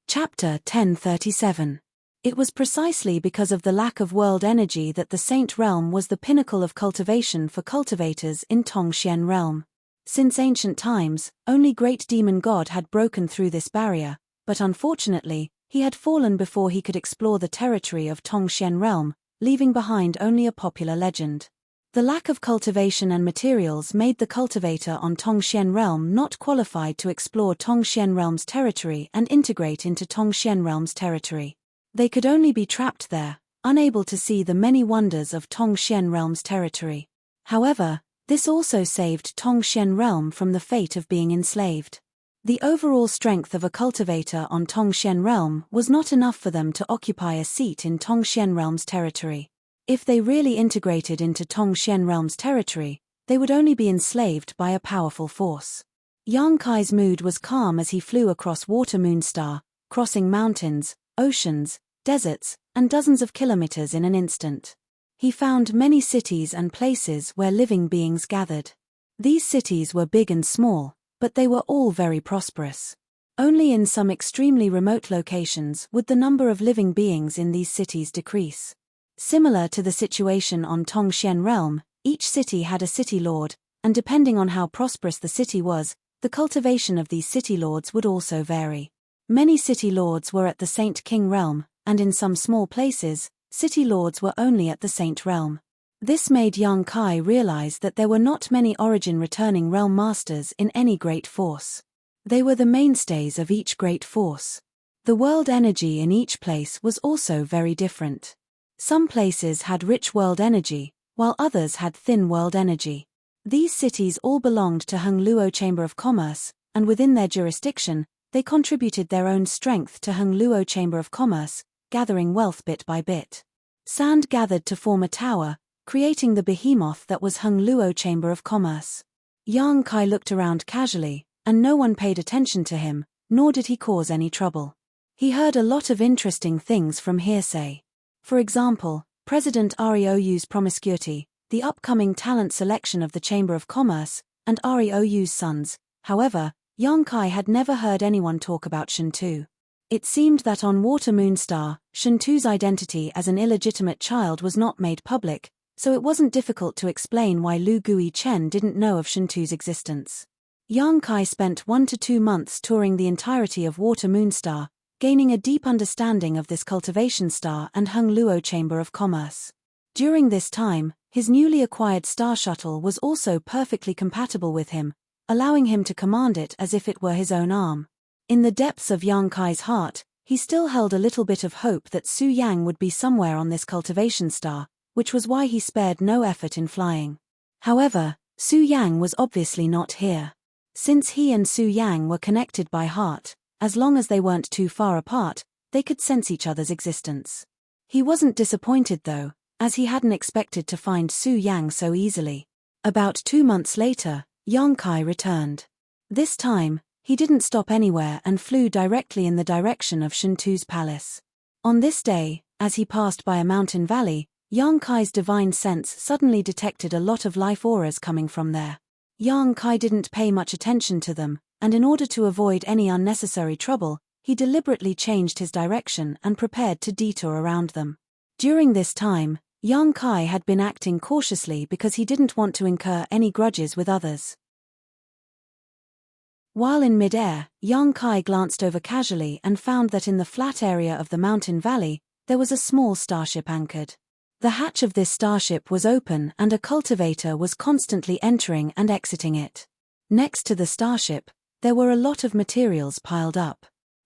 Chapter 1037. It was precisely because of the lack of world energy that the Saint Realm was the pinnacle of cultivation for cultivators in Tongxian Realm. Since ancient times, only Great Demon God had broken through this barrier, but unfortunately, he had fallen before he could explore the territory of Tongxian Realm, leaving behind only a popular legend. The lack of cultivation and materials made the cultivator on Tongxian Realm not qualified to explore Tongxian Realm's territory and integrate into Tongxian Realm's territory. They could only be trapped there, unable to see the many wonders of Tongxian Realm's territory. However, this also saved Tongxian Realm from the fate of being enslaved. The overall strength of a cultivator on Tongxian Realm was not enough for them to occupy a seat in Tongxian Realm's territory. If they really integrated into Tongxian Realm's territory, they would only be enslaved by a powerful force. Yang Kai's mood was calm as he flew across Water Moonstar, crossing mountains, oceans, deserts, and dozens of kilometers in an instant. He found many cities and places where living beings gathered. These cities were big and small, but they were all very prosperous. Only in some extremely remote locations would the number of living beings in these cities decrease. Similar to the situation on Tongxian Realm, each city had a city lord, and depending on how prosperous the city was, the cultivation of these city lords would also vary. Many city lords were at the Saint King Realm, and in some small places, city lords were only at the Saint Realm. This made Yang Kai realize that there were not many origin-returning realm masters in any great force. They were the mainstays of each great force. The world energy in each place was also very different. Some places had rich world energy, while others had thin world energy. These cities all belonged to Heng Luo Chamber of Commerce, and within their jurisdiction, they contributed their own strength to Heng Luo Chamber of Commerce, gathering wealth bit by bit. Sand gathered to form a tower, creating the behemoth that was Heng Luo Chamber of Commerce. Yang Kai looked around casually, and no one paid attention to him, nor did he cause any trouble. He heard a lot of interesting things from hearsay. For example, President Ryou's promiscuity, the upcoming talent selection of the Chamber of Commerce, and Ryou's sons. However, Yang Kai had never heard anyone talk about Shentu. It seemed that on Water Moonstar, Shentu's identity as an illegitimate child was not made public, so it wasn't difficult to explain why Lu Gui Chen didn't know of Shentu's existence. Yang Kai spent 1 to 2 months touring the entirety of Water Moonstar, gaining a deep understanding of this cultivation star and Heng Luo Chamber of Commerce. During this time, his newly acquired star shuttle was also perfectly compatible with him, allowing him to command it as if it were his own arm. In the depths of Yang Kai's heart, he still held a little bit of hope that Su Yang would be somewhere on this cultivation star, which was why he spared no effort in flying. However, Su Yang was obviously not here. Since he and Su Yang were connected by heart, as long as they weren't too far apart, they could sense each other's existence. He wasn't disappointed though, as he hadn't expected to find Su Yang so easily. About 2 months later, Yang Kai returned. This time, he didn't stop anywhere and flew directly in the direction of Shentu's palace. On this day, as he passed by a mountain valley, Yang Kai's divine sense suddenly detected a lot of life auras coming from there. Yang Kai didn't pay much attention to them, and in order to avoid any unnecessary trouble, he deliberately changed his direction and prepared to detour around them. During this time, Yang Kai had been acting cautiously because he didn't want to incur any grudges with others. While in mid-air, Yang Kai glanced over casually and found that in the flat area of the mountain valley, there was a small starship anchored. The hatch of this starship was open and a cultivator was constantly entering and exiting it. Next to the starship, there were a lot of materials piled up.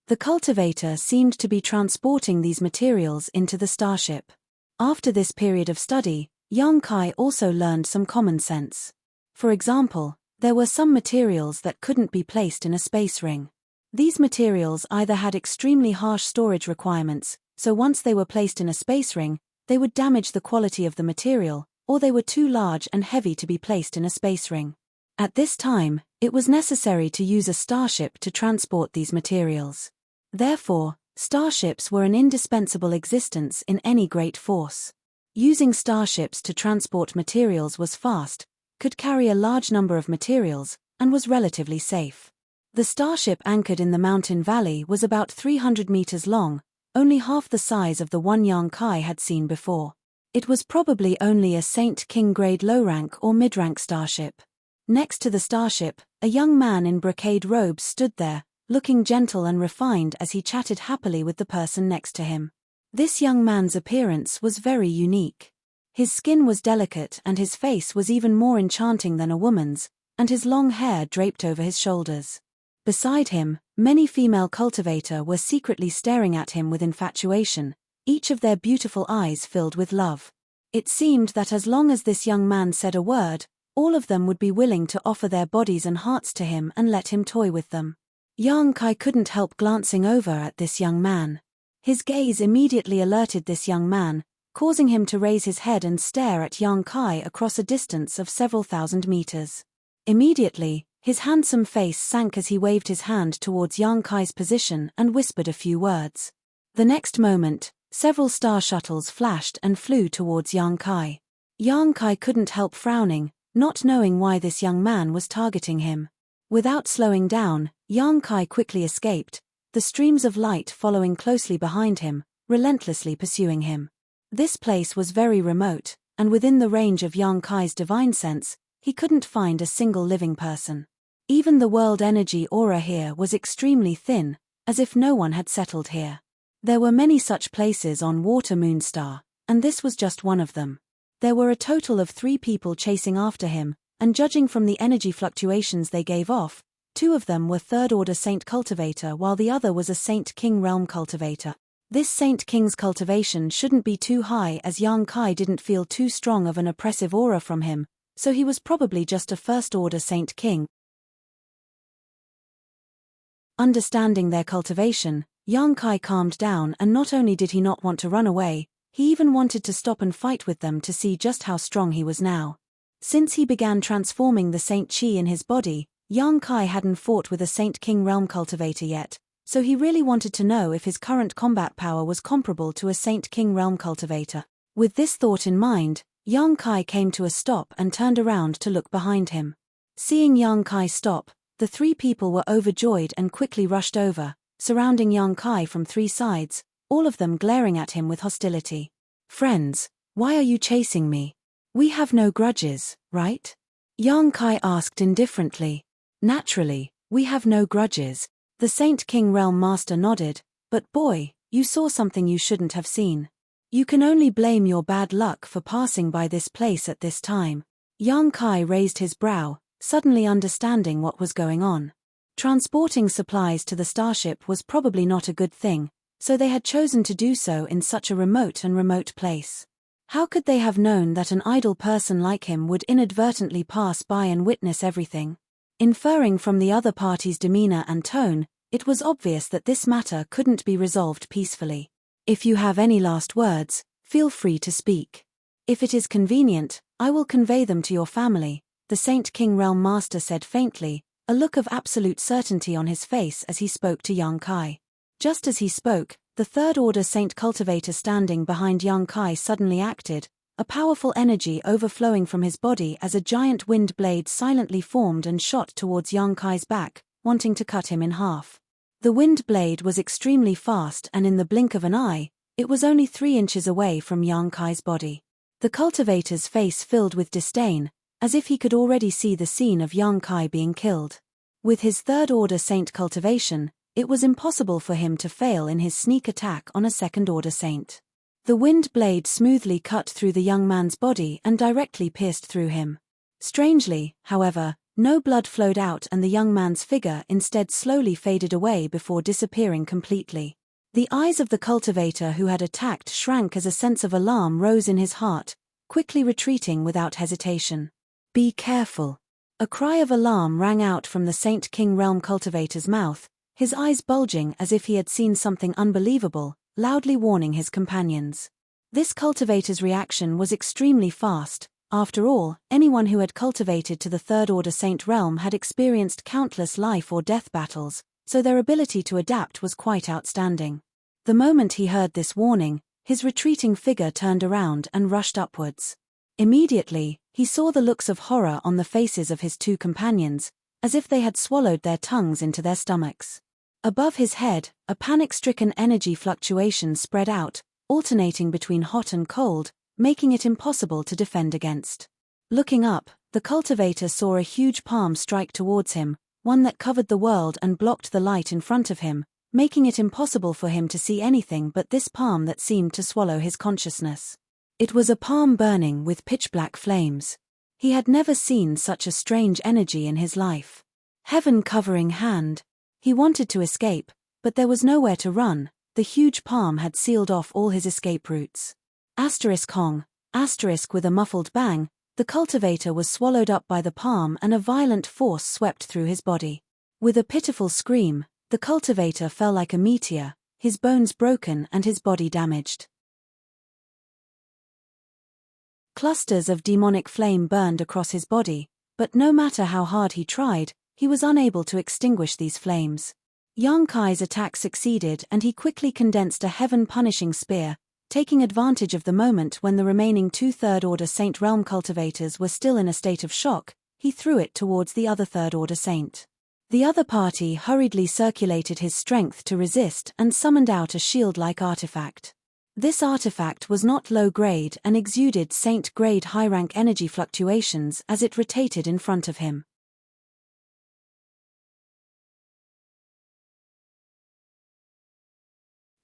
The cultivator seemed to be transporting these materials into the starship. After this period of study, Yang Kai also learned some common sense. For example, there were some materials that couldn't be placed in a space ring. These materials either had extremely harsh storage requirements, so once they were placed in a space ring, they would damage the quality of the material, or they were too large and heavy to be placed in a space ring. At this time, it was necessary to use a starship to transport these materials. Therefore, Starships were an indispensable existence in any great force. Using starships to transport materials was fast, could carry a large number of materials, and was relatively safe. The starship anchored in the mountain valley was about 300 meters long, only half the size of the one Yang Kai had seen before. It was probably only a Saint King grade low-rank or mid-rank starship. Next to the starship, a young man in brocade robes stood there, looking gentle and refined as he chatted happily with the person next to him. This young man's appearance was very unique. His skin was delicate and his face was even more enchanting than a woman's, and his long hair draped over his shoulders. Beside him, many female cultivator were secretly staring at him with infatuation, each of their beautiful eyes filled with love. It seemed that as long as this young man said a word, all of them would be willing to offer their bodies and hearts to him and let him toy with them. Yang Kai couldn't help glancing over at this young man. His gaze immediately alerted this young man, causing him to raise his head and stare at Yang Kai across a distance of several thousand meters. Immediately, his handsome face sank as he waved his hand towards Yang Kai's position and whispered a few words. The next moment, several star shuttles flashed and flew towards Yang Kai. Yang Kai couldn't help frowning, not knowing why this young man was targeting him. Without slowing down, Yang Kai quickly escaped, the streams of light following closely behind him, relentlessly pursuing him. This place was very remote, and within the range of Yang Kai's divine sense, he couldn't find a single living person. Even the world energy aura here was extremely thin, as if no one had settled here. There were many such places on Water Moonstar, and this was just one of them. There were a total of 3 people chasing after him, and judging from the energy fluctuations they gave off, 2 of them were third-order Saint Cultivator while the other was a Saint King Realm Cultivator. This Saint King's cultivation shouldn't be too high as Yang Kai didn't feel too strong of an oppressive aura from him, so he was probably just a first-order Saint King. Understanding their cultivation, Yang Kai calmed down, and not only did he not want to run away, he even wanted to stop and fight with them to see just how strong he was now. Since he began transforming the Saint Chi in his body, Yang Kai hadn't fought with a Saint King Realm Cultivator yet, so he really wanted to know if his current combat power was comparable to a Saint King Realm Cultivator. With this thought in mind, Yang Kai came to a stop and turned around to look behind him. Seeing Yang Kai stop, the 3 people were overjoyed and quickly rushed over, surrounding Yang Kai from 3 sides, all of them glaring at him with hostility. "Friends, why are you chasing me? We have no grudges, right?" Yang Kai asked indifferently. "Naturally, we have no grudges." The Saint King Realm Master nodded, "But boy, you saw something you shouldn't have seen. You can only blame your bad luck for passing by this place at this time." Yang Kai raised his brow, suddenly understanding what was going on. Transporting supplies to the starship was probably not a good thing, so they had chosen to do so in such a remote place. How could they have known that an idle person like him would inadvertently pass by and witness everything? Inferring from the other party's demeanor and tone, it was obvious that this matter couldn't be resolved peacefully. "If you have any last words, feel free to speak. If it is convenient, I will convey them to your family," the Saint King Realm Master said faintly, a look of absolute certainty on his face as he spoke to Yang Kai. Just as he spoke, the third-order Saint Cultivator standing behind Yang Kai suddenly acted, a powerful energy overflowing from his body as a giant wind blade silently formed and shot towards Yang Kai's back, wanting to cut him in half. The wind blade was extremely fast, and in the blink of an eye, it was only 3 inches away from Yang Kai's body. The cultivator's face filled with disdain, as if he could already see the scene of Yang Kai being killed. With his third-order saint cultivation, it was impossible for him to fail in his sneak attack on a second-order saint. The wind blade smoothly cut through the young man's body and directly pierced through him. Strangely, however, no blood flowed out, and the young man's figure instead slowly faded away before disappearing completely. The eyes of the cultivator who had attacked shrank as a sense of alarm rose in his heart, quickly retreating without hesitation. "Be careful." A cry of alarm rang out from the Saint King Realm cultivator's mouth, his eyes bulging as if he had seen something unbelievable, loudly warning his companions. This cultivator's reaction was extremely fast. After all, anyone who had cultivated to the third-order saint realm had experienced countless life or death battles, so their ability to adapt was quite outstanding. The moment he heard this warning, his retreating figure turned around and rushed upwards. Immediately, he saw the looks of horror on the faces of his two companions, as if they had swallowed their tongues into their stomachs. Above his head, a panic-stricken energy fluctuation spread out, alternating between hot and cold, making it impossible to defend against. Looking up, the cultivator saw a huge palm strike towards him, one that covered the world and blocked the light in front of him, making it impossible for him to see anything but this palm that seemed to swallow his consciousness. It was a palm burning with pitch-black flames. He had never seen such a strange energy in his life. Heaven-covering hand. He wanted to escape, but there was nowhere to run. The huge palm had sealed off all his escape routes. Hong. With a muffled bang, the cultivator was swallowed up by the palm and a violent force swept through his body. With a pitiful scream, the cultivator fell like a meteor, his bones broken and his body damaged. Clusters of demonic flame burned across his body, but no matter how hard he tried, he was unable to extinguish these flames. Yang Kai's attack succeeded and he quickly condensed a heaven-punishing spear, taking advantage of the moment when the remaining 2 third-order Saint Realm cultivators were still in a state of shock. He threw it towards the other third-order Saint. The other party hurriedly circulated his strength to resist and summoned out a shield-like artifact. This artifact was not low-grade and exuded Saint-grade high-rank energy fluctuations as it rotated in front of him.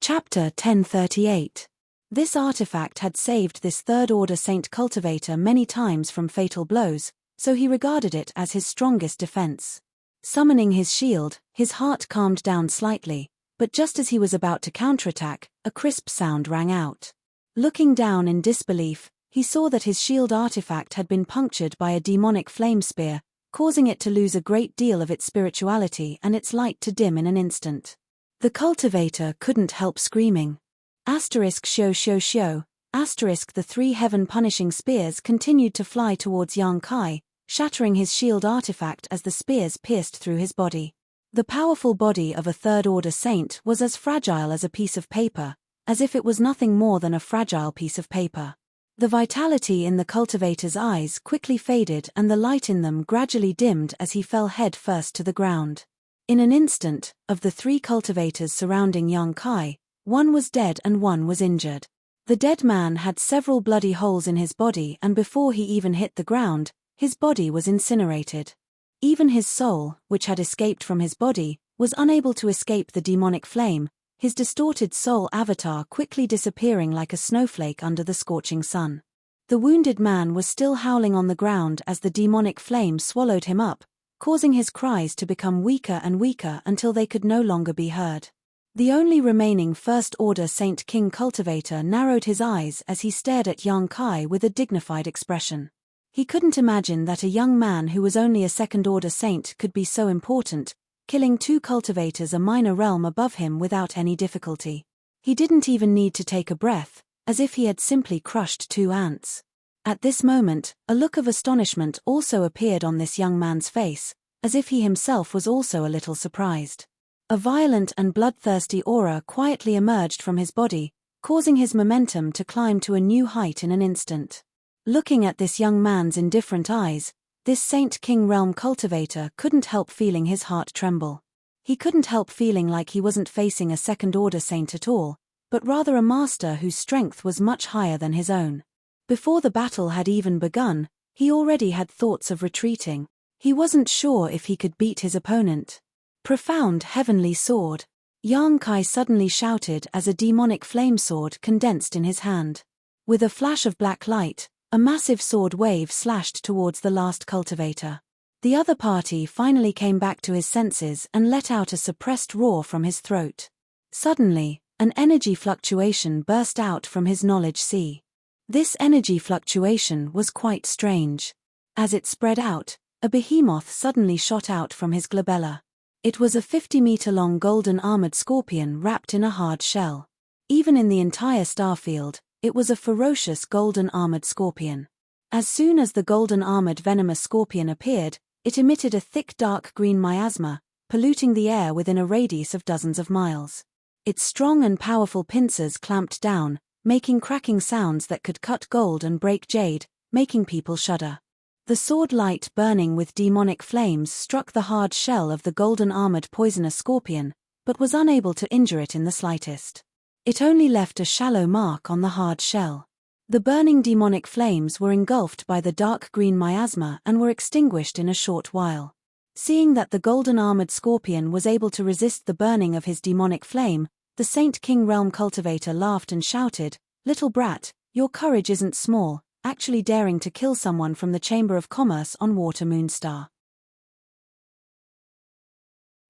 Chapter 1038. This artifact had saved this third-order Saint cultivator many times from fatal blows, so he regarded it as his strongest defense. Summoning his shield, his heart calmed down slightly, but just as he was about to counterattack, a crisp sound rang out. Looking down in disbelief, he saw that his shield artifact had been punctured by a demonic flame spear, causing it to lose a great deal of its spirituality and its light to dim in an instant. The cultivator couldn't help screaming. Shio. The 3 heaven-punishing spears continued to fly towards Yang Kai, shattering his shield artifact as the spears pierced through his body. The powerful body of a third-order saint was as fragile as a piece of paper, as if it was nothing more than a fragile piece of paper. The vitality in the cultivator's eyes quickly faded and the light in them gradually dimmed as he fell head first to the ground. In an instant, of the 3 cultivators surrounding Yang Kai, one was dead and one was injured. The dead man had several bloody holes in his body and before he even hit the ground, his body was incinerated. Even his soul, which had escaped from his body, was unable to escape the demonic flame, his distorted soul avatar quickly disappearing like a snowflake under the scorching sun. The wounded man was still howling on the ground as the demonic flame swallowed him up, causing his cries to become weaker and weaker until they could no longer be heard. The only remaining first-order Saint King cultivator narrowed his eyes as he stared at Yang Kai with a dignified expression. He couldn't imagine that a young man who was only a second-order saint could be so important, killing 2 cultivators a minor realm above him without any difficulty. He didn't even need to take a breath, as if he had simply crushed 2 ants. At this moment, a look of astonishment also appeared on this young man's face, as if he himself was also a little surprised. A violent and bloodthirsty aura quietly emerged from his body, causing his momentum to climb to a new height in an instant. Looking at this young man's indifferent eyes, this Saint King realm cultivator couldn't help feeling his heart tremble. He couldn't help feeling like he wasn't facing a second-order saint at all, but rather a master whose strength was much higher than his own. Before the battle had even begun, he already had thoughts of retreating. He wasn't sure if he could beat his opponent. Profound heavenly sword. Yang Kai suddenly shouted as a demonic flame sword condensed in his hand. With a flash of black light, a massive sword wave slashed towards the last cultivator. The other party finally came back to his senses and let out a suppressed roar from his throat. Suddenly, an energy fluctuation burst out from his knowledge sea. This energy fluctuation was quite strange. As it spread out, a behemoth suddenly shot out from his glabella. It was a 50-meter-long golden armored scorpion wrapped in a hard shell. Even in the entire starfield, it was a ferocious golden armored scorpion. As soon as the golden armored venomous scorpion appeared, it emitted a thick dark green miasma, polluting the air within a radius of dozens of miles. Its strong and powerful pincers clamped down, making cracking sounds that could cut gold and break jade, making people shudder. The sword light burning with demonic flames struck the hard shell of the golden-armored poisonous scorpion, but was unable to injure it in the slightest. It only left a shallow mark on the hard shell. The burning demonic flames were engulfed by the dark green miasma and were extinguished in a short while. Seeing that the golden-armored scorpion was able to resist the burning of his demonic flame, the Saint King Realm cultivator laughed and shouted, "Little brat, your courage isn't small, actually daring to kill someone from the Chamber of Commerce on Water Moonstar.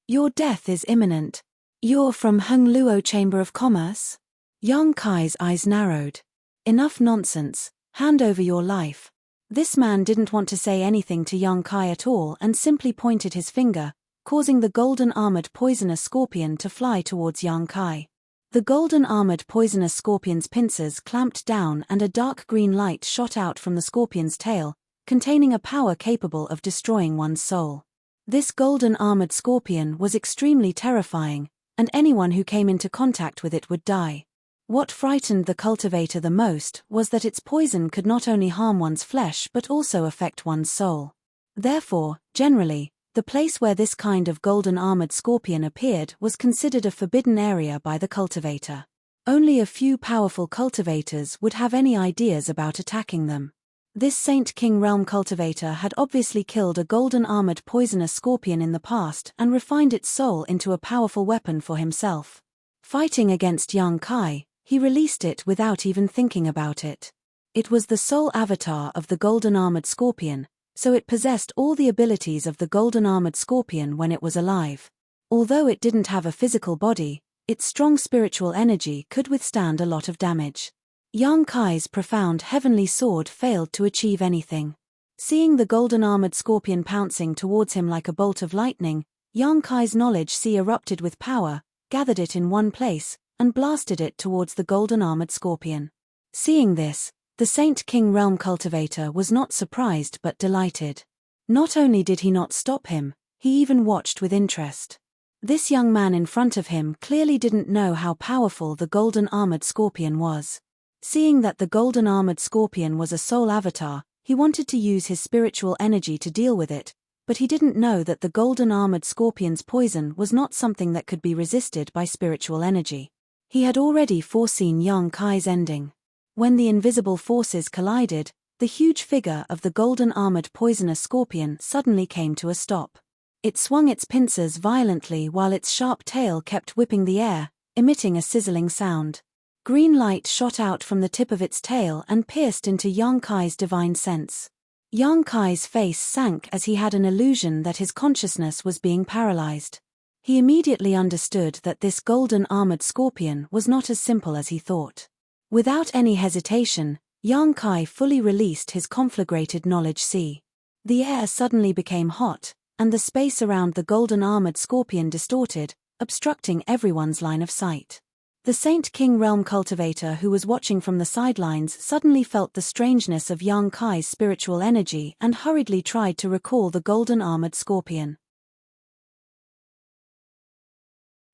Your death is imminent. You're from Hung Luo Chamber of Commerce?" Yang Kai's eyes narrowed. "Enough nonsense, hand over your life." This man didn't want to say anything to Yang Kai at all and simply pointed his finger, causing the golden-armored poisonous scorpion to fly towards Yang Kai. The golden-armored poisonous scorpion's pincers clamped down and a dark green light shot out from the scorpion's tail, containing a power capable of destroying one's soul. This golden-armored scorpion was extremely terrifying, and anyone who came into contact with it would die. What frightened the cultivator the most was that its poison could not only harm one's flesh but also affect one's soul. Therefore, generally, the place where this kind of golden-armored scorpion appeared was considered a forbidden area by the cultivator. Only a few powerful cultivators would have any ideas about attacking them. This Saint King Realm cultivator had obviously killed a golden-armored poisonous scorpion in the past and refined its soul into a powerful weapon for himself. Fighting against Yang Kai, he released it without even thinking about it. It was the soul avatar of the golden-armored scorpion, so it possessed all the abilities of the golden-armored scorpion when it was alive. Although it didn't have a physical body, its strong spiritual energy could withstand a lot of damage. Yang Kai's profound heavenly sword failed to achieve anything. Seeing the golden-armored scorpion pouncing towards him like a bolt of lightning, Yang Kai's knowledge sea erupted with power, gathered it in one place, and blasted it towards the golden-armored scorpion. Seeing this, the Saint King Realm cultivator was not surprised but delighted. Not only did he not stop him, he even watched with interest. This young man in front of him clearly didn't know how powerful the golden-armored scorpion was. Seeing that the golden-armored scorpion was a soul avatar, he wanted to use his spiritual energy to deal with it, but he didn't know that the golden-armored scorpion's poison was not something that could be resisted by spiritual energy. He had already foreseen Yang Kai's ending. When the invisible forces collided, the huge figure of the golden-armored poisonous scorpion suddenly came to a stop. It swung its pincers violently while its sharp tail kept whipping the air, emitting a sizzling sound. Green light shot out from the tip of its tail and pierced into Yang Kai's divine sense. Yang Kai's face sank as he had an illusion that his consciousness was being paralyzed. He immediately understood that this golden-armored scorpion was not as simple as he thought. Without any hesitation, Yang Kai fully released his conflagrated knowledge sea. The air suddenly became hot, and the space around the golden-armored scorpion distorted, obstructing everyone's line of sight. The Saint King Realm cultivator who was watching from the sidelines suddenly felt the strangeness of Yang Kai's spiritual energy and hurriedly tried to recall the golden-armored scorpion.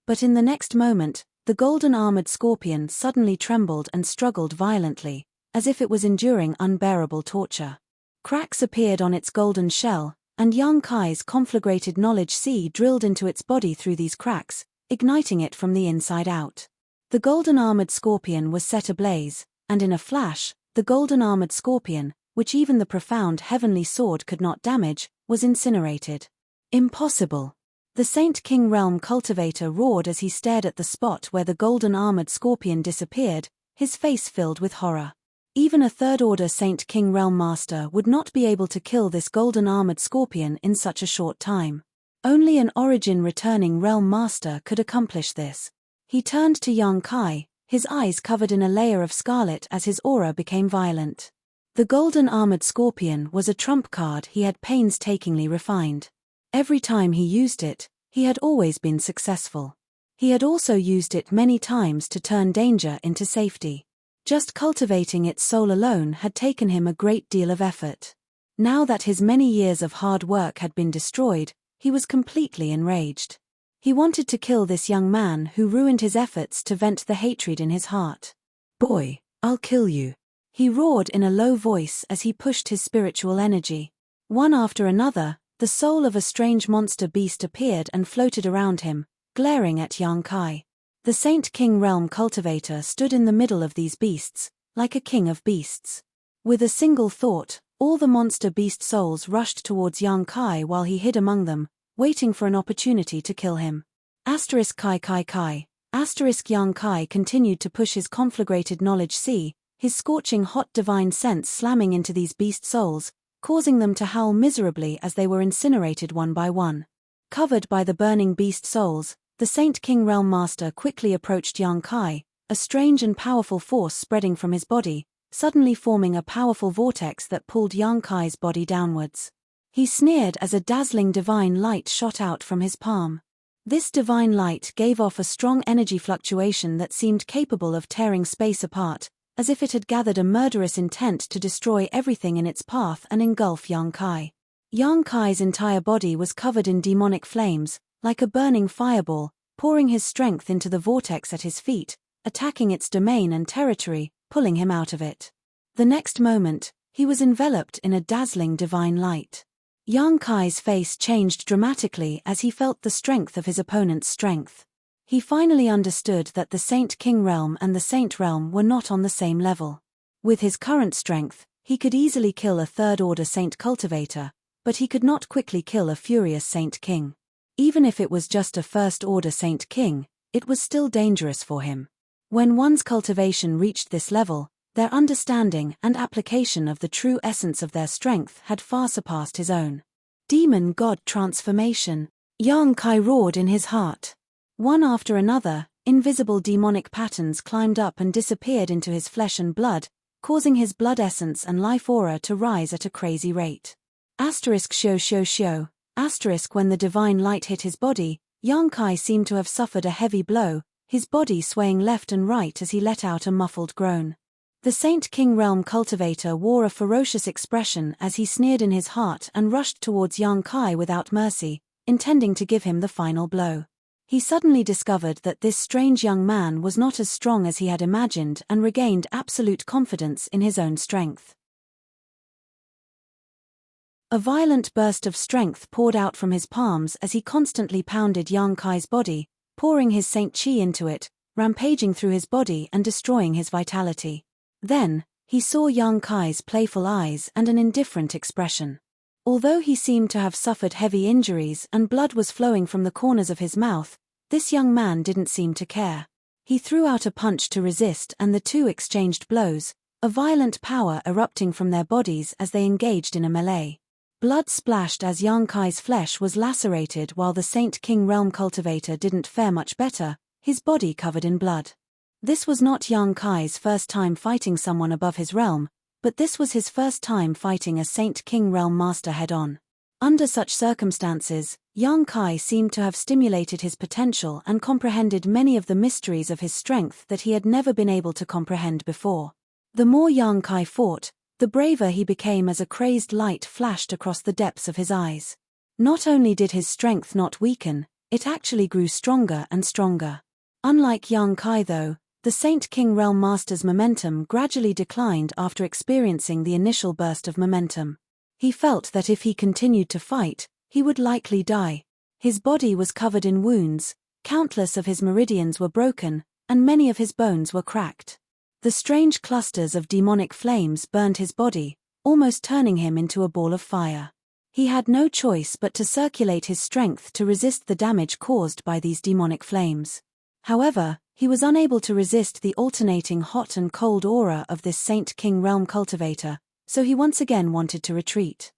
But in the next moment, the golden-armored scorpion suddenly trembled and struggled violently, as if it was enduring unbearable torture. Cracks appeared on its golden shell, and Yang Kai's conflagrated knowledge sea drilled into its body through these cracks, igniting it from the inside out. The golden-armored scorpion was set ablaze, and in a flash, the golden-armored scorpion, which even the profound heavenly sword could not damage, was incinerated. Impossible! The Saint King Realm cultivator roared as he stared at the spot where the golden-armored scorpion disappeared, his face filled with horror. Even a third-order Saint King Realm master would not be able to kill this golden-armored scorpion in such a short time. Only an origin-returning realm master could accomplish this. He turned to Yang Kai, his eyes covered in a layer of scarlet as his aura became violent. The golden-armored scorpion was a trump card he had painstakingly refined. Every time he used it, he had always been successful. He had also used it many times to turn danger into safety. Just cultivating its soul alone had taken him a great deal of effort. Now that his many years of hard work had been destroyed, he was completely enraged. He wanted to kill this young man who ruined his efforts to vent the hatred in his heart. "Boy, I'll kill you," he roared in a low voice as he pushed his spiritual energy. One after another, the soul of a strange monster beast appeared and floated around him, glaring at Yang Kai. The Saint King Realm Cultivator stood in the middle of these beasts, like a king of beasts. With a single thought, all the monster beast souls rushed towards Yang Kai while he hid among them, waiting for an opportunity to kill him. Kai. Yang Kai continued to push his conflagrated knowledge sea, his scorching hot divine sense slamming into these beast souls, causing them to howl miserably as they were incinerated one by one. Covered by the burning beast souls, the Saint King Realm Master quickly approached Yang Kai, a strange and powerful force spreading from his body, suddenly forming a powerful vortex that pulled Yang Kai's body downwards. He sneered as a dazzling divine light shot out from his palm. This divine light gave off a strong energy fluctuation that seemed capable of tearing space apart, as if it had gathered a murderous intent to destroy everything in its path and engulf Yang Kai. Yang Kai's entire body was covered in demonic flames, like a burning fireball, pouring his strength into the vortex at his feet, attacking its domain and territory, pulling him out of it. The next moment, he was enveloped in a dazzling divine light. Yang Kai's face changed dramatically as he felt the strength of his opponent's strength. He finally understood that the Saint King Realm and the Saint Realm were not on the same level. With his current strength, he could easily kill a third-order Saint Cultivator, but he could not quickly kill a furious Saint King. Even if it was just a first-order Saint King, it was still dangerous for him. When one's cultivation reached this level, their understanding and application of the true essence of their strength had far surpassed his own. Demon God transformation. Yang Kai roared in his heart. One after another, invisible demonic patterns climbed up and disappeared into his flesh and blood, causing his blood essence and life aura to rise at a crazy rate. When the divine light hit his body, Yang Kai seemed to have suffered a heavy blow, his body swaying left and right as he let out a muffled groan. The Saint King Realm Cultivator wore a ferocious expression as he sneered in his heart and rushed towards Yang Kai without mercy, intending to give him the final blow. He suddenly discovered that this strange young man was not as strong as he had imagined and regained absolute confidence in his own strength. A violent burst of strength poured out from his palms as he constantly pounded Yang Kai's body, pouring his Saint Chi into it, rampaging through his body and destroying his vitality. Then, he saw Yang Kai's playful eyes and an indifferent expression. Although he seemed to have suffered heavy injuries and blood was flowing from the corners of his mouth, this young man didn't seem to care. He threw out a punch to resist and the two exchanged blows, a violent power erupting from their bodies as they engaged in a melee. Blood splashed as Yang Kai's flesh was lacerated while the Saint King Realm Cultivator didn't fare much better, his body covered in blood. This was not Yang Kai's first time fighting someone above his realm, but this was his first time fighting a Saint King Realm Master head-on. Under such circumstances, Yang Kai seemed to have stimulated his potential and comprehended many of the mysteries of his strength that he had never been able to comprehend before. The more Yang Kai fought, the braver he became as a crazed light flashed across the depths of his eyes. Not only did his strength not weaken, it actually grew stronger and stronger. Unlike Yang Kai though, the Saint King Realm Master's momentum gradually declined after experiencing the initial burst of momentum. He felt that if he continued to fight, he would likely die. His body was covered in wounds, countless of his meridians were broken, and many of his bones were cracked. The strange clusters of demonic flames burned his body, almost turning him into a ball of fire. He had no choice but to circulate his strength to resist the damage caused by these demonic flames. However, he was unable to resist the alternating hot and cold aura of this Saint King Realm Cultivator, so he once again wanted to retreat.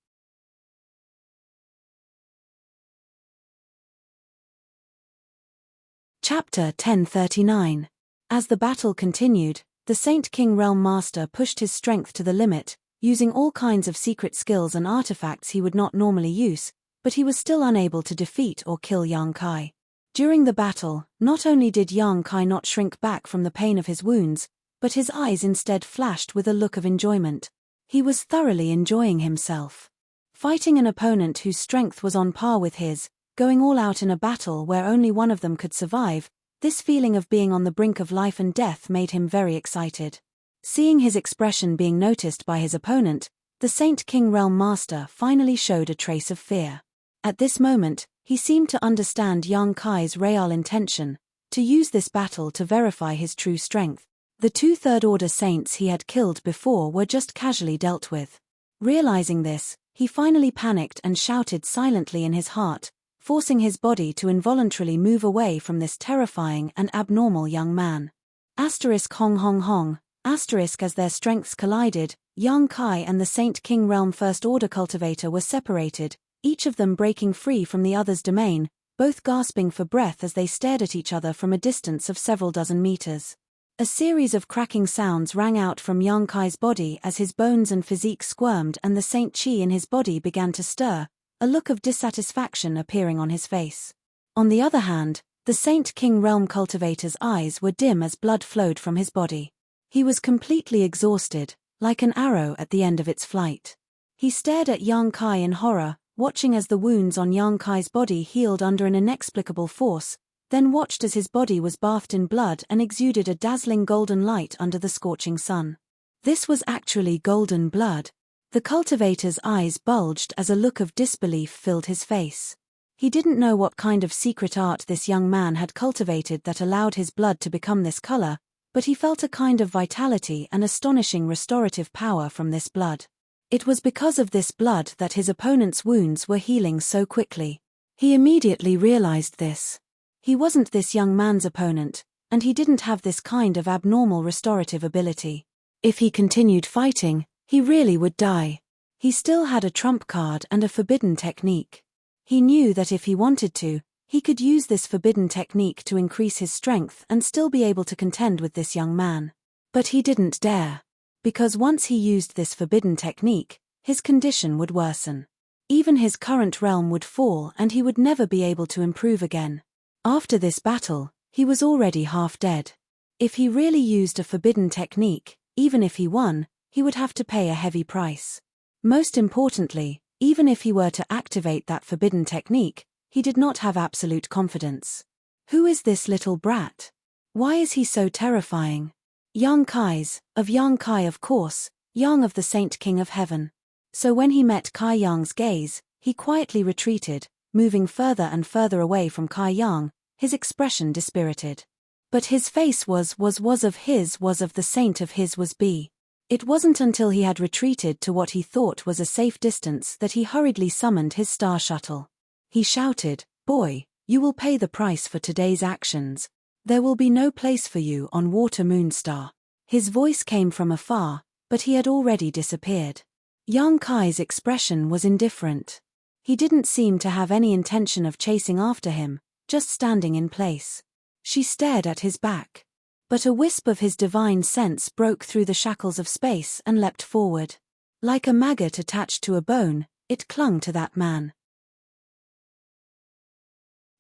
Chapter 1039. As the battle continued, the Saint King Realm Master pushed his strength to the limit, using all kinds of secret skills and artifacts he would not normally use, but he was still unable to defeat or kill Yang Kai. During the battle, not only did Yang Kai not shrink back from the pain of his wounds, but his eyes instead flashed with a look of enjoyment. He was thoroughly enjoying himself. Fighting an opponent whose strength was on par with his, going all out in a battle where only one of them could survive. This feeling of being on the brink of life and death made him very excited. Seeing his expression being noticed by his opponent, the Saint King Realm Master finally showed a trace of fear. At this moment, he seemed to understand Yang Kai's real intention, to use this battle to verify his true strength. The 2 third-order saints he had killed before were just casually dealt with. Realizing this, he finally panicked and shouted silently in his heart, forcing his body to involuntarily move away from this terrifying and abnormal young man. Hong hong hong. As their strengths collided, Yang Kai and the Saint King Realm First Order cultivator were separated, each of them breaking free from the other's domain, both gasping for breath as they stared at each other from a distance of several dozen meters. A series of cracking sounds rang out from Yang Kai's body as his bones and physique squirmed and the Saint Chi in his body began to stir, a look of dissatisfaction appearing on his face. On the other hand, the Saint King Realm cultivator's eyes were dim as blood flowed from his body. He was completely exhausted, like an arrow at the end of its flight. He stared at Yang Kai in horror, watching as the wounds on Yang Kai's body healed under an inexplicable force, then watched as his body was bathed in blood and exuded a dazzling golden light under the scorching sun. This was actually golden blood. The cultivator's eyes bulged as a look of disbelief filled his face. He didn't know what kind of secret art this young man had cultivated that allowed his blood to become this color, but he felt a kind of vitality and astonishing restorative power from this blood. It was because of this blood that his opponent's wounds were healing so quickly. He immediately realized this. He wasn't this young man's opponent, and he didn't have this kind of abnormal restorative ability. If he continued fighting, he really would die. He still had a trump card and a forbidden technique. He knew that if he wanted to, he could use this forbidden technique to increase his strength and still be able to contend with this young man. But he didn't dare. Because once he used this forbidden technique, his condition would worsen. Even his current realm would fall and he would never be able to improve again. After this battle, he was already half dead. If he really used a forbidden technique, even if he won, he would have to pay a heavy price. Most importantly, even if he were to activate that forbidden technique, he did not have absolute confidence. Who is this little brat? Why is he so terrifying? Yang Kai of course, Yang of the Saint King of Heaven. So when he met Kai Yang's gaze, he quietly retreated, moving further and further away from Kai Yang, his expression dispirited. But his face was of the saint of his was be. It wasn't until he had retreated to what he thought was a safe distance that he hurriedly summoned his star shuttle. He shouted, "Boy, you will pay the price for today's actions. There will be no place for you on Water Moonstar." His voice came from afar, but he had already disappeared. Yang Kai's expression was indifferent. He didn't seem to have any intention of chasing after him, just standing in place. She stared at his back. But a wisp of his divine sense broke through the shackles of space and leapt forward. Like a maggot attached to a bone, it clung to that man.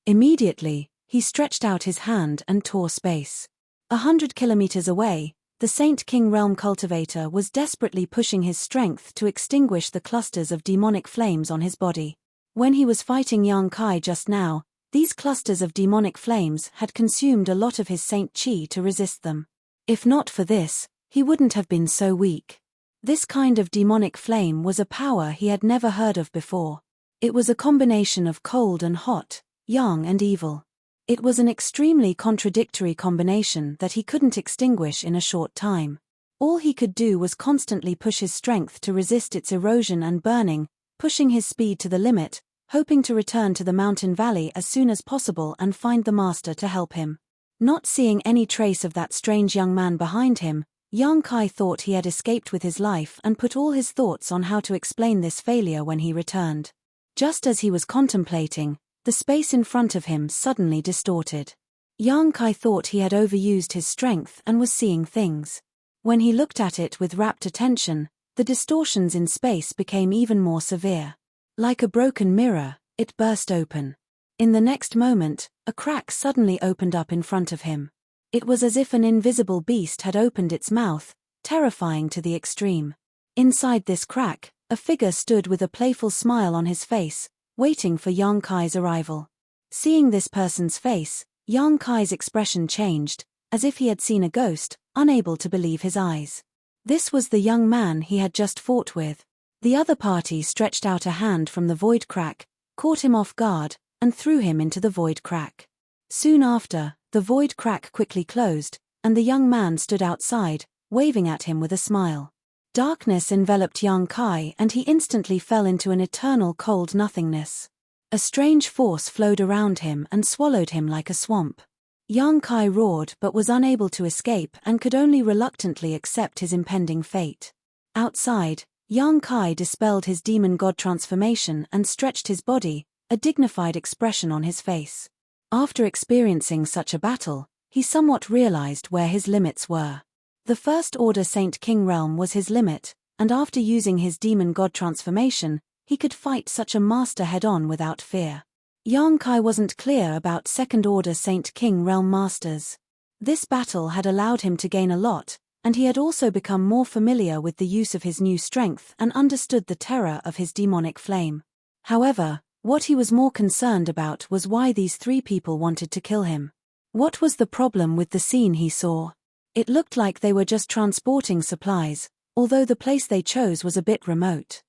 Immediately, he stretched out his hand and tore space. 100 kilometers away, the Saint King Realm cultivator was desperately pushing his strength to extinguish the clusters of demonic flames on his body. When he was fighting Yang Kai just now, these clusters of demonic flames had consumed a lot of his Saint Chi to resist them. If not for this, he wouldn't have been so weak. This kind of demonic flame was a power he had never heard of before. It was a combination of cold and hot, yang and evil. It was an extremely contradictory combination that he couldn't extinguish in a short time. All he could do was constantly push his strength to resist its erosion and burning, pushing his speed to the limit, hoping to return to the mountain valley as soon as possible and find the master to help him. Not seeing any trace of that strange young man behind him, Yang Kai thought he had escaped with his life and put all his thoughts on how to explain this failure when he returned. Just as he was contemplating, the space in front of him suddenly distorted. Yang Kai thought he had overused his strength and was seeing things. When he looked at it with rapt attention, the distortions in space became even more severe. Like a broken mirror, it burst open. In the next moment, a crack suddenly opened up in front of him. It was as if an invisible beast had opened its mouth, terrifying to the extreme. Inside this crack, a figure stood with a playful smile on his face, waiting for Yang Kai's arrival. Seeing this person's face, Yang Kai's expression changed, as if he had seen a ghost, unable to believe his eyes. This was the young man he had just fought with. The other party stretched out a hand from the void crack, caught him off guard, and threw him into the void crack. Soon after, the void crack quickly closed, and the young man stood outside, waving at him with a smile. Darkness enveloped Yang Kai and he instantly fell into an eternal cold nothingness. A strange force flowed around him and swallowed him like a swamp. Yang Kai roared but was unable to escape and could only reluctantly accept his impending fate. Outside, Yang Kai dispelled his demon god transformation and stretched his body, a dignified expression on his face. After experiencing such a battle, he somewhat realized where his limits were. The First Order Saint King realm was his limit, and after using his demon god transformation, he could fight such a master head-on without fear. Yang Kai wasn't clear about Second Order Saint King realm masters. This battle had allowed him to gain a lot, and he had also become more familiar with the use of his new strength and understood the terror of his demonic flame. However, what he was more concerned about was why these three people wanted to kill him. What was the problem with the scene he saw? It looked like they were just transporting supplies, although the place they chose was a bit remote.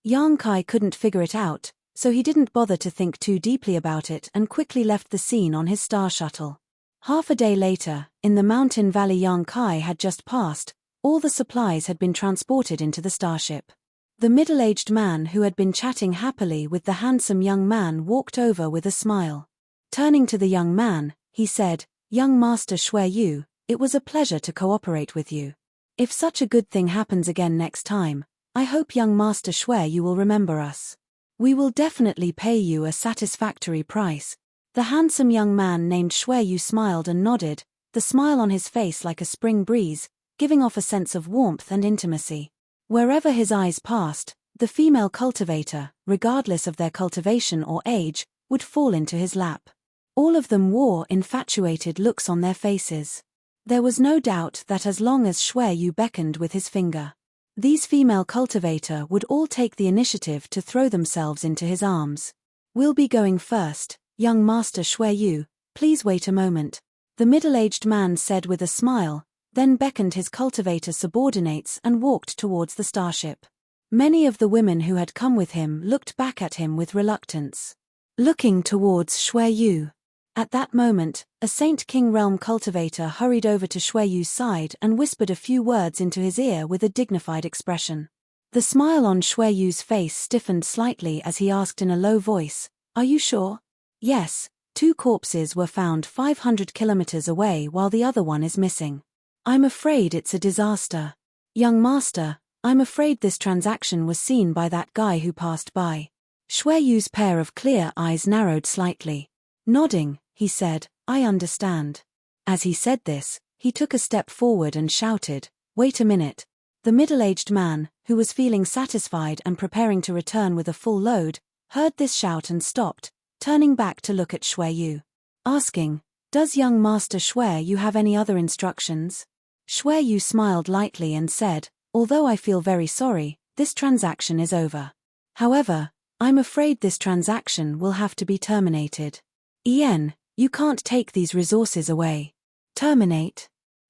Yang Kai couldn't figure it out, so he didn't bother to think too deeply about it and quickly left the scene on his star shuttle. Half a day later, in the mountain valley Yang Kai had just passed, all the supplies had been transported into the starship. The middle-aged man who had been chatting happily with the handsome young man walked over with a smile. Turning to the young man, he said, "Young Master Shui Yu, it was a pleasure to cooperate with you. If such a good thing happens again next time, I hope young Master Shui Yu will remember us. We will definitely pay you a satisfactory price." The handsome young man named Shui Yu smiled and nodded, the smile on his face like a spring breeze, giving off a sense of warmth and intimacy. Wherever his eyes passed, the female cultivator, regardless of their cultivation or age, would fall into his lap. All of them wore infatuated looks on their faces. There was no doubt that as long as Shui Yu beckoned with his finger, these female cultivator would all take the initiative to throw themselves into his arms. "We'll be going first, young Master Shui Yu, please wait a moment," the middle-aged man said with a smile, then beckoned his cultivator subordinates and walked towards the starship. Many of the women who had come with him looked back at him with reluctance, looking towards Shui Yu. At that moment, a Saint King realm cultivator hurried over to Shui Yu's side and whispered a few words into his ear with a dignified expression. The smile on Shui Yu's face stiffened slightly as he asked in a low voice, "Are you sure?" "Yes, 2 corpses were found 500 kilometers away while the other one is missing. I'm afraid it's a disaster. Young master, I'm afraid this transaction was seen by that guy who passed by." Shui Yu's pair of clear eyes narrowed slightly. Nodding, he said, "I understand." As he said this, he took a step forward and shouted, "Wait a minute." The middle-aged man, who was feeling satisfied and preparing to return with a full load, heard this shout and stopped, turning back to look at Shui Yu, asking, "Does young Master Shui Yu have any other instructions?" Shui Yu smiled lightly and said, "Although I feel very sorry, this transaction is over. However, I'm afraid this transaction will have to be terminated. Ian, you can't take these resources away." "Terminate?"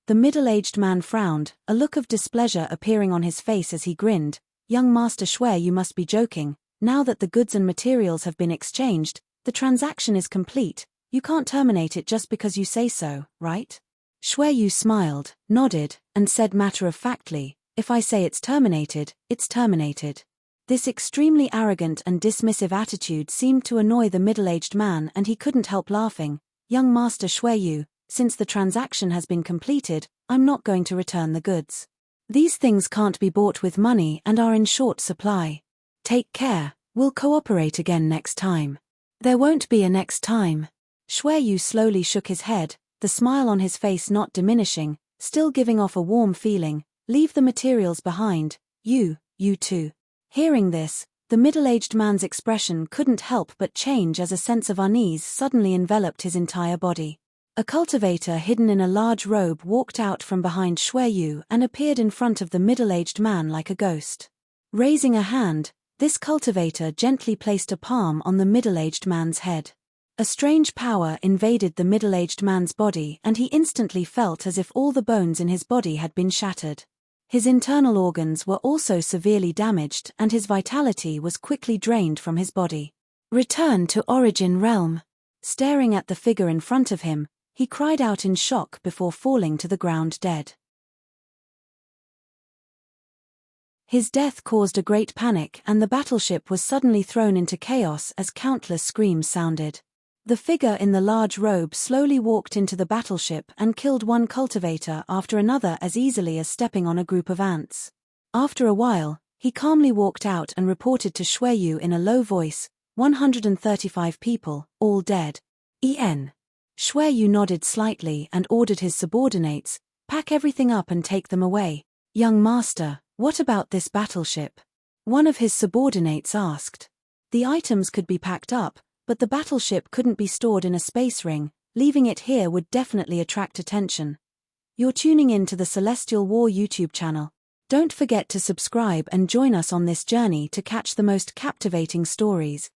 The middle-aged man frowned, a look of displeasure appearing on his face as he grinned. "Young Master Shui, you must be joking. Now that the goods and materials have been exchanged, the transaction is complete. You can't terminate it just because you say so, right?" Shui Yu smiled, nodded, and said matter-of-factly, "If I say it's terminated, it's terminated." This extremely arrogant and dismissive attitude seemed to annoy the middle-aged man and he couldn't help laughing. "Young Master Shui Yu, since the transaction has been completed, I'm not going to return the goods. These things can't be bought with money and are in short supply. Take care, we'll cooperate again next time." "There won't be a next time." Shui Yu slowly shook his head, the smile on his face not diminishing, still giving off a warm feeling. "Leave the materials behind, you too." Hearing this, the middle-aged man's expression couldn't help but change as a sense of unease suddenly enveloped his entire body. A cultivator hidden in a large robe walked out from behind Shui Yu and appeared in front of the middle-aged man like a ghost. Raising a hand, This cultivator gently placed a palm on the middle-aged man's head. A strange power invaded the middle-aged man's body and he instantly felt as if all the bones in his body had been shattered. His internal organs were also severely damaged and his vitality was quickly drained from his body. Return to Origin Realm. Staring at the figure in front of him, he cried out in shock before falling to the ground dead. His death caused a great panic and the battleship was suddenly thrown into chaos as countless screams sounded. The figure in the large robe slowly walked into the battleship and killed one cultivator after another as easily as stepping on a group of ants. After a while, he calmly walked out and reported to Shueyu in a low voice, 135 people, all dead. Shueyu nodded slightly and ordered his subordinates, pack everything up and take them away. Young master, what about this battleship? One of his subordinates asked. The items could be packed up, but the battleship couldn't be stored in a space ring. Leaving it here would definitely attract attention. You're tuning in to the Celestial War YouTube channel. Don't forget to subscribe and join us on this journey to catch the most captivating stories.